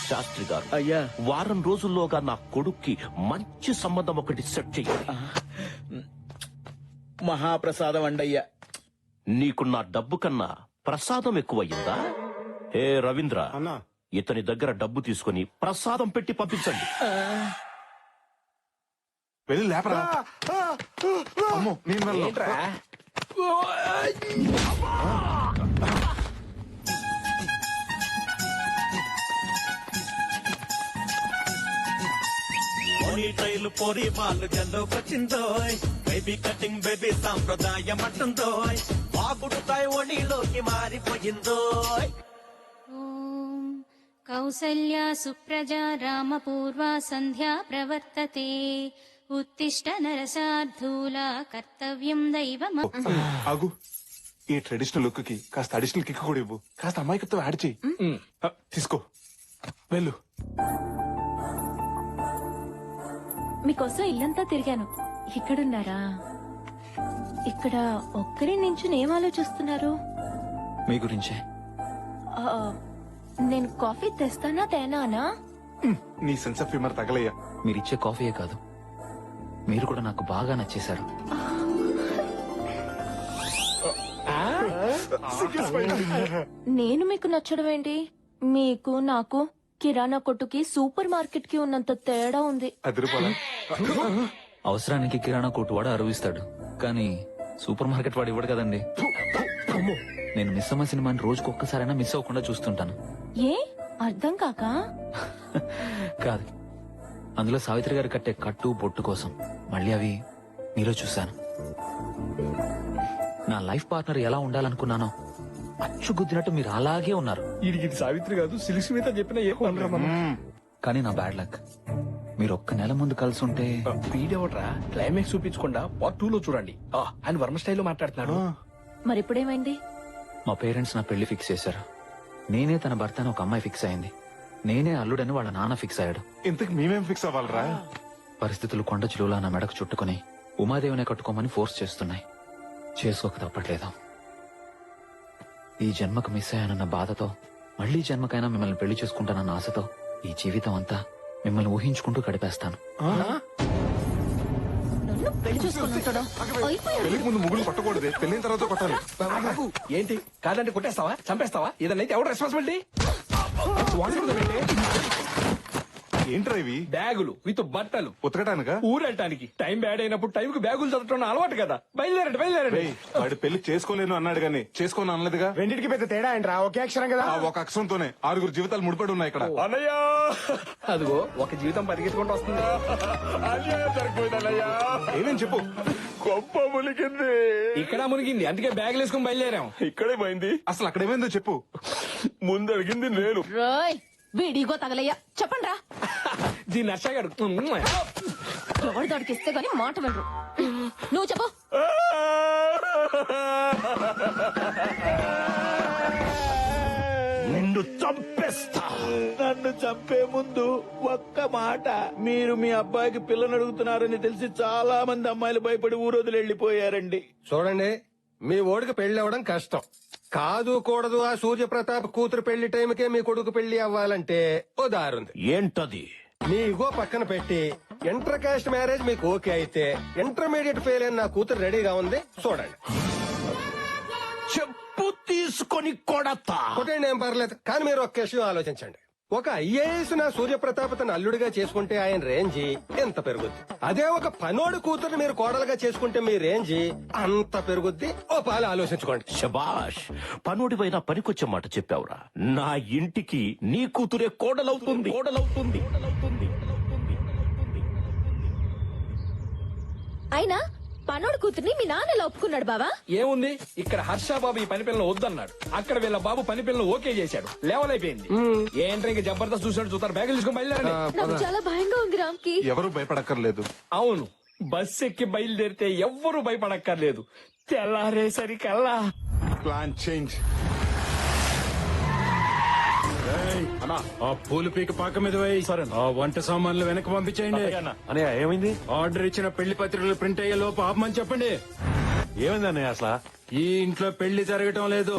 శాస్త్రి గారు, అయ్యా, వారం రోజుల్లోగా నా కొడుక్కి మంచి సంబంధం ఒకటి సెట్ చెయ్యాలి. మహాప్రసాదం అండయ్యా. నీకు నా డబ్బు కన్నా ప్రసాదం ఎక్కువయ్యిందా? ఏ రవీంద్ర, ఇతని దగ్గర డబ్బు తీసుకుని ప్రసాదం పెట్టి పంపించండి. వెళ్ళి లేపరా. అమ్మో, నేను వెళ్ళను. ట్రైలు పోరి వాళ్ళు జల్లోకొచ్చిందో, బేబీ కటింగ్ బేబీ సాంప్రదాయం అంటుందో, బాగుడుతాయి ఒడిలోకి మారిపోయిందో. కౌసల్యా సుప్రజా రామపూర్వా సంధ్యా ప్రవర్తతే, ఉత్తిష్ట నరసార్థూలా కర్తవ్యం దైవం. ఆగు, ఈ ట్రెడిషనల్ లుక్ కి కాస్త అడిషనల్ కిక్ కూడా ఇవ్వు. కాస్త అమాయకత్వం యాడ్ చెయ్యి. తీసుకో, వెళ్ళు. మీకోసం ఇల్లంతా తిరిగాను. ఇక్కడున్నారా? ఇక్కడ ఒక్కరి నుంచి ఏం ఆలోచిస్తున్నారు? మీ గురించే. నేను కాఫీ తెస్తానా తేనానా? నీ సెన్స్ ఆఫ్ హ్యూమర్ తగలయ్యా. మీరిచ్చే కాఫీయే కాదు, మీరు కూడా నాకు బాగా నచ్చేశారు. నేను మీకు నచ్చడం ఏంటి? మీకు నాకు కిరాణా కొట్టుకి సూపర్ మార్కెట్ కి ఉన్నంత తేడా ఉంది. అవసరానికి కిరాణా కొట్టు వాడు అరువిస్తాడు, కానీ సూపర్ మార్కెట్ వాడు ఇవ్వడు కదండి. నేను మిస్ అమ్మ సినిమాని రోజుకు ఒక్కసారైనా మిస్ అవ్వకుండా చూస్తుంటాను. ఏ అర్థం కాక కాదు, అందులో సావిత్రి గారు కట్టే కట్టు బొట్టు కోసం మళ్ళీ అవి మీలో చూశాను. నా లైఫ్ పార్ట్నర్ ఎలా ఉండాలనుకున్నానో అచ్చు గుద్దినట్టు మీరు అలాగే ఉన్నారు. ఇది సావిత్రి కాదు, సిలిసి మీద చెప్పిన ఏ కానీ నా బ్యాడ్ లక్, మీరు ఒక్క నెల ముందు కలిసి ఉంటే. వీడెవట్రా క్లైమాక్స్ చూపించకుండా పార్ట్ 2 లో చూడండి. ఆయన వర్మ స్టైల్లో మాట్లాడుతున్నాడు. మరి ఇప్పుడేమైంది? మా పేరెంట్స్ నా పెళ్లి ఫిక్స్ చేశారు. నేనే తన భర్త అని ఒక అమ్మాయి ఫిక్స్ అయింది. నేనే అల్లుడని వాళ్ళ నాన్న ఫిక్స్ అయ్యాడు. ఇంతకు మేమేం ఫిక్స్ అవ్వాలరా? పరిస్థితులు కొండ చిలువలా నా మెడకు చుట్టుకుని ఉమాదేవినే కట్టుకోమని ఫోర్స్ చేస్తున్నాయి. చేసుకోక తప్పట్లేదు. ఈ జన్మకు మిస్ అయ్యానన్న బాధతో, మళ్లీ జన్మకైనా మిమ్మల్ని పెళ్లి చేసుకుంటానన్న ఆశతో ఈ జీవితం అంతా మిమ్మల్ని ఊహించుకుంటూ గడిపేస్తాను. పెళ్లికి ముందు ముగ్గులు కొట్టకూడదు, పెళ్లిన తర్వాత కొట్టాలి. ఏంటి కాదంటే కొట్టేస్తావా, చంపేస్తావా? ఏదైనా ఎవరు రెస్పాన్సిబిలిటీ? ఏంట్రా ఇవి? బ్యాగులు విత్ బట్టలు ఉతకటానికా? ఊరెళ్ళటానికి. టైం బ్యాడ్ అయినప్పుడు టైంకి బ్యాగులు చదవటం అలవాటు కదా. బయలుదేరండి. వాడు పెళ్లి చేసుకోలేను అన్నాడు గానీ చేసుకోను అనలేదుగా. రెండింటికి పెద్ద తేడా ఏంట్రా? ఒకే అక్షరం కదా. ఒక అక్షరంతోనే 6 జీవితాలు ముడిపడి ఉన్నాయి ఇక్కడ. అన్నయ్యా, అదిగో ఒక జీవితం పరిగెత్తుకుంటూ వస్తుంది. ఏమేం చెప్పు. గొప్ప మునిగింది. ఇక్కడ మునిగింది, అందుకే బ్యాగులు వేసుకుని బయలుదేరాం. ఇక్కడే పోయింది. అసలు అక్కడేమైందో చెప్పు. ముందు అడిగింది నేను. వీడిగో తగలయ్యా, చెప్పండి రా. దీన్ని నచ్చగాడు ఎవరి దొడికిస్తే గానీ మాట వెళ్ళరు. నువ్వు చెప్పు. చంపేస్తా. నన్ను చంపే ముందు ఒక్క మాట, మీరు మీ అబ్బాయికి పిల్లని అడుగుతున్నారని తెలిసి చాలా మంది అమ్మాయిలు భయపడి ఊరోజులు వెళ్లిపోయారండి. చూడండి, మీ ఓడికి పెళ్లి అవ్వడం కష్టం కాదు కూడదు. ఆ సూర్యప్రతాప్ కూతురు పెళ్లి టైంకే మీ కొడుకు పెళ్లి అవ్వాలంటే ఓ దారుంది. ఏంటది? మీ ఇగో పక్కన పెట్టి ఇంటర్ కాస్ట్ మ్యారేజ్ మీకు ఓకే అయితే, ఇంటర్మీడియట్ ఫెయిల్ అయిన నా కూతురు రెడీగా ఉంది, చూడండి. చెప్పు తీసుకొని కొడతా. కొట్టండి, ఏం పర్లేదు. కానీ మీరు ఒక్క విషయం ఆలోచించండి. ఒక ఐఏఎస్ నా సూర్యప్రతాప్ తన అల్లుడిగా చేసుకుంటే ఆయన రేంజి ఎంత పెరుగుద్ది. అదే ఒక పనోడు కూతురు మీరు కోడలుగా చేసుకుంటే మీ రేంజి అంత పెరుగుద్ది. ఓ పాలు ఆలోచించుకోండి. శబాష్, పనుడివైనా పనికొచ్చే మాట చెప్పావురా. నా ఇంటికి నీ కూతురే కోడలవుతుంది. అయినా పనోడు కూతుర్ని మీ నాన్న ఎలా ఒప్పుకున్నాడు బావా? ఏముంది, ఇక్కడ హర్ష బాబు ఈ పని పిల్లలు వద్దన్నాడు, అక్కడ వీళ్ళ బాబు పని పిల్లలు ఓకే చేశాడు, లెవెలైపోయింది. ఏంట్రా ఇంకా జబర్దస్త్ చూసాడు, చూస్తారు, బ్యాగులు తీసుకుని బయలుదేరండి. నాకు చాలా భయంగా ఉంది రామ్కి. ఎవరు భయపడక్కర్లేదు. అవును, బస్ ఎక్కి బయలుదేరితే ఎవ్వరూ భయపడక్కర్లేదు. తెల్లారేసరికల్లా ప్లాన్ చేంజ్. ఆ పూలు పీక పాక మీద వేయి. ఆ వంట సామాన్లు వెనక్కి పంపించేయండి. అన్నయ్య ఏమైంది? ఆర్డర్ ఇచ్చిన పెళ్లి పత్రికలు ప్రింట్ అయ్యే లోపు ఆపమని చెప్పండి. ఏమైంది అన్నయ్య అసలు? ఈ ఇంట్లో పెళ్లి జరగటం లేదు.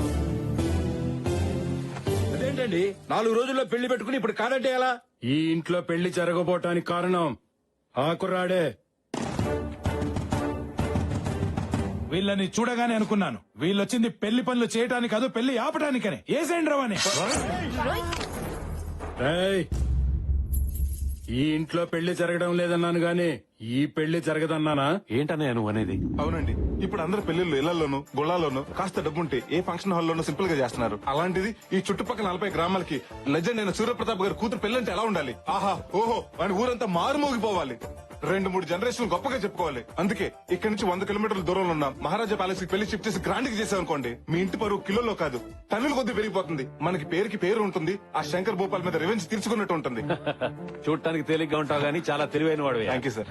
అదేంటండి 4 రోజుల్లో పెళ్లి పెట్టుకుని ఇప్పుడు కాదంటే ఎలా? ఈ ఇంట్లో పెళ్లి జరగబోటానికి కారణం ఆ కుర్రాడే. వీళ్ళని చూడగానే అనుకున్నాను, వీళ్ళొచ్చింది పెళ్లి పనులు చేయటానికి కాదు, పెళ్లి ఆపటానికని. ఏసేండి రవని. ఏయ్, ఈ ఇంట్లో పెళ్లి జరగడం లేదన్నాను గాని ఈ పెళ్లి జరగదన్నానా? ఏంటన్నయ్య నువ్వు అనేది? అవునండి, ఇప్పుడు అందరు పెళ్లిళ్ళు ఇళ్లలోను గుళ్ళాల్లోనూ కాస్త డబ్బుంటే ఏ ఫంక్షన్ హాల్లోనూ సింపుల్ గా చేస్తున్నారు. అలాంటిది ఈ చుట్టుపక్కల 40 గ్రామాలకి లెజెండ్ అయిన సూర్యప్రతాప్ గారి కూతురు పెళ్లంటే ఎలా ఉండాలి? ఆహా ఓహో అని ఊరంతా మారుమోగిపోవాలి. 2-3 జనరేషన్ గొప్పగా చెప్పుకోవాలి. అందుకే ఇక్కడి నుంచి 100 కిలోమీటర్ల దూరంలో ఉన్న మహారాజా ప్యాలెస్ కి పెళ్లి షిఫ్ట్ చేసి గ్రాండ్ కి చేసామనుకోండి, మీ ఇంటి పరువు కిలోలో కాదు టన్నుల కొద్ది పెరిగిపోతుంది. మనకి పేరుకి పేరు ఉంటుంది. ఆ శంకర్ భూపాల్ మీద రివెంజ్ తీర్చుకున్నట్టు ఉంటుంది. చూడటానికి తేలిగ్గా ఉంటావు గానీ చాలా తెలివైన వాడు. Thank you sir.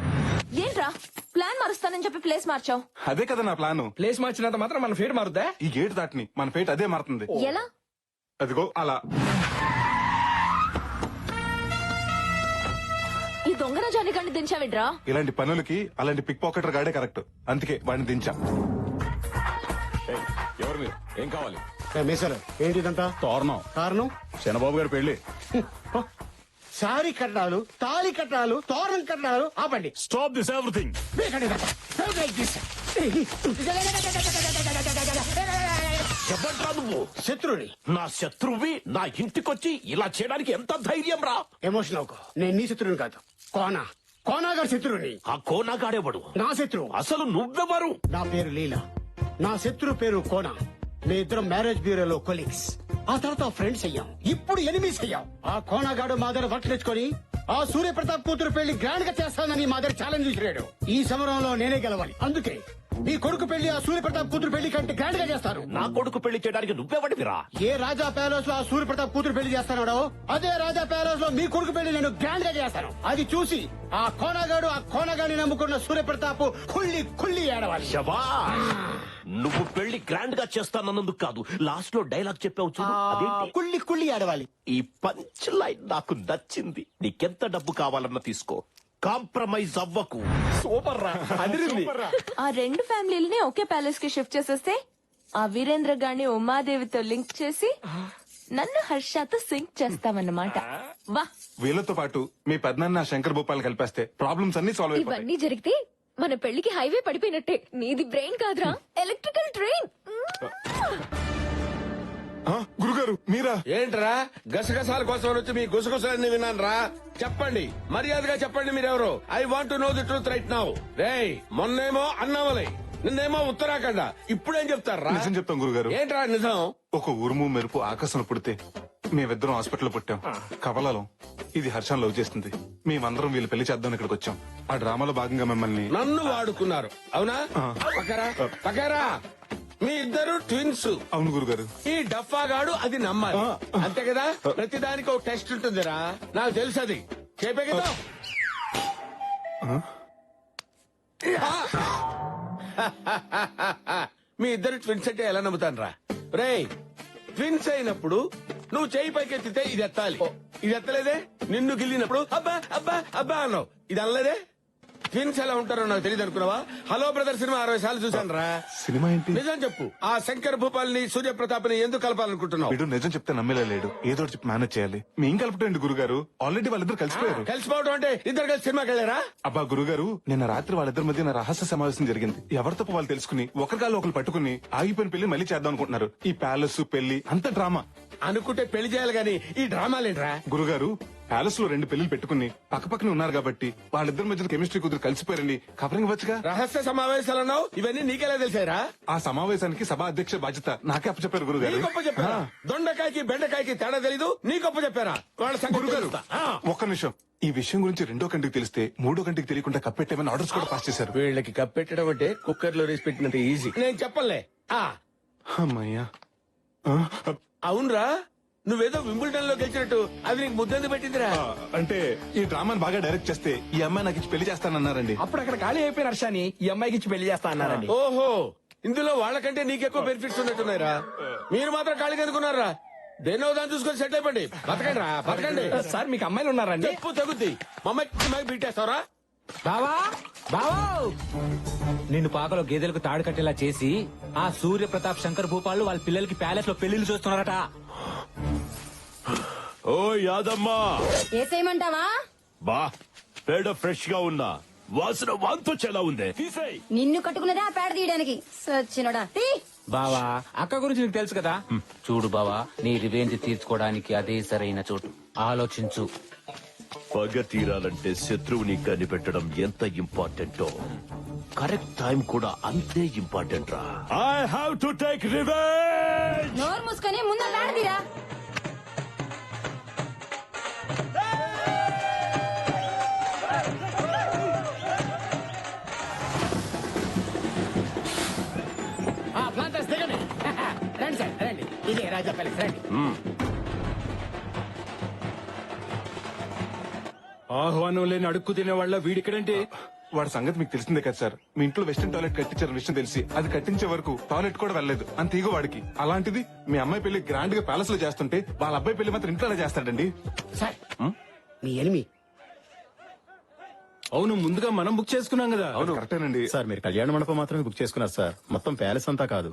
ఏంట్రా ప్లాన్ మారుస్తానని చెప్పి ప్లేస్ మార్చావు? అదే కదా నా ప్లాన్. ప్లేస్ మార్చినంత మాత్రం మన ఫేట్ మారుద్దా? ఈ గేట్ దాటిని మన ఫేట్ అదే మారుతుంది. ఎలా? అదిగో అలా. ఈ దొంగన జానిగాన్ని దించావిడ్రా? ఇలాంటి పనులకి అలాంటి పిక్ పాకెటర్ గాడే కరెక్ట్. అందుకే వాడిని దించా. ఎవరు మీరు? ఏం కావాలి? ఏంటిదంతా? తోరణం. కారణం చంద్రబాబు గారి పెళ్లి. సారీ కట్టాలు, తాళి కట్టాలు, తోరణం కట్టాలు. ఆపండి. Stop this everything. ఎవడ్రా నువ్వు? శత్రుని. నా శత్రువి నా ఇంటికొచ్చి ఇలా చేయడానికి ఎంత ధైర్యం రా? ఎమోషన్ అవుకో. నేను నీ శత్రువుని కాదు, కోనాగారి శత్రువుని. ఆ కోనాగాడేవాడు నా శత్రువు. అసలు నువ్వెవరు? నా పేరు లీలా, నా శత్రువు పేరు కోనా. మీ ఇద్దరం మ్యారేజ్ బ్యూరోలో కొలీగ్స్, ఆ తర్వాత ఫ్రెండ్స్ అయ్యాం, ఇప్పుడు ఎనిమీస్ అయ్యాం. ఆ కోనాగాడు మా దగ్గర వర్క్ తెచ్చుకొని ఆ సూర్యప్రతాప్ కూతురు పెళ్లి గ్రాండ్ గా చేస్తానని మా దగ్గర ఛాలెంజ్ విసిరాడు. ఈ సమరంలో నేనే గెలవాలి. అందుకే నీ కొడుకు పెళ్లి ఆ సూర్యప్రతాప్ కూతురు పెళ్లి కంటే గ్రాండ్ గా చేస్తాను. నా కొడుకు పెళ్లి చేయడానికి నువ్వెవడివిరా? ఏ రాజా ప్యాలెస్ లో ఆ సూర్యప్రతాప్ కూతురు పెళ్లి చేస్తానో అదే రాజా ప్యాలెస్ లో మీ కొడుకు పెళ్లి నేను గ్రాండ్ గా చేస్తాను. అది చూసి ఆ కోనగాడిని నమ్ముకున్న సూర్యప్రతాప్ కుళ్ళి ఏడవాలి. నువ్వు పెళ్లి గ్రాండ్ గా చేస్తానన్నందుకు కాదు, లాస్ట్ లో డైలాగ్ చెప్పావు చూడు, అదేంటి? కుళ్ళి ఏడవాలి. ఈ పంచ్ లైన్ నాకు నచ్చింది. నీకెంత డబ్బు కావాలన్నా తీసుకో, కాంప్రమైజ్ అవ్వకు. సూపర్ రా, అదిరింది. ఆ 2 ఫ్యామిలీలని ఒకే ప్యాలెస్ కి షిఫ్ట్ చేసేస్తే ఆ వీరేంద్ర గారిని ఉమాదేవితో లింక్ చేసి నన్ను హర్షతో సింక్ చేస్తామన్నమాట. వా, వీళ్ళతో పాటు మీ పెద్దనాన్న శంకర్ భూపాల్ కలిపేస్తే ప్రాబ్లమ్స్ అన్ని సాల్వ్ అయిపోతాయి. ఇవన్నీ జరిగితే మన పెళ్లికి హైవే పడిపోయినట్టే. నీది బ్రెయిన్ కాదురా, ఎలక్ట్రికల్ ట్రైన్. గురుగారు మీరా? ఏంట్రా గసగసాల కోసం వచ్చి మీ గుసగుసలన్నీ విన్నాను రా. చెప్పండి, మర్యాదగా చెప్పండి మీరెవరు. I want to know the truth right now. రేయ్, మొన్నేమో అన్నామలై, నిన్నేమో ఉత్తరాఖండ, ఇప్పుడేం చెప్తారా? నిజం చెప్తాం గురుగారు. ఏంట్రా నిజం? ఒక ఉరుము మెరుపు ఆకాశంలో పుడితే మేమిద్దరం హాస్పిటల్ పుట్టాం, కవలలో. ఇది హర్షం లవ్ చేస్తుంది. మేమందరం వీళ్ళు పెళ్లి చేద్దాం ఇక్కడికి వచ్చాం. ఆ డ్రామాలో భాగంగా మిమ్మల్ని నన్ను వాడుకున్నారు అవునా? పక్కరా మీ ఇద్దరు ట్విన్స్. అవును గురుగారు. ఈ డఫాగాడు అది నమ్మాలి, అంతే కదా? ప్రతిదానికి ఒక టెస్ట్ ఉంటుందిరా, నాకు తెలుసు. అది చెప్పే కదా. మీ ఇద్దరు ట్విన్స్ అంటే ఎలా నమ్ముతాను రా? రేయ్, ట్విన్స్ అయినప్పుడు నువ్వు చేయి పైకి ఎత్తితే ఇది ఎత్తాలి. ఇది ఎత్తలేదే? నిన్ను గిల్లినప్పుడు అబ్బా అబ్బా అబ్బా అన్నావు. ఇది అనలేదే? ట్విన్స్ ఎలా ఉంటారో నాకు తెలియదు అనుకున్నావా? హలో బ్రదర్ సినిమా 60 సార్లు చూశాను రా. సినిమా ఏంటి? నిజం చెప్పు, ఆ శంకర్ భూపాల్ని సూర్యప్రతాప్ ని ఎందుకు కలపాలనుకుంటున్నావు? వీడు నిజం చెప్తే నమ్మేలా లేడు. ఏదో ఒకటి చెప్పి మేనేజ్ చేయాలి. మేం కలుపుటండి గురుగారు. ఆల్రెడీ వాళ్ళిద్దరు కలిసిపోయారు. కలిసిపోవడం అంటే ఇద్దరు కలిసి సినిమాకి వెళ్ళారా? అబ్బా గురుగారు, నిన్న రాత్రి వాళ్ళిద్దరి మధ్య నా రహస్య సమావేశం జరిగింది. ఎవరి తప్ప వాళ్ళు తెలుసుకుని ఒకరికాలు ఒకరు పట్టుకుని ఆగిపోయిన పెళ్లి మళ్ళీ చేద్దాం అనుకుంటున్నారు. ఈ ప్యాలెస్ పెళ్లి అంత డ్రామా. అనుకుంటే పెళ్లి చేయాలి గాని ఈ డ్రామాలేంట్రా? గురుగారు, ప్యాలెస్ లో 2 పెళ్లిలు పెట్టుకుని పక్కపక్కనే ఉన్నారు కాబట్టి వాళ్ళిద్దరి మధ్య కెమిస్ట్రీ కుదిరి కలిసిపోయారని కవరింగ్ వచ్చుగా. రహస్య సమావేశాలన్నావు, ఇవన్నీ నీకెలా తెలిసారా? ఆ సమావేశానికి సభా అధ్యక్ష బాధ్యత నాకే అప్పచెప్పారు గురుగారు. నీ గొప్ప చెప్పారా? దొండకాయకి బెండకాయకి తేడా తెలీదు, నీ గొప్ప చెప్పారా? వాళ్ళ సంగతి గురుగారు తెలుస్తా. ఒక్క నిమిషం. ఈ విషయం గురించి 2వ కంటికి తెలిస్తే 3వ కంటికి తెలియకుండా కప్పెట్టేమని ఆర్డర్స్ కూడా పాస్ చేశారు. వీళ్ళకి కప్పెట్టడం అంటే కుక్కర్ లో రేసి పెట్టినంత ఈజీ. నేను చెప్పలే. అమ్మయ్యా. అవునరా, నువ్వేదో వింబుల్టన్ లో గెలిచినట్టు అది నీకు ముద్దంది పెట్టిందిరా. అంటే ఈ డ్రామాని బాగా డైరెక్ట్ చేస్తే ఈ అమ్మాయి నాకు ఇచ్చి పెళ్లి చేస్తానన్నారండి. అప్పుడు అక్కడ ఖాళీ అయిపోయిన హర్షాని ఈ అమ్మాయికి ఇచ్చి పెళ్లి చేస్తా అన్నారండి. ఓహో, ఇందులో వాళ్ళకంటే నీకెక్కువ బెనిఫిట్స్ ఉన్నట్టున్నాయిరా. మీరు మాత్రం ఖాళీగా ఎందుకున్నారా? దేన్నో దాన్ని చూసుకొని సెట్ అయిపోండి. బతకండి రా, బతకండి. సార్ మీకు అమ్మాయిలు ఉన్నారండి? చెప్పు తగ్గుద్ది. మమ్మకి బీటేస్తావరా? బావా బావా, నిన్ను పాకలో గేదెలకు తాడు కట్టేలా చేసి ఆ సూర్య ప్రతాప్ శంకర్ భూపాలు వాళ్ళ పిల్లలకి ప్యాలెస్ లో పెళ్లిళ్ళు చూస్తున్నారట. ఓ యాదమ్మా, ఏసేయమంటావా? బా పేడ ఫ్రెష్ గా ఉన్నా, వాసన వాంతొచ్చేలా ఉంది. తీసేయ్. నిన్ను కట్టుకున్నదా పేడ తీయడానికి సచ్చినోడా. బావా, అక్క గురించి నీకు తెలుసు కదా. చూడు బావా, నీ రివెంజ్ తీర్చుకోవడానికి అదే సరైన చోటు. ఆలోచించు. పగ తీరాలంటే శత్రువుని కనిపెట్టడం ఎంత ఇంపార్టెంటో కరెక్ట్ టైం కూడా అంతే ఇంపార్టెంట్ రా. I have to take revenge. నోరు మూసుకొని ముందు పేడ తీరా. ప్లాంటర్స్ దిగండి. రండి సార్ రండి. ఇదే రాజా ప్యాలెస్, రండి. ఆహ్వానం లేని అడుక్కు తినే వాళ్ళ వీడిక్కడంటే. వాడి సంగతి మీకు తెలిసిందే కదా సార్. మీ ఇంట్లో వెస్టర్న్ టాయిలెట్ కట్టించారని విషయం తెలిసి అది కట్టించే వరకు టాయిలెట్ కూడా వెళ్ళలేదు. అంత ఈగో వాడికి. అలాంటిది మీ అమ్మాయి పెళ్లి గ్రాండ్ గా ప్యాలెస్ లో చేస్తుంటే వాళ్ళ అబ్బాయి పెళ్లి మాత్రం ఇంట్లోనే చేస్తాడండి. సార్ మీ ఎనిమి. అవును, ముందుగా మనం బుక్ చేసుకున్నాం కదా. అవును కరెక్టేనండి సార్. మీరు కళ్యాణ మండపం మాత్రమే బుక్ చేసుకున్నారు సార్. మొత్తం ప్యాలెస్ అంతా కాదు.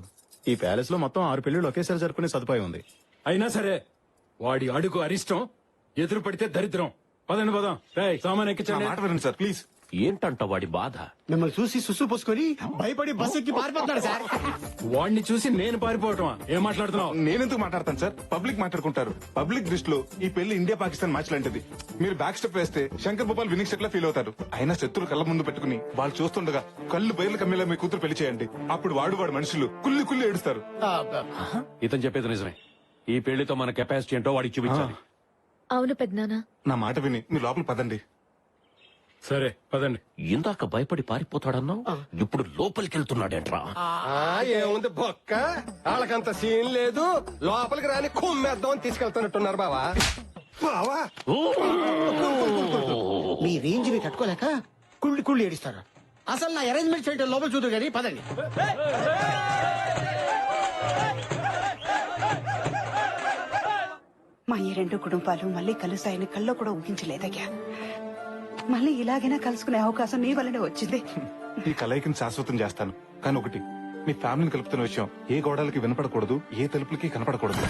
ఈ ప్యాలెస్ లో మొత్తం 6 పెళ్లిళ్ళు ఒకేసారి జరుపుకునే సదుపాయం ఉంది. అయినా సరే వాడి అడుగు అరిష్టం, ఎదురు పడితే దరిద్రం. పదండి పదం. సామాన్ ఎక్కించండి. మాట వినండి సార్ ప్లీజ్. ఏంటంట వాడి బాధ? మిమ్మల్ని చూసి సుసు పోసుకొని భయపడి బస్ ఎక్కి పారిపోతున్నాడు సార్. వాడిని చూసి నేను పారిపోవటమా? ఏం మాట్లాడుతున్నావు? నేనెందుకు మాట్లాడతాను సార్? పబ్లిక్ మాట్లాడుకుంటారు. పబ్లిక్ దృష్టిలో ఈ పెళ్లి ఇండియా పాకిస్తాన్ మ్యాచ్ లాంటిది. మీరు బ్యాక్ స్టెప్ వేస్తే శంకర్ భూపాల్ వినింగ్ స్టెప్ లా ఫీల్ అవుతారు. అయినా శత్రులు కళ్ళ ముందు పెట్టుకుని వాళ్ళు చూస్తుండగా కళ్ళు బయర్లు కమ్మేలా మీ కూతురు పెళ్లి చేయండి. అప్పుడు వాడు మనుషులు కుల్లి కుల్లి ఏడుస్తారు. ఇతను చెప్పేది నిజమే. ఈ పెళ్లితో మన కెపాసిటీ ఏంటో వాడికి చూపించాలి. అవును పెద్దనాన్న. నా మాట విని మీ లోపల పదండి. సరే పదండి. ఇందాక భయపడి పారిపోతాడన్నావు, ఇప్పుడు లోపలికి వెళ్తున్నాడేంట్రా? ఏముంది బొక్క, వాళ్ళకంత సీన్ లేదు. లోపలికి రాని కుమ్మేద్దాం అని తీసుకెళ్తున్నట్టున్నారు బావా. బావా మీ రేంజ్ ని తట్టుకోలేక కుళ్ళి కుళ్ళి ఏడిస్తారు. అసలు నా అరేంజ్మెంట్ చేయడం లోపల చూద్దరు కానీ పదండి. మా ఈ 2 కుటుంబాలు మళ్ళీ కలుస్తాయని కల్లో కూడా ఊహించలేదయ్యా. మళ్ళీ ఇలాగైనా కలుసుకునే అవకాశం నీ వల్లనే వచ్చింది. ఈ కలయికని శాశ్వతం చేస్తాను. కానీ ఒకటి, మీ ఫ్యామిలీని కలుపుతున్న విషయం ఏ గోడలకి వినపడకూడదు, ఏ తలుపులకి కనపడకూడదు.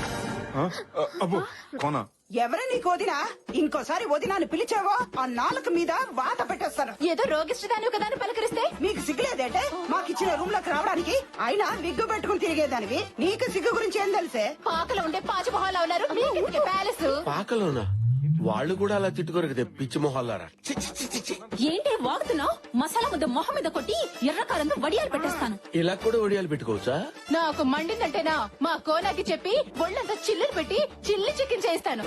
అబ్బో కోనా, ఎవరు నీకు వదినా? ఇంకోసారి వదినాన్ని పిలిచావో ఆ నాలుక మీద వాత పెట్టేస్తాను. ఏదో రోగిష్టదాని కదా అని పలకరిస్తే మీకు సిగ్గులేదంటే మాకిచ్చిన రూమ్ లోకి రావడానికి? అయినా విగ్గు పెట్టుకుని తిరిగేదానివి, నీకు సిగ్గు గురించి ఏం తెలిసే? పాకలో ఉండే పాచిమొహాలు ఉన్నారు. మీకెందుకు ప్యాలెస్? పాకలోనా? వాళ్ళు కూడా అలా తిట్టుకోరు కదా పిచ్చి మొహాలారా. ఏంటి వాగుతున్నావు? మసాలా ముద్ద మొహం మీద కొట్టి ఎర్రకారంతో వడియాలు పెట్టేస్తాను. ఇలా కూడా ఒడియాలు పెట్టుకోవచ్చా? నాకు మండిందంటేనా మా కోనాకి చెప్పి ఒళ్ళంతా చిల్లులు పెట్టి చిల్లి చికెన్ చేస్తాను.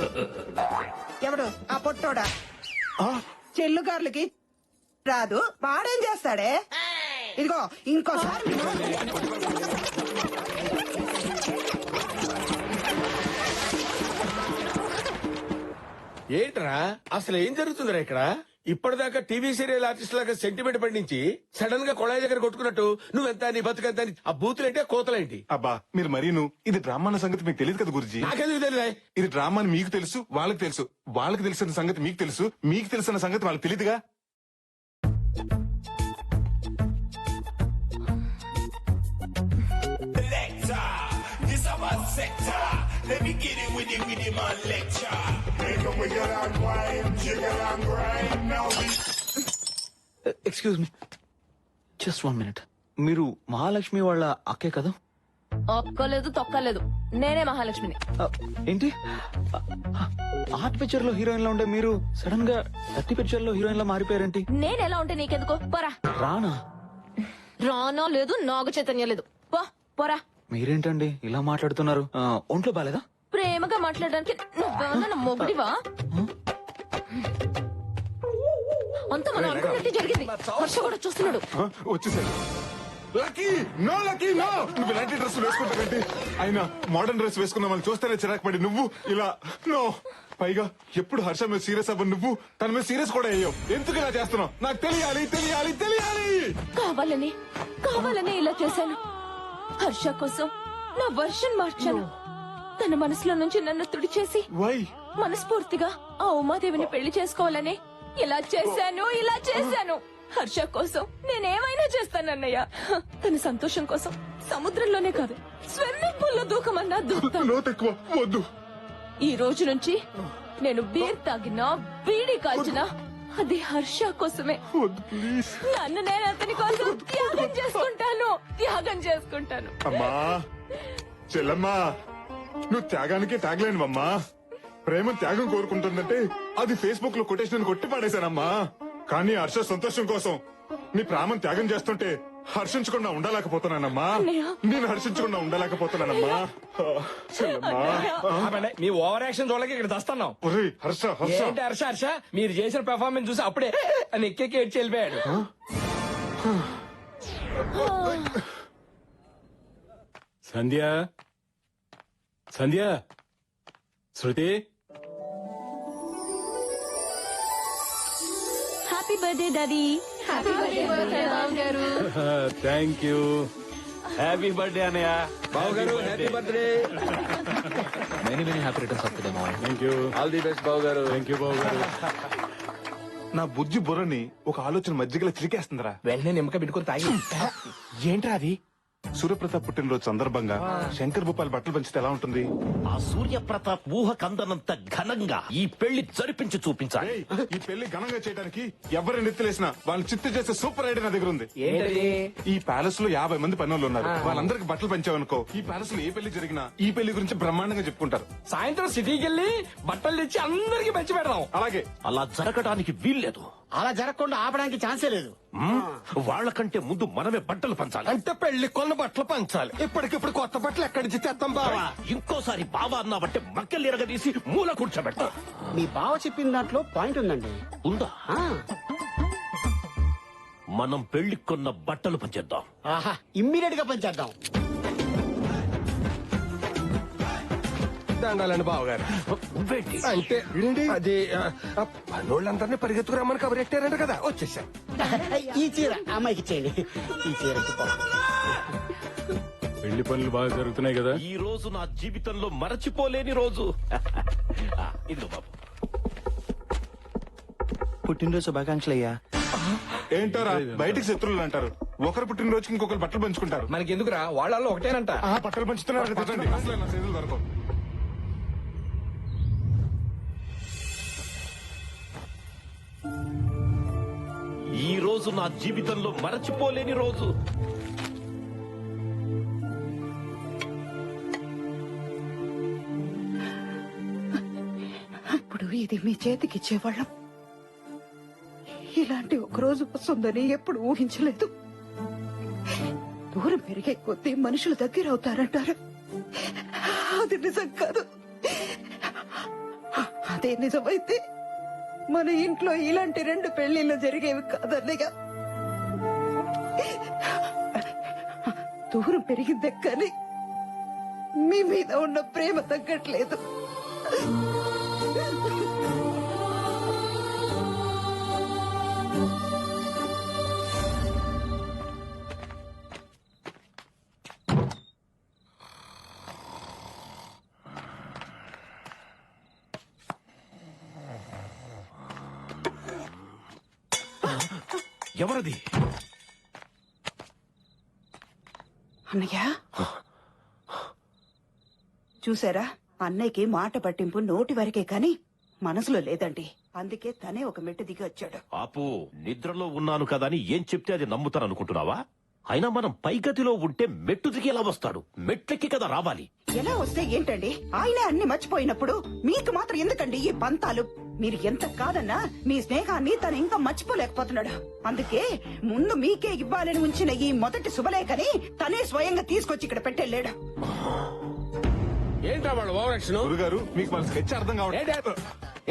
ఎవడు ఆ పొట్టోడా? చెల్లుగార్లకి రాదు, వాడేం చేస్తాడే? ఇదిగో ఇంకోసారి ఏంట్రా అసలు ఏం జరుగుతుందిరా ఇక్కడ? ఇప్పటిదాకా టీవీ సీరియల్ ఆర్టిస్ట్ లాగా సెంటిమెంట్ పండించి సడన్ గా కొళాయి దగ్గర కొట్టుకున్నట్టు నువ్వెంత నీ బతుకెంత అని ఆ బూతులేంటి కోతలేంటి? అబ్బా మీరు మరీను ఇది డ్రామా అన్న సంగతి మీకు తెలియదు కదా గురుజీ. నాకెందుకు తెలియదా? ఇది డ్రామా అని మీకు తెలుసు, వాళ్ళకి తెలుసు. వాళ్ళకి తెలిసిన సంగతి మీకు తెలుసు, మీకు తెలిసిన సంగతి వాళ్ళకి తెలియదుగా. Excuse me, just 1 minute. మీరు మహాలక్ష్మి వాళ్ళ అక్కే కదా? ఒక్కలేదు తొక్కలేదు, నేనే మహాలక్ష్మిని. ఏంటి ఆర్ట్ పిక్చర్ లో హీరోయిన్ లా ఉండే మీరు సడన్ గా 30 పిక్చర్ లో హీరోయిన్ లా మారిపోయారేంటి? నేను ఎలా ఉంటే నీకెందుకు? పోరా. రానా? రానో లేదు, నాగ చైతన్యం లేదు. పోరా. మీరేంటండి ఇలా మాట్లాడుతున్నారు? ఒంట్లో బాలేదా? ప్రేమగా మాట్లాడడానికి నువ్వేమన్నా మొగుడివా? అంత మనం అనుకున్నట్టు జరిగింది. హర్ష కూడా చూస్తున్నాడు. వచ్చేసాడు. Lucky no, lucky no. నువ్వు ఇలాంటి డ్రెస్ వేసుకుంటావేంటి? అయినా మోడర్న్ డ్రెస్ వేసుకున్న వాళ్ళు చూస్తేనే చిరాకు పడి నువ్వు ఇలా నో. పైగా ఎప్పుడు హర్ష మీద సీరియస్ అవ్వ నువ్వు తన మీద సీరియస్ కూడా అయ్యావు. ఎందుకు ఇలా చేస్తున్నావు? నాకు తెలియాలి తెలియాలి తెలియాలి. కావాలని ఇలా చేశాను. హర్ష కోసం నా వర్షన్ మార్చాను. తన మనసులో నుంచి నన్ను తుడిచేసి మనస్ఫూర్తిగా ఆ ఉమాదేవిని పెళ్లి చేసుకోవాలని ఇలా చేశాను. హర్ష కోసం నేనేమైనా చేస్తానన్నయ్య. తన సంతోషం కోసం సముద్రంలోనే కాదు, స్విమ్మింగ్ పూల్ లో దూకమన్నా వద్దు. ఈ రోజు నుంచి నేను బీర్ తాగినా బీడీ కాల్చినా అది హర్ష కోసమే. నన్ను నేను అతని కోసం త్యాగం చేసుకుంటాను. అమ్మా చెల్లమ్మా, నువ్వు త్యాగానికి త్యాగలేనువమ్మా. ప్రేమ త్యాగం కోరుకుంటుందంటే అది ఫేస్బుక్ లో కొటేషన్ కొట్టి పాడేశానమ్మా. కానీ హర్ష సంతోషం కోసం నీ ప్రాణం త్యాగం చేస్తుంటే హర్షించకుండా ఉండలేకపోతున్నానమ్మా. నేను హర్షించకుండా ఉండలేకపోతున్నానమ్మా. మీ ఓవర్ యాక్షన్ చూడలేక ఇక్కడ దస్తున్నాం. హర్ష హర్ష మీరు చేసిన పెర్ఫార్మెన్స్ చూసి అప్పుడే అని ఎక్కేకి ఏడ్చి వెళ్ళిపోయాడు. Sandhya, Shruti, happy birthday daddy. Happy birthday గారు. Thank you. హ్యాపీ బర్త్డే అన్నయ్య. బాబు గారు happy birthday. Many happy returns of the day మావయ్య. Thank you. All the best Babu గారు. థ్యాంక్ యూ బాబు గారు. నా బుజ్జి బుర్రని ఒక ఆలోచన మధ్యగల చిరికేస్తుందిరా. వెంటనే నిమ్మక పెట్టుకుని తాగి. ఏంట్రా అది? సూర్యప్రతాప్ పుట్టినరోజు సందర్భంగా శంకర్ భూపాల్ బట్టలు పంచితే ఎలా ఉంటుంది? ఆ సూర్యప్రతాప్ ఊహ కందనంత ఘనంగా ఈ పెళ్లి జరిపించి చూపించాలి. ఈ పెళ్లి ఘనంగా చేయడానికి ఎవరిని నెత్తిలేసినా వాళ్ళని చిత్తు చేసే సూపర్ ఐడియా నా దగ్గర ఉంది. ఈ ప్యాలెస్ లో 50 మంది పనులు ఉన్నారు. వాళ్ళందరికి బట్టలు పంచావనుకో, ఈ ప్యాలెస్ లో ఏ పెళ్లి జరిగినా ఈ పెళ్లి గురించి బ్రహ్మాండంగా చెప్పుకుంటారు. సాయంత్రం సిటీకి వెళ్ళి బట్టలు తెచ్చి అందరికి పంచి పెడదాం. అలాగే. అలా జరగడానికి వీల్లేదు. అలా జరగకుండా ఆపడానికి ఛాన్సే లేదు. వాళ్ళకంటే ముందు మనమే బట్టలు పంచాలి. అంటే పెళ్లి కొన్న బట్టలు పంచాలి. ఇప్పటికిప్పుడు కొత్త బట్టలు ఎక్కడి నుంచి తెస్తాం బావా? ఇంకోసారి బావా అన్నావంటే మక్కలు ఎరగదీసి మూల కూర్చోబెడతా. మీ బావ చెప్పిన దాంట్లో పాయింట్ ఉందండి. ఉందా? మనం పెళ్లి కొన్న బట్టలు పంచేద్దాం. ఆహా, ఇమ్మీడియట్ గా పంచేద్దాం. దండాలండి బావగారు. అంటే అది పనోళ్ళందరినీ పరిగెత్తుకురమ్మని కబరెట్టారంట కదా, వచ్చేసాం. ఈ చీర అమ్మాయికి ఇచ్చేయండి. ఈ చీర పెళ్లి పనులు బాగా జరుగుతున్నాయి కదా. ఈ రోజు నా జీవితంలో మరచిపోలేని రోజు. ఇదిగో బాబు. పుట్టినరోజు శుభాకాంక్షలు అయ్యా. ఏంటారా బయటికి శత్రువులు అంటారు. ఒకరు పుట్టినరోజుకి ఇంకొకరు బట్టలు పంచుకుంటారు. మనకి ఎందుకురా, వాళ్ళల్లో ఒకటేనంట. బట్టలు పంచుతున్నారు కదా. ఈ రోజు నా జీవితంలో మరచిపోలేని రోజు. ఇప్పుడు ఇది మీ చేతికి ఇచ్చేవాళ్ళం. ఇలాంటి ఒక రోజు వస్తుందని ఎప్పుడు ఊహించలేదు. దూరం పెరిగే కొద్దీ మనుషులు దగ్గర అవుతారంటారు. అది నిజం కాదు. అదే నిజమైతే మన ఇంట్లో ఇలాంటి 2 పెళ్లిళ్ళు జరిగేవి కాదన్నయ్య. దూరం పెరిగిందే కానీ మీ మీద ఉన్న ప్రేమ తగ్గట్లేదు. ఎవరది? అన్నయ్య చూసారా, అన్నయ్యకి మాట పట్టింపు నోటి వరకే కాని మనసులో లేదండి. అందుకే తనే ఒక మెట్టు దిగి వచ్చాడు. పాపు, నిద్రలో ఉన్నాను కదా అని ఏం చెప్తే అది నమ్ముతాను అనుకుంటున్నావా? అయినా మనం పైగతిలో ఉంటే మెట్టు దిగి ఎలా వస్తాడు? మెట్లెక్కి కదా రావాలి. ఎలా వస్తే ఏంటండి, ఆయనే అన్ని మర్చిపోయినప్పుడు మీకు మాత్రం ఎందుకండి ఈ పంతాలు? మీరు ఎంత కాదన్నా మీ స్నేహాన్ని తను ఇంకా మర్చిపోలేకపోతున్నాడు. అందుకే ముందు మీకే ఇవ్వాలని ఉంచిన ఈ మొదటి శుభలేఖని తనే స్వయంగా తీసుకొచ్చి ఇక్కడ పెట్టెళ్ళాడు. ఏంట్రా వాళ్ళు ఓవరాక్షన్? గురుగారు మీకు మన స్కెచ్ అర్థం కావట్లేదు.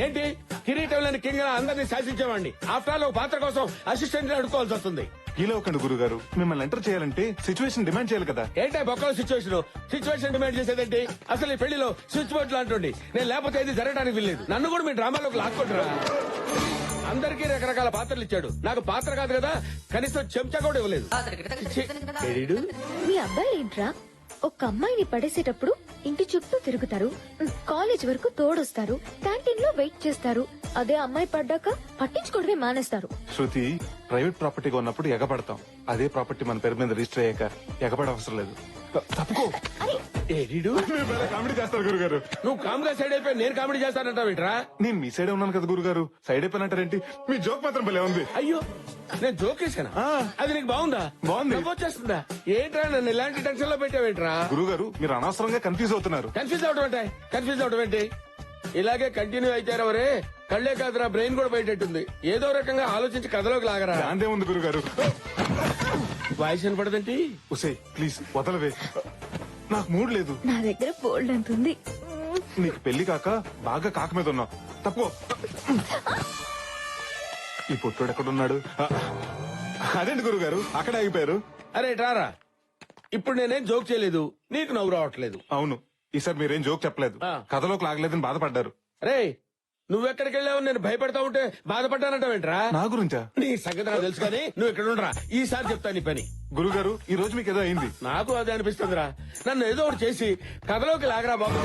ఏంటి కిరీటం లేని కింగ్ అందరినీ శాసించేవాడిని. ఆఫ్టర్ ఆల్ ఒక పాత్ర కోసం అసిస్టెంట్ అడుకోవాల్సి వస్తుంది. ఇలా ఒకండి గురుగారు, మిమ్మల్ని ఎంటర్ చేయాలంటే సిచ్యువేషన్ డిమాండ్ చేయాలి కదా. ఏంటా బొక్కల సిచ్యువేషన్ డిమాండ్ చేసేదేంటి? అసలు ఈ పెళ్లిలో స్విచ్ బోర్డు లాంటి నేను లేకపోతే ఏది జరగడానికి వీల్లేదు. నన్ను కూడా మీ డ్రామాలోకి లాక్కుంటారా? అందరికీ రకరకాల పాత్రలు ఇచ్చాడు, నాకు పాత్ర కాదు కదా, కనీసం చెంచా కూడా ఇవ్వలేదు. మీ అబ్బాయి ఏంట్రా, ఒక అమ్మాయిని పడేసేటప్పుడు ఇంటి చుట్టూ తిరుగుతారు, కాలేజ్ వరకు తోడొస్తారు, క్యాంటీన్ లో వెయిట్ చేస్తారు. అదే అమ్మాయి పడ్డాక పట్టించుకోవడమే మానేస్తారు. శృతి, ప్రైవేట్ ప్రాపర్టీగా ఉన్నప్పుడు ఎగబడతాం. అదే ప్రాపర్టీ మన పేరు మీద రిజిస్టర్ అయ్యాక ఎగబడ అవసరం లేదు. తప్పుకో. కామెడీ చేస్తారు గురుగారు. నువ్వు కామ్ గా సైడ్ అయిపోయి నేను కామెడీ చేస్తానంటావేంట్రా? నేను మీ సైడే ఉన్నాను కదా గురుగారు, సైడ్ అయిపోయినంటారేంటి? మీ జోక్ మాత్రం భలే ఉంది. అయ్యో, నేను జోక్ వేసానా? అది నీకు బాగుందా? బాగుంది. వచ్చేస్తుందా? ఏంట్రా నన్ను ఇలాంటి టెన్షన్ లో పెట్టావేంట్రా? గురుగారు మీరు అనవసరంగా కన్ఫ్యూజ్ అవుతున్నారు. కన్ఫ్యూజ్ అవడం ఏంటి? ఇలాగే కంటిన్యూ అయితే ఎవరే కళ్లే కాదురా, బ్రెయిన్ కూడా బయటెట్టుంది. ఏదో రకంగా ఆలోచించి కథలోకి లాగరా. అంతే ఉంది గురుగారు. వాయిస్ వినపడదేంటి? ఉసే ప్లీజ్ వదలవే, నాకు మూడ్ లేదు. నా దగ్గర బోల్డ్ అంత ఉంది. నీకు పెళ్లి కాక బాగా కాక మీద ఉన్నావు. తప్పుకో. ఈ పుట్టోడు ఎక్కడున్నాడు? అదేంటి గురుగారు అక్కడ ఆగిపోయారు? అరే రారా, ఇప్పుడు నేనేం జోక్ చేయలేదు, నీకు నవ్వు రావట్లేదు. అవును, ఈసారి మీరేం జోక్ చెప్పలేదు, కథలోకి లాగలేదని బాధపడ్డారు. రే, నువ్వెక్కడికి వెళ్ళావు నేను భయపడతా ఉంటే బాధపడ్డానంటావేంట్రా? నా గురించా? నీ సంగతి నాకు తెలుసు కానీ నువ్వు ఇక్కడ ఉండరా, ఈసారి చెప్తా నీ పని. గురుగారు ఈ రోజు మీకు ఏదో అయింది. నాకు అదే అనిపిస్తుందిరా, నన్ను ఏదో ఒకటి చేసి కథలోకి లాగరా బాబు.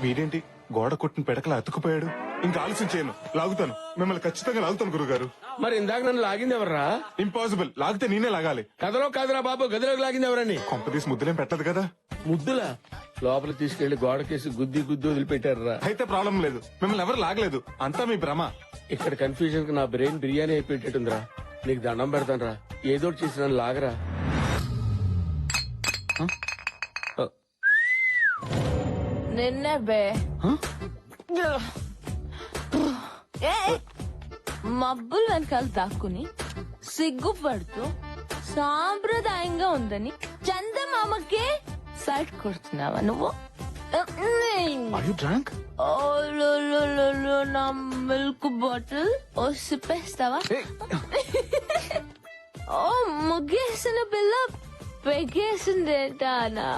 వీడేంటి గోడ కొట్టిన పెడకలా అతుకుపోయాడు? ఇంకా ఆలస్యం చేయను, లాగుతాను, మిమ్మల్ని ఖచ్చితంగా లాగుతాను గురుగారు. మరి ఇందాక నన్ను లాగింది ఎవర్రా? ఇంపాసిబుల్, లాగితే నేనే లాగాలి. కథలో కాదురా బాబు, గదిలోకి లాగింది ఎవరని? కొంపదీసి ముద్దులేం పెట్టదు కదా. ముద్దులా? లోపల తీసుకెళ్లి గోడకేసి గుద్ది వదిలిపెట్టారా? అయితే ప్రాబ్లం లేదు, మిమ్మల్ని ఎవరు లాగలేదు, అంతా మీ భ్రమ. ఇక్కడ కన్ఫ్యూజన్ కి నా బ్రెయిన్ బిర్యానీ అయిపోయేటట్టుందిరా. నీకు దండం పెడతాను రా, ఏదో చేసి నన్ను లాగరా. నిన్నే బే మబ్బులు వెనకాల దాక్కుని సిగ్గుపడుతూ సాంప్రదాయంగా ఉందని చందమామకే సైట్ కొడుతున్నావా నువ్వు? నా మిల్క్ బాటిల్ ఓ సిప్పేస్తావా? ఓ ముగ్గేసిన పిల్ల పెగేసిందేటానా?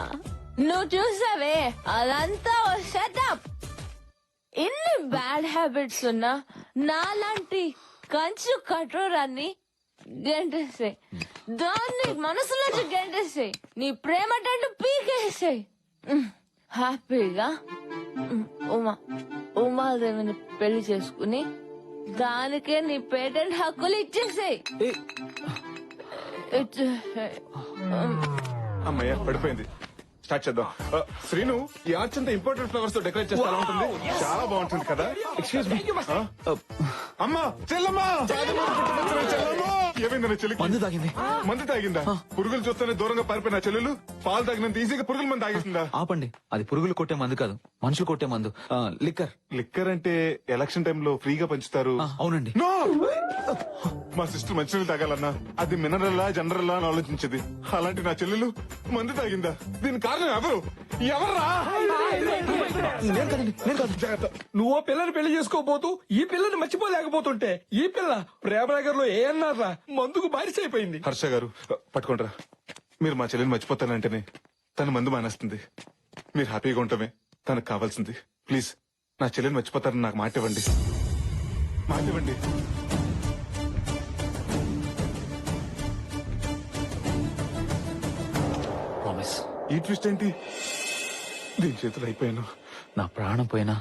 నువ్వు చూసావే అదంతా ఓ సెటప్. ఇన్ని బ్యాడ్ హ్యాబిట్స్ ఉన్నా నాలాంటి కంచు కఠోరాన్ని గెంటేసాయి, దాన్ని మనసులోంచి గెంటేసాయి, నీ ప్రేమ టంటు పీకేసాయి. హ్యాపీగా ఉమాదేవిని పెళ్లి చేసుకుని దానికే నీ పేటెంట్ హక్కులు ఇచ్చేసాయి. అమ్మయ్య పడిపోయింది. స్టార్ట్ చేద్దాం. శ్రీను, ఈ ఆర్చ్ అంతా ఇంపార్టెంట్ ఫ్లవర్స్ తో డెకరేట్ చేస్తే ఎలా ఉంటుంది? చాలా బాగుంటుంది కదా. Excuse me. అమ్మా, చెల్లమ్మా, ఏమైంది? చెల్లి మందు తాగింది. మందు తాగిందా? పురుగులు చూస్తేనే దూరంగా పారిపోయిన చెల్లెలు పాలు తాగినంత ఈజీగా పురుగుల మంది తాగేసిందా? ఆపండి, అది పురుగులు కొట్టే మందు కాదు, మనుషులు కొట్టే మందు. లిక్కర్. లిక్కర్ అంటే ఎలక్షన్ టైంలో ఫ్రీగా పంచుతారు. అవునండి. మా సిస్టర్ మంచినీళ్ళు తాగాలన్నా అది మినరల్లా జనరల్లా అని ఆలోచించేది. అలాంటి నా చెల్లెలు మందు తాగిందా? దీని కారణం ఎవరు? ఎవర్రా? నువ్వు పిల్లని పెళ్లి చేసుకోబోతూ ఈ పిల్లని మర్చిపోలేకపోతుంటే ఈ పిల్ల ప్రేమనగర్ లో ఏ అన్నారా మందుకు బారిస అయిపోయింది. హర్ష గారు పట్టుకుంటారా, మీరు మా చెల్లెని మర్చిపోతానంటేనే తన మందు మానేస్తుంది. మీరు హ్యాపీగా ఉండటమే తనకు కావాల్సింది. ప్లీజ్ నా చెల్లెని మర్చిపోతారని నాకు మాట ఇవ్వండి, మాట ఇవ్వండి. ప్రామిస్. ఈ ట్విస్ట్ ఏంటి? దీని చేతులు అయిపోయాను. నా ప్రాణం పోయినా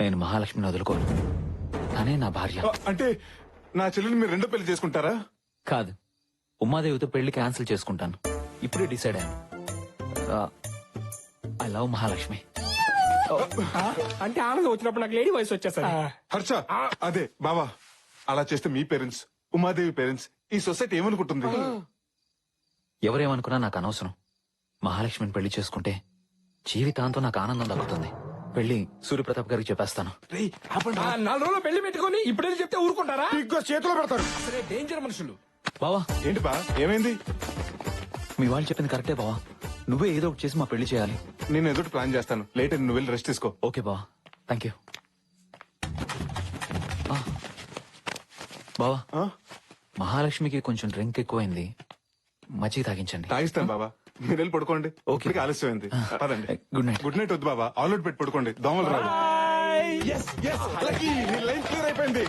నేను మహాలక్ష్మిని వదులుకోను. తనే నా భార్య. అంటే నా చెల్లిని మీరు రెండో పెళ్లి చేసుకుంటారా? కాదు, ఉమాదేవితో పెళ్లి క్యాన్సిల్ చేసుకుంటాను. ఇప్పుడే డిసైడ్ అయ్యాను. I love Mahalakshmi. అంటే ఆనందం వచ్చినప్పుడు నాకు లేడీ వయసు వచ్చేసరి. హర్ష, అదే బావా, అలా చేస్తే మీ పేరెంట్స్, ఉమాదేవి పేరెంట్స్, ఈ సొసైటీ ఏమనుకుంటుంది? ఎవరేమనుకున్నా నాకు అనవసరం. మహాలక్ష్మిని పెళ్లి చేసుకుంటే జీవితాంతం నాకు ఆనందం దక్కుతుంది. పెళ్లి సూర్యప్రతాప్ గారికి చెప్పేస్తాను. 4 రోజులు పెళ్లి పెట్టుకుని ఇప్పుడే చెప్తే ఊరుకుంటారా? చేతిలో పెడతారు. అసలే డేంజర్ మనుషులు. బావా, ఏంటి బా, ఏమైంది? మీ వాళ్ళు చెప్పింది కరెక్టే బావా. నువ్వే ఏదో ఒకటి చేసి మా పెళ్లి చేయాలి. నేను ఏదో ప్లాన్ చేస్తాను. లేట్ అయింది, నువ్వు వెళ్ళి రెస్ట్ తీసుకో. ఓకే బావా, థ్యాంక్ యూ. బావా, మహాలక్ష్మికి కొంచెం డ్రింక్ ఎక్కువైంది, మజ్జిగ తాగించండి. తాగిస్తాను బాబా, మీరు వెళ్ళి పడుకోండి. ఓకే, ఆలస్యమైంది. పదండి. Good night. గుడ్ నైట్ వద్దు బాబా, ఆల్అౌట్ పెట్టి పడుకోండి, దోమలు రావు. అయిపోయింది.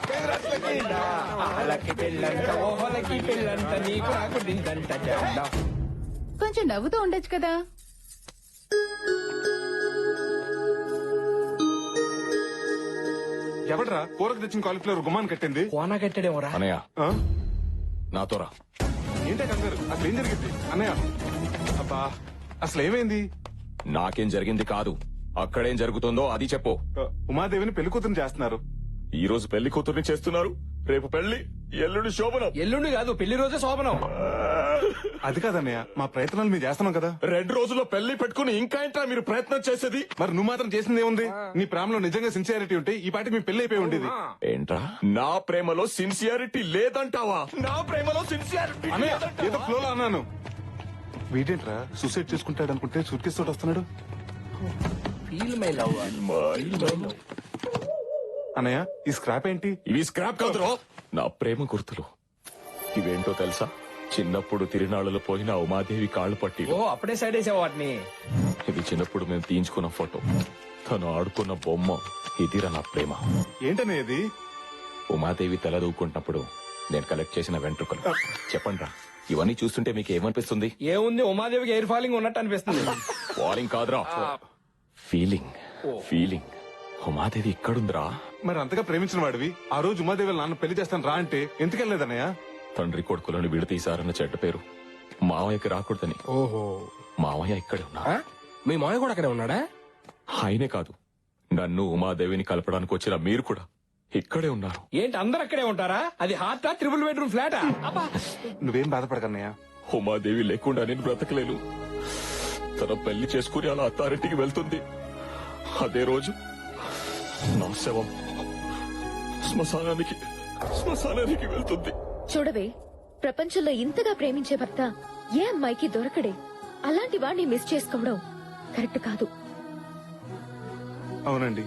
కొంచెం నవ్వుతూ ఉండొచ్చు కదా. ఎవడరా కూరకు తెచ్చిన కాలిఫ్లవర్ గుమ్మాన్ని కట్టింది? కోనా కట్టాడేమోరా. అనయ్య, నాతో రా. ఏంటే కంగారు? అసలు ఏం జరిగింది అన్నయ్య? అబ్బా, అసలు ఏమైంది? నాకేం జరిగింది కాదు, అక్కడేం జరుగుతుందో అది చెప్పు. ఉమాదేవిని పెళ్లి కూతురు చేస్తున్నారు. ఈ రోజు పెళ్లి కూతుర్ని చేస్తున్నారు, రేపు పెళ్లి, ఎల్లుండి శోభనం. ఎల్లుండి కాదు, పెళ్లి రోజే శోభనం. అది కాదన్నయ్య, మా ప్రయత్నాలు మీరు చేస్తున్నాం కదా. 2 రోజుల్లో పెళ్లి పెట్టుకుని ఇంకా ఏంట్రా మీరు ప్రయత్నం చేసేది? మరి నువ్వు మాత్రం చేసింది ఏముంది? నీ ప్రేమలో నిజంగా సిన్సియారిటీ ఉంటే ఈ పాటికి మీ పెళ్లి అయిపోయి ఉండేది. ఏంట్రా, నా ప్రేమలో సిన్సియారిటీ లేదంటావా? నా ప్రేమలో సిన్సియారిటీ ఏదో ఫ్లోలో అన్నాను. వీడేంట్రా సూసైడ్ చేసుకుంటాడు అనుకుంటే సూట్ కేసు తోటి వస్తున్నాడు. అన్నయ్య, ఈ స్క్రాప్ ఏంటి? ఇవి స్క్రాప్ కాదురా, నా ప్రేమ గుర్తులు. ఇవేంటో తెలుసా? చిన్నప్పుడు తిరునాళ్ళలో పోయిన ఉమాదేవి కాళ్ళు పట్టి. ఓ, అప్పుడే సైడ్ వేసావు వాటిని. ఇది చిన్నప్పుడు మేము తీయించుకున్న ఫోటో, తను ఆడుకున్న బొమ్మ. ఇదిరా నా ప్రేమ. ఏంటనే ఇది? ఉమాదేవి తల దూకుంటున్నప్పుడు నేను కలెక్ట్ చేసిన వెంట్రుకలు. చెప్పండి రా, ఇవన్నీ చూస్తుంటే మీకు ఏమనిపిస్తుంది? ఏముంది, ఉమాదేవికి ఎయిర్ ఫాలింగ్ ఉన్నట్టు అనిపిస్తుంది. ఫాలింగ్ కాదురా, ఫీలింగ్. ఫీలింగ్. ఉమాదేవి ఇక్కడుందిరా. మరి అంతగా ప్రేమించిన వాడివి ఆ రోజు ఉమాదేవి నాన్న పెళ్లి చేస్తాను రా అంటే ఎందుకెళ్ళలేదన్నయ్య? తండ్రి కొడుకులను విడతీశారన్న చెడ్డ పేరు మావయ్యకి రాకూడదని. ఓహో, మావయ్య ఇక్కడే ఉన్నా. మీ మావయ్య కూడా అక్కడే ఉన్నాడా? ఆయనే కాదు, నన్ను ఉమాదేవిని కలపడానికి వచ్చిన మీరు కూడా ఇక్కడే ఉన్నారు. ఏంటి, అందరు అక్కడే ఉంటారా? అది హార్టా, 3 బెడ్రూమ్ ఫ్లాటా? నువ్వేం బాధపడకన్నయ్య, ఉమాదేవి లేకుండా నేను బ్రతకలేను. తన పెళ్లి చేసుకుని అలా అథారిటీకి వెళ్తుంది. అదే రోజు నా శవం శ్మశానానికి వెళ్తుంది. చూడవే, ప్రపంచంలో ఇంతగా ప్రేమించే భర్త ఏ అమ్మాయికి దొరకడే. అలాంటి వాడిని మిస్ చేసుకోవడం కరెక్ట్ కాదు. అవునండి,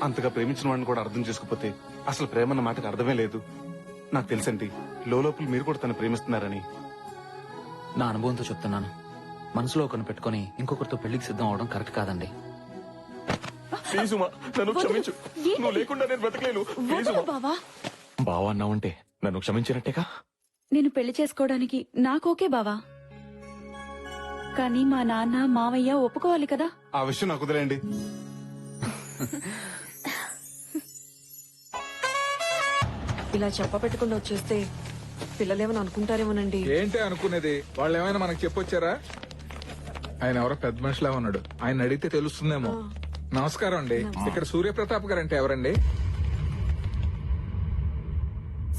అంతగా ప్రేమించిన వాడిని కూడా అర్థం చేసుకోకపోతే అసలు ప్రేమ అన్న మాటకు అర్థమే లేదు. నాకు తెలుసండి, లోపల మీరు కూడా తను ప్రేమిస్తున్నారని. నా అనుభవంతో చెప్తున్నాను. మనసులో ఒకరిని పెట్టుకుని ఇంకొకరితో పెళ్లికి సిద్ధం అవడం కరెక్ట్ కాదండి. ప్లీజ్ ఉమా, నన్ను క్షమించు. నువ్వు లేకుండా నేను బ్రతకలేను. ప్లీజ్ ఉమా. బావా అన్నావంటే నన్ను క్షమించినట్టేగా. నేను పెళ్లి చేసుకోవడానికి నాకోకే బావా, కానీ మా నాన్న మావయ్య ఒప్పుకోవాలి కదా. ఆ విషయం నాకు వదిలేండి. ఇలా చెప్ప పెట్టుకుని వచ్చేస్తే పిల్లలేమని అనుకుంటారేమోనండి. ఏంటి అనుకునేది? వాళ్ళు ఏమైనా మనకు చెప్పొచ్చారా? ఆయన ఎవరో పెద్ద మనిషిలా ఉన్నాడు, ఆయన అడిగితే తెలుస్తుందేమో. నమస్కారం అండి, ఇక్కడ సూర్యప్రతాప్ గారు అంటే ఎవరండి?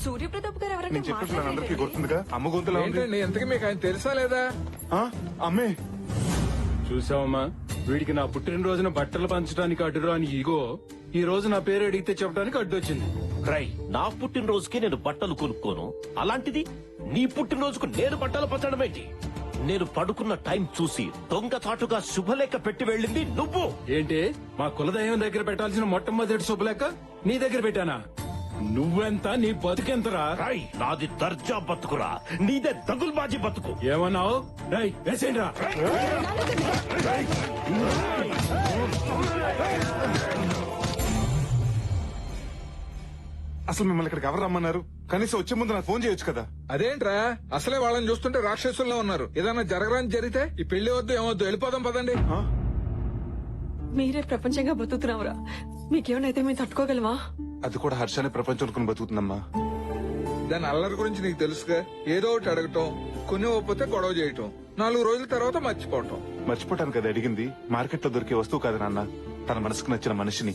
సూర్యప్రతాప్ గారు ఎవరంటే నేను చెప్పిన అందరికీ గుర్తుందిగా, అమ్మ గొంతులా ఉంది. ఏంటండి, ఎంతకీ మీకు ఆయన తెలుసా లేదా? అమ్మే, చూసావమ్మా, వీడికి నా పుట్టినరోజున బట్టలు పంచడానికి అడ్డురాని ఈగో ఈ రోజు నా పేరు అడిగితే చెప్పడానికి అడ్డొచ్చింది. రై, నా పుట్టినరోజుకి నేను బట్టలు కొనుక్కోను, అలాంటిది నీ పుట్టినరోజుకు నేను బట్టలు పంచడం ఏంటి? నేను పడుకున్న టైం చూసి దొంగచాటుగా శుభలేఖ పెట్టి వెళ్ళింది నువ్వు. ఏంటి, మా కులదైవం దగ్గర పెట్టాల్సిన మొట్టమొదటి శుభలేఖ నీ దగ్గర పెట్టానా? నువ్వెంత, నీ బతుకెంతరా? నాది దర్జా బతుకురా, నీదే దగుల్బాజీ బతుకు. ఏమన్నావు? రై, వేసేయండిరా. అసలు మిమ్మల్ని ఇక్కడికి ఎవరు రమ్మన్నారు? కనీసం వచ్చే ముందు నాకు ఫోన్ చేయొచ్చు కదా. అదేంట్రా, అసలే వాళ్ళని చూస్తుంటే రాక్షసుల్లో ఉన్నారు. ఏదైనా జరగరాని జరిగితే ఈ పెళ్లి వద్దు ఏమొద్దు, వెళ్ళిపోదాం పదండి. మీరే ప్రపంచంగా బతుకుతున్నావురా. మీకేమైనా మేము తట్టుకోగలమా? అది కూడా హర్షాన్ని ప్రపంచం అనుకుని బతుకుతుందమ్మా. దాని అల్లరి గురించి నీకు తెలుసుగా. ఏదో ఒకటి అడగటం, కొన్ని ఒప్పితే గొడవ చేయటం, 4 రోజుల తర్వాత మర్చిపోవటం. మర్చిపోవటానికి అది అడిగింది మార్కెట్ లో దొరికే వస్తువు కాదు నాన్న, తన మనసుకు నచ్చిన మనిషిని.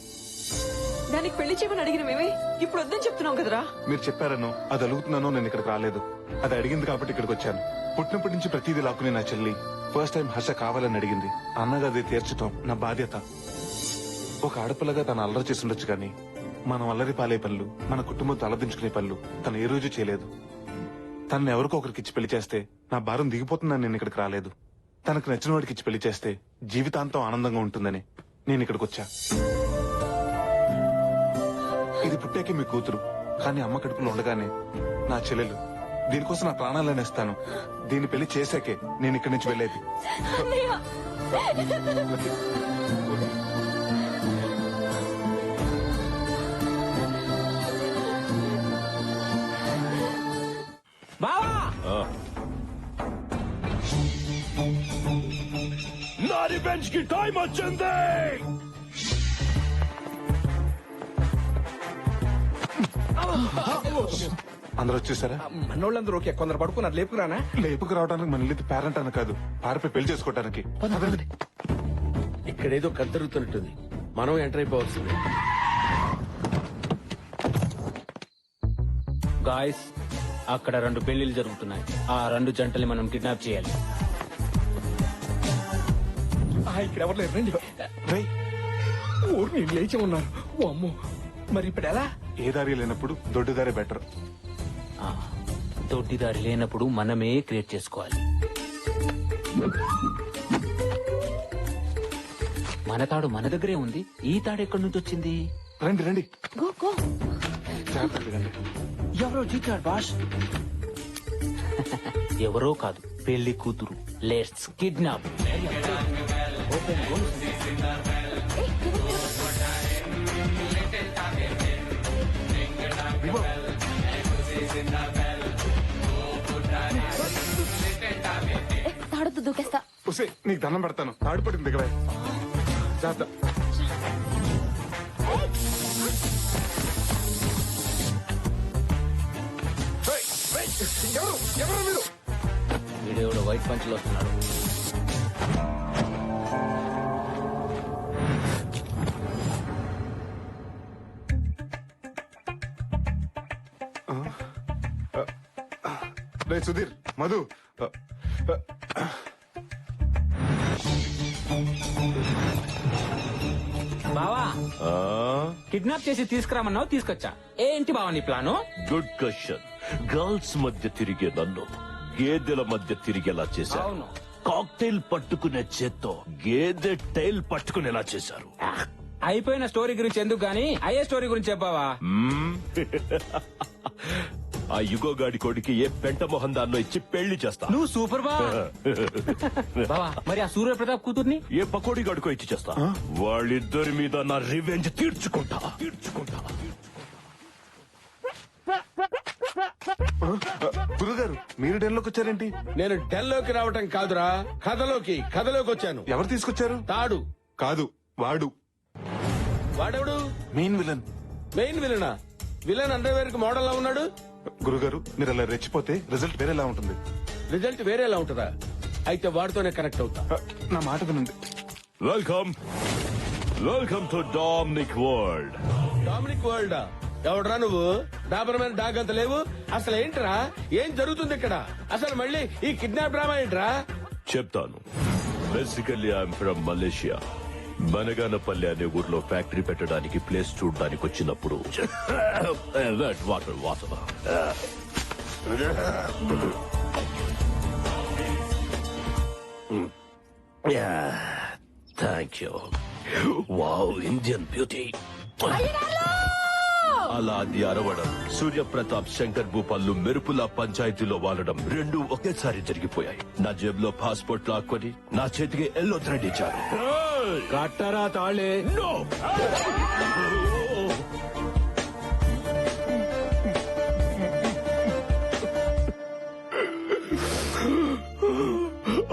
దానికి పెళ్లి చేయమని అడిగిన మేమే ఇప్పుడు వద్దని చెప్తున్నాం కదరా. మీరు చెప్పారనో అది అడుగుతున్నానో నేను ఇక్కడికి రాలేదు. అది అడిగింది కాబట్టి ఇక్కడికి వచ్చాను. పుట్టినప్పటి నుంచి ప్రతిదీ లాక్కునే నా చెల్లి ఫస్ట్ టైం హర్ష కావాలని అడిగింది. అన్నగా అది తీర్చడం నా బాధ్యత. ఒక ఆడపిల్లగా తను అల్లరి చేసి ఉండొచ్చు కానీ మనం అల్లరి పాలే పనులు, మన కుటుంబంతో అలదించుకునే పనులు తను ఏ రోజు చేయలేదు. తనను ఎవరికో ఒకరికి ఇచ్చి పెళ్లి చేస్తే నా భారం దిగిపోతుందని నేను ఇక్కడికి రాలేదు. తనకు నచ్చిన వాడికి ఇచ్చి పెళ్లి చేస్తే జీవితాంతం ఆనందంగా ఉంటుందని నేను ఇక్కడికి వచ్చా. ఇది పుట్టాకే మీ కూతురు, కానీ అమ్మ కడుపులో ఉండగానే నా చెల్లెలు. దీనికోసం నా ప్రాణాలను ఇస్తాను. దీన్ని పెళ్లి చేశాకే నేను ఇక్కడి నుంచి వెళ్ళేది. నా రివెంజ్ కి టైం వచ్చింది. అందరూ వచ్చేసారా? మనోళ్ళందరూ ఓకే, కొందరు పడుకున్నారు. లేపుకురానా? లేపుకు రావడానికి మన ఇల్లు పేరెంట్ అని కాదు, పారిపోయి పెళ్లి చేసుకోవడానికి. ఇక్కడేదో కద్దరుగుతున్నట్టుంది. మనం ఎంటర్ అయిపోవాల్సింది. గాయస్, అక్కడ 2 పెళ్లిళ్ళు జరుగుతున్నాయి. ఆ 2 జంటల్ని మనం కిడ్నాప్ చేయాలి. ఇక్కడ ఎవరు లేరు, రండి. ఊరు నేను లేచి ఉన్నారు. ఓ అమ్మో, మరి ఇప్పుడు ఎలా? ఏ దారి లేనప్పుడు దొడ్డిదారే బెటర్. దొడ్డిదారి లేనప్పుడు మనమే క్రియేట్ చేసుకోవాలి. మన తాడు మన దగ్గరే ఉంది. ఈ తాడు ఎక్కడి నుంచి వచ్చింది? రండి రండి. ఎవరో జీతాడు బాస్. ఎవరో కాదు, పెళ్లి కూతురు. Let's kidnap. తాడుతూ దూకేస్తా. నీకు దండం పెడతాను, తాడు పడింది దగ్గర. ఎవరు మీరు? వీడియోలో వైట్ పంచులు వస్తున్నాడు. సుధీర్, మధు, బావా, కిడ్నాప్ చేసి తీసుకురామన్నావు, తీసుకొచ్చా. ఏంటి బావా నీ ప్లాను? Good question. గర్ల్స్ మధ్య తిరిగే నన్ను గేదెల మధ్య తిరిగేలా చేశారు. కాక్టైల్ పట్టుకునే చేత్తో గేదె టైల్ పట్టుకునేలా చేశారు. అయిపోయిన స్టోరీ గురించి ఎందుకు గానీ అయ్యే స్టోరీ గురించి చెప్పావా? ఆ యుగోగాడి కొడుకి ఏ పెంట మొహం దాన్నో ఇచ్చి పెళ్లి చేస్తా. నువ్వు సూపర్ బావా. మరి ఆ సూర్య ప్రతాప్ కూతుర్ని ఏ పకోడీ గడుకో ఇచ్చి చేస్తా. వాళ్ళిద్దరి మీద నా రివెంజ్ తీర్చుకుంటా. గురుగారు, మీరు డెన్లోకి వచ్చారేంటి? నేను డెన్లోకి రావటం కాదురా, కథలోకి వచ్చాను. ఎవరు తీసుకొచ్చారు? తాడు కాదు, వాడు. వాడెవడు? Main villain. మెయిన్ విలనా? విలన్ అండర్వేర్ కి మోడల్ లా ఉన్నాడు. గురుగారు, మీరు అలా రెచ్చిపోతే రిజల్ట్ వేరేలా ఉంటుంది. రిజల్ట్ వేరేలా ఉంటుందా? అయితే వాడితోనే కనెక్ట్ అవుతా. నా మాట వినండి. Welcome to Dominic World. Dominic World? ఎవడరా నువ్వు? డాబరమైన డాగ్ అంత లేవు. అసలు ఏంట్రా, ఏం జరుగుతుంది ఇక్కడ? అసలు మళ్ళీ ఈ కిడ్నాప్ డ్రామా ఏంట్రా? చెప్తాను. Basically I'm from Malaysia. Banaganapalli అనే ఊర్లో ఫ్యాక్టరీ పెట్టడానికి ప్లేస్ చూడడానికి వచ్చినప్పుడు water thank you. Wow, Indian beauty. అలా అది అరవడం, సూర్యప్రతాప్ శంకర్ భూపాల్లు మెరుపుల పంచాయతీలో వాలడం రెండు ఒకేసారి జరిగిపోయాయి. నా జేబులో పాస్పోర్ట్ లాక్కొని నా చేతికి ఎల్లో థ్రెడ్ ఇచ్చారు. కట్టరా తాళే. నో,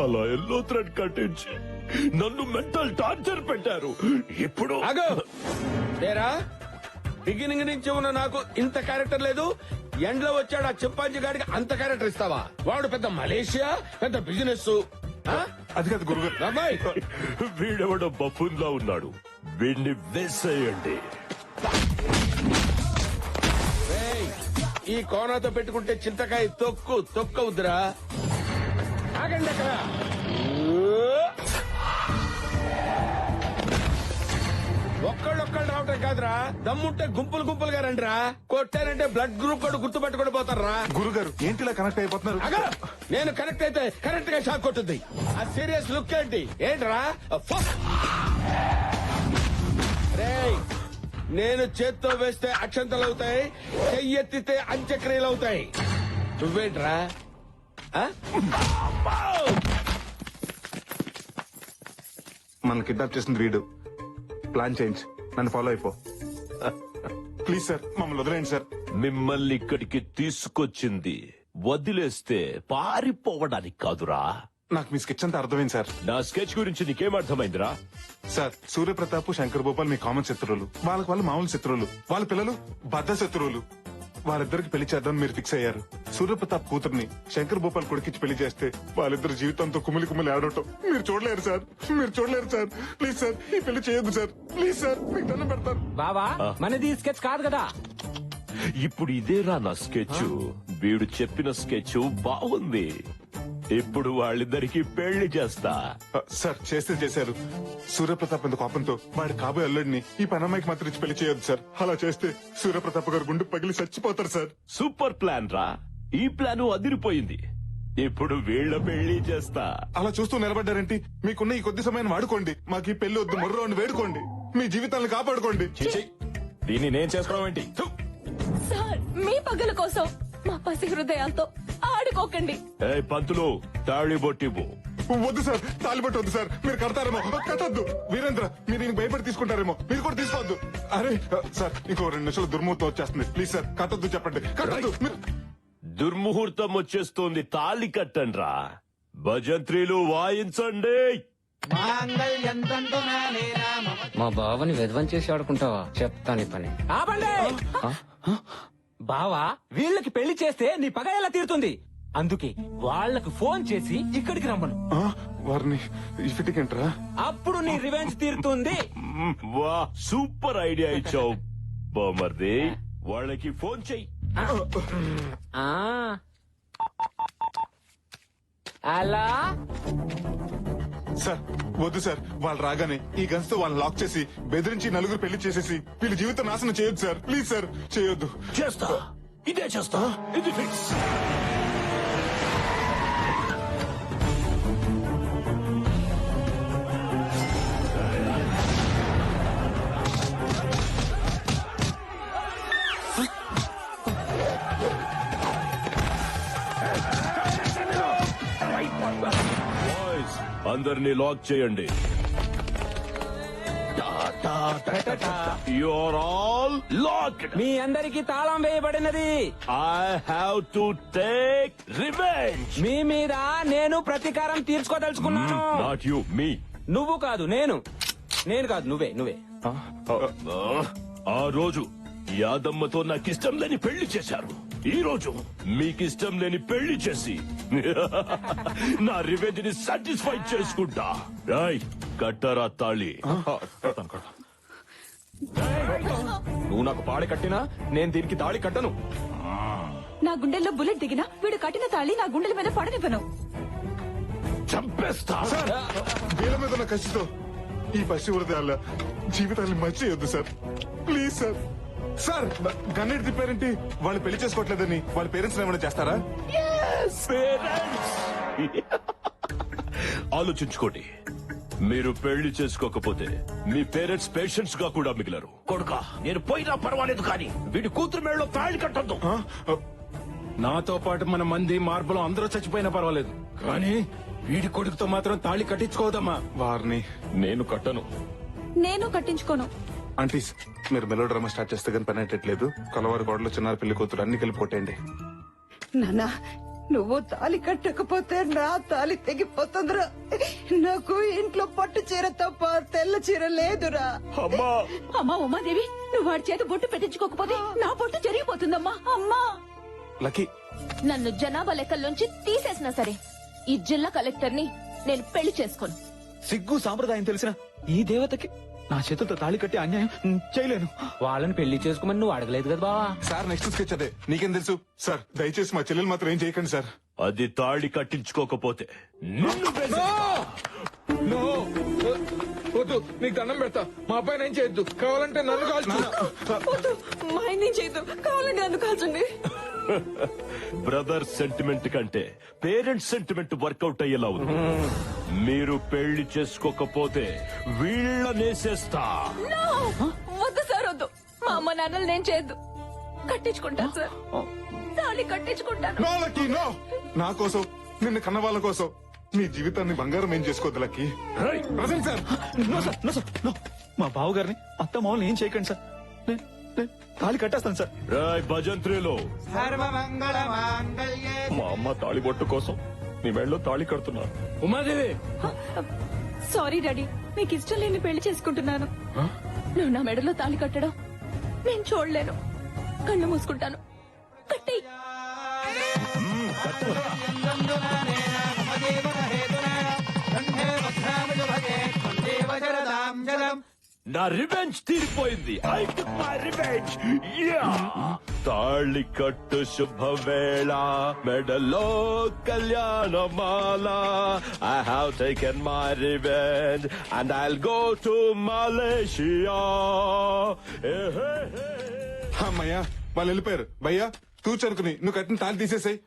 అలా ఎల్లో థ్రెడ్ కట్టించి నన్ను మెంటల్ టార్చర్ పెట్టారు. ఇప్పుడు తేరా బిగినింగ్ నుంచి ఉన్న నాకు ఇంత క్యారెక్టర్ లేదు, ఎండ్లో వచ్చాడు ఆ చింపాంజీ గాడికి అంత క్యారెక్టర్ ఇస్తావా? వాడు పెద్ద మలేషియా, పెద్ద బిజినెస్. అది కాదు గురుగారు. వీడెవడో బఫూన్లా ఉన్నాడు, వీడిని వేసేయండి. ఈ కోనాతో పెట్టుకుంటే చింతకాయ తొక్కవుద్దురా. ఆగండి అక్కడ. ఒక్కళ్ళొక్కళ్ళు రావటం కాదురా, దమ్ముంటే గుంపులుగా రండిరా. కొట్టారంటే బ్లడ్ గ్రూప్ కూడా గుర్తుపెట్టుకుని పోతారా. గురుగారు ఏంటిలా కనెక్ట్ అయిపోతున్నారు? నేను కనెక్ట్ అయితే కరెక్ట్ గా షాక్ కొట్టుద్ది. ఆ సీరియస్ లుక్ ఏంట్రా? రేయ్, నేను చేత్తో వేస్తే అక్షంతలు అవుతాయి, చెయ్యెత్తితే అంత్యక్రియలు అవుతాయి. నువ్వేంట్రా? మన కిడ్నాప్ చేసింది వీడు. ప్లాన్ చేంజ్, నన్ను ఫాలో అయిపో. ప్లీజ్ సార్, మమ్మల్ని వదిలేండి సార్. మిమ్మల్ని ఇక్కడికి తీసుకొచ్చింది వదిలేస్తే పారిపోవడానికి కాదురా. నాకు మీ స్కెచ్ అంతా అర్థమైంది సార్. నా స్కెచ్ గురించి నీకేం అర్థమైందిరా? సార్, సూర్యప్రతాప్, శంకర్ భూపాల్ మీ కామన్ శత్రువులు. వాళ్ళు మామూలు శత్రువులు. వాళ్ళ పిల్లలు బద్ద శత్రువులు. వాళ్ళిద్దరికి పెళ్లి చేద్దామని మీరు ఫిక్స్ అయ్యారు. సూర్యప్రతాప్ కూతుర్ని శంకర్ భూపాల్ కొడుకిచ్చి పెళ్లి చేస్తే వాళ్ళిద్దరు జీవితంతో కుమిలి ఆడటం మీరు చూడలేరు సార్. ప్లీజ్ సార్, ఈ పెళ్లి చేయొద్దు సార్. ప్లీజ్ సార్, మీకు దండం పెడతారు. బాబా, మనది స్కెచ్ కాదు కదా. ఇప్పుడు ఇదేరా నా స్కెచ్. వీడు చెప్పిన స్కెచ్ బాగుంది. ఇప్పుడు వాళ్ళిద్దరికి పెళ్లి చేస్తా. సార్, చేశారు. సూర్యప్రతాప్ ఎంత కోపంతో వాడి కాబోయే అల్లుడిని ఈ పనమ్మాయికి మాత్రం ఇచ్చి పెళ్లి చేయొద్దు సార్. అలా చేస్తే సూర్యప్రతాప్ గారు గుండు పగిలి చచ్చిపోతారు సార్. సూపర్ ప్లాన్ రా. ఈ ప్లాన్ అదిరిపోయింది. ఇప్పుడు వీళ్ళ పెళ్లి చేస్తా. అలా చూస్తూ నిలబడ్డారేంటి? మీకున్న ఈ కొద్ది సమయాన్ని వాడుకోండి. మాకు ఈ పెళ్లి వద్దు, మొర్రని వేడుకోండి. మీ జీవితాలను కాపాడుకోండి. దీన్ని నేను చేసుకోవడం ఏంటి? సార్, మీ పగల కోసం మా పసి హృదయాలతో ఆడుకోకండి. పంతులు, తాళి బొట్టివ్వు. వద్దు సార్, తాలిబట్టు వద్దు సార్. మీరు కడతారేమో. కట్టద్దు. వీరేంద్ర, మీరు దీనికి భయపడి తీసుకుంటారేమో. మీరు కూడా తీసుకోవద్దు. అరే సార్, ఇంకో 2 నిమిషాలు దుర్ముహూర్తం వచ్చేస్తుంది. ప్లీజ్ సార్, కట్టద్దు. చెప్పండి, కట్టద్దు. దుర్ముహూర్తం వచ్చేస్తోంది, తాళి కట్టండ్రా. భజంత్రీలు వాయించండి. మా బావని విధ్వం చేసి ఆడుకుంటావా? చెప్తాను పని. ఆపండి. బావా, వీళ్ళకి పెళ్లి చేస్తే నీ పగ ఎలా తీరుతుంది? అందుకే వాళ్ళకు ఫోన్ చేసి ఇక్కడికి రమ్మను. వారిని ఇఫిటికంట్రా, అప్పుడు నీ రివెంజ్ తీరుతుంది. వా, సూపర్ ఐడియా ఇచ్చావు బామర్ది. వాళ్ళకి ఫోన్ చెయ్యి. అలా సార్ వద్దు సార్. వాళ్ళు రాగానే ఈ గన్స్ తో వాళ్ళని లాక్ చేసి బెదిరించి నలుగురు పెళ్లి చేసేసి వీళ్ళ జీవితం నాశనం చేయొద్దు సార్. ప్లీజ్ సార్, చేయొద్దు. చేస్తా, ఇదే చేస్తా. ఇది ఫిక్స్. అందరినీ లాక్ చేయండి. You're all locked. మీ అందరికి తాళం వేయబడినది. I have to take revenge. మీ మీద నేను ప్రతీకారం తీర్చుకోదలుచుకున్నాను. నాట్ యు, మీ. నువ్వు కాదు, నేను కాదు, నువ్వే. ఆ రోజు యాదమ్మతో నాకిష్టం లేని పెళ్లి చేశారు. ఈ రోజు మీకిష్టం లేని పెళ్లి చేసి నా రివెంజ్ ని సాటిస్ఫై చేసుకుంటా. రాయ్, కట్టరా తాళి. నువ్వు నాకు పాడి కట్టినా నేను దీనికి తాళి కట్టను. నా గుండెల్లో బుల్లెట్ దిగినా వీడు కట్టిన తాళి నా గుండెల మీద పడనివ్వను. చంపేస్తా. వీళ్ళ మీద ఉన్న కసితో ఈ పసి హృదయాల జీవితాన్ని మర్చియొద్దు సార్. Please sir. సార్, గన్నెట్ తిప్పారేంటి? వాళ్ళు పెళ్లి చేసుకోవట్లేదని వాళ్ళ పేరెంట్స్ ఏమైనా చేస్తారా? ఆలోచించుకోండి. మీరు పెళ్లి చేసుకోకపోతే మీ పేరెంట్స్ పేషెంట్స్ గా కూడా మిగిలరు. కొడుకా, నేను పోయినా పర్వాలేదు, కానీ వీడి కూతురు మేడలో తాళి కట్టద్దు. నాతో పాటు మన మంది మార్పులు అందరూ చచ్చిపోయినా పర్వాలేదు, కానీ వీడి కొడుకుతో మాత్రం తాళి కట్టించుకోదమ్మా. వారిని నేను కట్టను. నేను కట్టించుకోను. ఆంటీస్, మీరు మెలో డ్రామా స్టార్ట్ చేస్తే కానీ పని అయ్యట్లేదు. కలవారి గోడలో చిన్నారు పెళ్లి కూతురు అన్ని కలిపి కొట్టేయండి. నాన్న, నువ్వు తాలి కట్టకపోతే నా తాలి తెగిపోతుందిరా. నాకు ఇంట్లో పట్టు చీర తప్ప తెల్ల చీర లేదురా. అమ్మా ఉమాదేవి, నువ్వు వాడి చేత బొట్టు పెట్టించుకోకపోతే నా బొట్టు జరిగిపోతుందమ్మా. అమ్మా లక్కీ, నన్ను జనాభా లెక్కల్లోంచి తీసేసినా సరే ఈ జిల్లా కలెక్టర్ ని నేను పెళ్లి చేసుకోను. సిగ్గు సాంప్రదాయం తెలిసిన ఈ దేవతకి నా చేతులతో తాళి కట్టి అన్యాయం చేయలేను. వాళ్ళని పెళ్లి చేసుకోమని నువ్వు అడగలేదు కదా బావా. సార్ నెక్స్ట్ స్కెచ్ అదే, నీకేం తెలుసు? సార్ దయచేసి మా చెల్లెలు మాత్రం ఏం చేయకండి సార్. అది తాళి కట్టించుకోకపోతే నిన్ను నో, వద్దు, నీకు దండం పెడతా. మా అబ్బాయి ఏం చేయొద్దు, కావాలంటే నన్ను కాల్చు. మా ఆయన చేయొద్దు, కావాలంటే నన్ను కాల్చండి. బ్రదర్ సెంటిమెంట్ కంటే పేరెంట్స్ సెంటిమెంట్ వర్కౌట్ అయ్యేలా ఉంది. మీరు పెళ్లి చేసుకోకపోతే వీళ్ళనేసేస్తా. వద్దు సార్, వద్దు. మా అమ్మ నాన్నలు నేను చేయొద్దు. కట్టించుకుంటాను సార్, తాళి కట్టించుకుంటాను. No lucky, no. నా కోసం, నిన్ను కన్న వాళ్ళ కోసం నీ జీవితాన్ని బంగారం ఏం చేసుకోవద్దు lucky. Present sir. No sir, no sir, no. మా బావగారిని అత్త మామూలు ఏం చేయకండి సార్. నేను తాళి కట్టేస్తాను సార్. రాయ్ భజంత్రిలో మా అమ్మ తాళి బొట్టు కోసం నీ మెళ్ళలో తాళి కడుతున్నా. ఉమాదేవి, సారీ డాడీ, మీకు ఇష్టం లేని పెళ్లి చేసుకుంటున్నాను. నువ్వు నా మెడలో తాళి కట్టడం నేను చూడలేను. కళ్ళు మూసుకుంటాను. కట్టి నా రివెంజ్ తీరిపోయింది. I took my revenge. తాళి కట్టు శుభవేళ, మెడలో కళ్యాణమాల. I have taken my revenge and I'll go to Malaysia. అమ్మయ్యా, వాళ్ళు వెళ్ళిపోయారు. భయ్యా తూచనుకుని నువ్వు కట్టిన తాళి తీసేసాయి.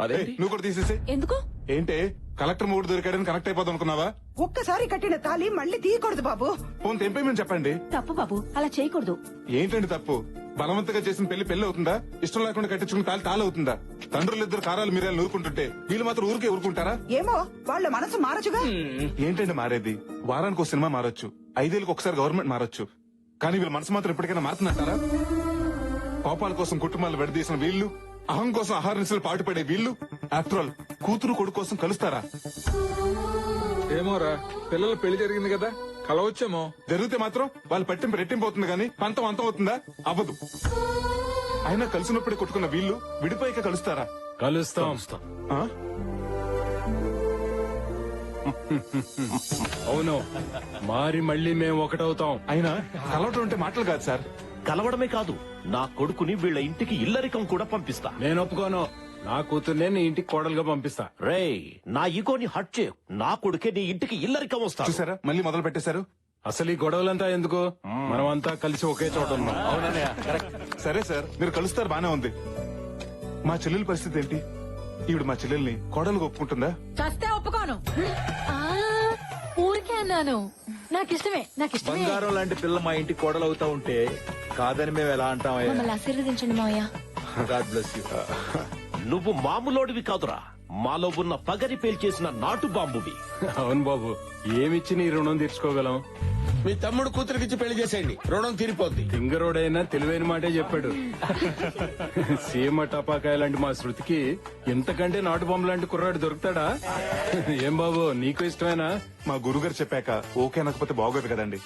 నువ్వు కూడా తీసేసాయి. ఎందుకు? ఏంటే కలెక్టర్ మూడు దొరికాడని కనెక్ట్ అయిపోదాం అనుకున్నావా? ఒక్కసారి కట్టిన తాలి మళ్ళీ తీయకూడదు బాబు. ఫోన్ తెంపేమని చెప్పండి. తప్పు బాబు, అలా చేయకూడదు. ఏంటండి తప్పు? బలవంతంగా చేసిన పెళ్లి అవుతుందా? ఇష్టం లేకుండా కట్టించుకున్న తాళి తాళ అవుతుందా? తండ్రులిద్దరు కారాలు మీరేళ్ళు నూరుకుంటుంటే వీళ్ళు మాత్రం ఊరికే ఊరుకుంటారా? ఏమో వాళ్ళ మనసు మారచుగా. ఏంటండి మారేది? వారానికి ఒక సినిమా మారొచ్చు, 5 ఏళ్ళకి ఒకసారి గవర్నమెంట్ మారొచ్చు, కానీ వీళ్ళ మనసు మాత్రం ఎప్పటికైనా మారుతుందంటారా? కోపాల కోసం కుటుంబాలు విడదీసిన వీళ్ళు, అహం కోసం ఆహార నిశలు పాటుపడే వీళ్ళు, ఆఫ్టర్ ఆల్ కూతురు కొడుకు కోసం కలుస్తారా? ఏమోరా, పిల్లల పెళ్లి జరిగింది కదా, కలవచ్చేమో. జరిగితే మాత్రం వాళ్ళు పట్టింపు రెట్టింపు అవుతుంది కానీ పంతం అంతం అవుతుందా? అవ్వదు. అయినా కలిసినప్పుడే కొట్టుకున్న వీళ్ళు విడిపోయాక కలుస్తారా? కలుస్తాం. ఆ? అవును, మారి మళ్ళీ మేము ఒకటవుతాం. అయినా కలవటం అంటే మాటలు కాదు సార్. కలవడమే కాదు, నా కొడుకుని వీళ్ళ ఇంటికి ఇల్లరికం కూడా పంపిస్తా. నేను ఒప్పుకోను. నా కూతుర్నే నీ ఇంటికి కోడలుగా పంపిస్తా. రేయ్, నా ఈగోని హట్ చేయు. నా కొడుకే నీ ఇంటికి ఇల్లరికం వస్తా. చూసారా, మళ్ళీ మొదలు పెట్టేశారు. అసలు ఈ గొడవలంతా ఎందుకు? మనమంతా కలిసి ఒకే చోట ఉన్నాం. సరే సార్, మీరు కలుస్తారు బానే ఉంది. మా చెల్లెల పరిస్థితి ఏంటి? ఈవిడ మా చెల్లెల్ని కోడలుగా ఒప్పుకుంటుందా? చస్తే ఒప్పుకోను. ఊరికే అన్నాను. నాకిష్టమే, నాకిష్టమే. బంగారం లాంటి పిల్ల మా ఇంటికి కోడలవుతా ఉంటే కాదని మేము ఎలా అంటామయ్యా? మమ్మల్ని ఆశీర్వదించండి మావయ్య. God bless you. నువ్వు మామూలోడివి కాదురా, మాలో ఉన్న పగరి పేల్చేసిన నాటు బాంబువి. అవును బాబు, ఏమిచ్చి నీ రుణం తీర్చుకోగలం? మీ తమ్ముడు కూతురికిచ్చి పెళ్లి చేసేయండి, రుణం తీరిపోద్ది. సింగరోడైనా తెలివైన మాటే చెప్పాడు. సీమ టపాకాయ లాంటి మా శృతికి ఇంతకంటే నాటు బొమ్మ లాంటి కుర్రాడు దొరుకుతాడా? ఏం బాబు, నీకు ఇష్టమేనా? మా గురుగారు చెప్పాక ఓకే అనకపోతే బాగోదు కదండి.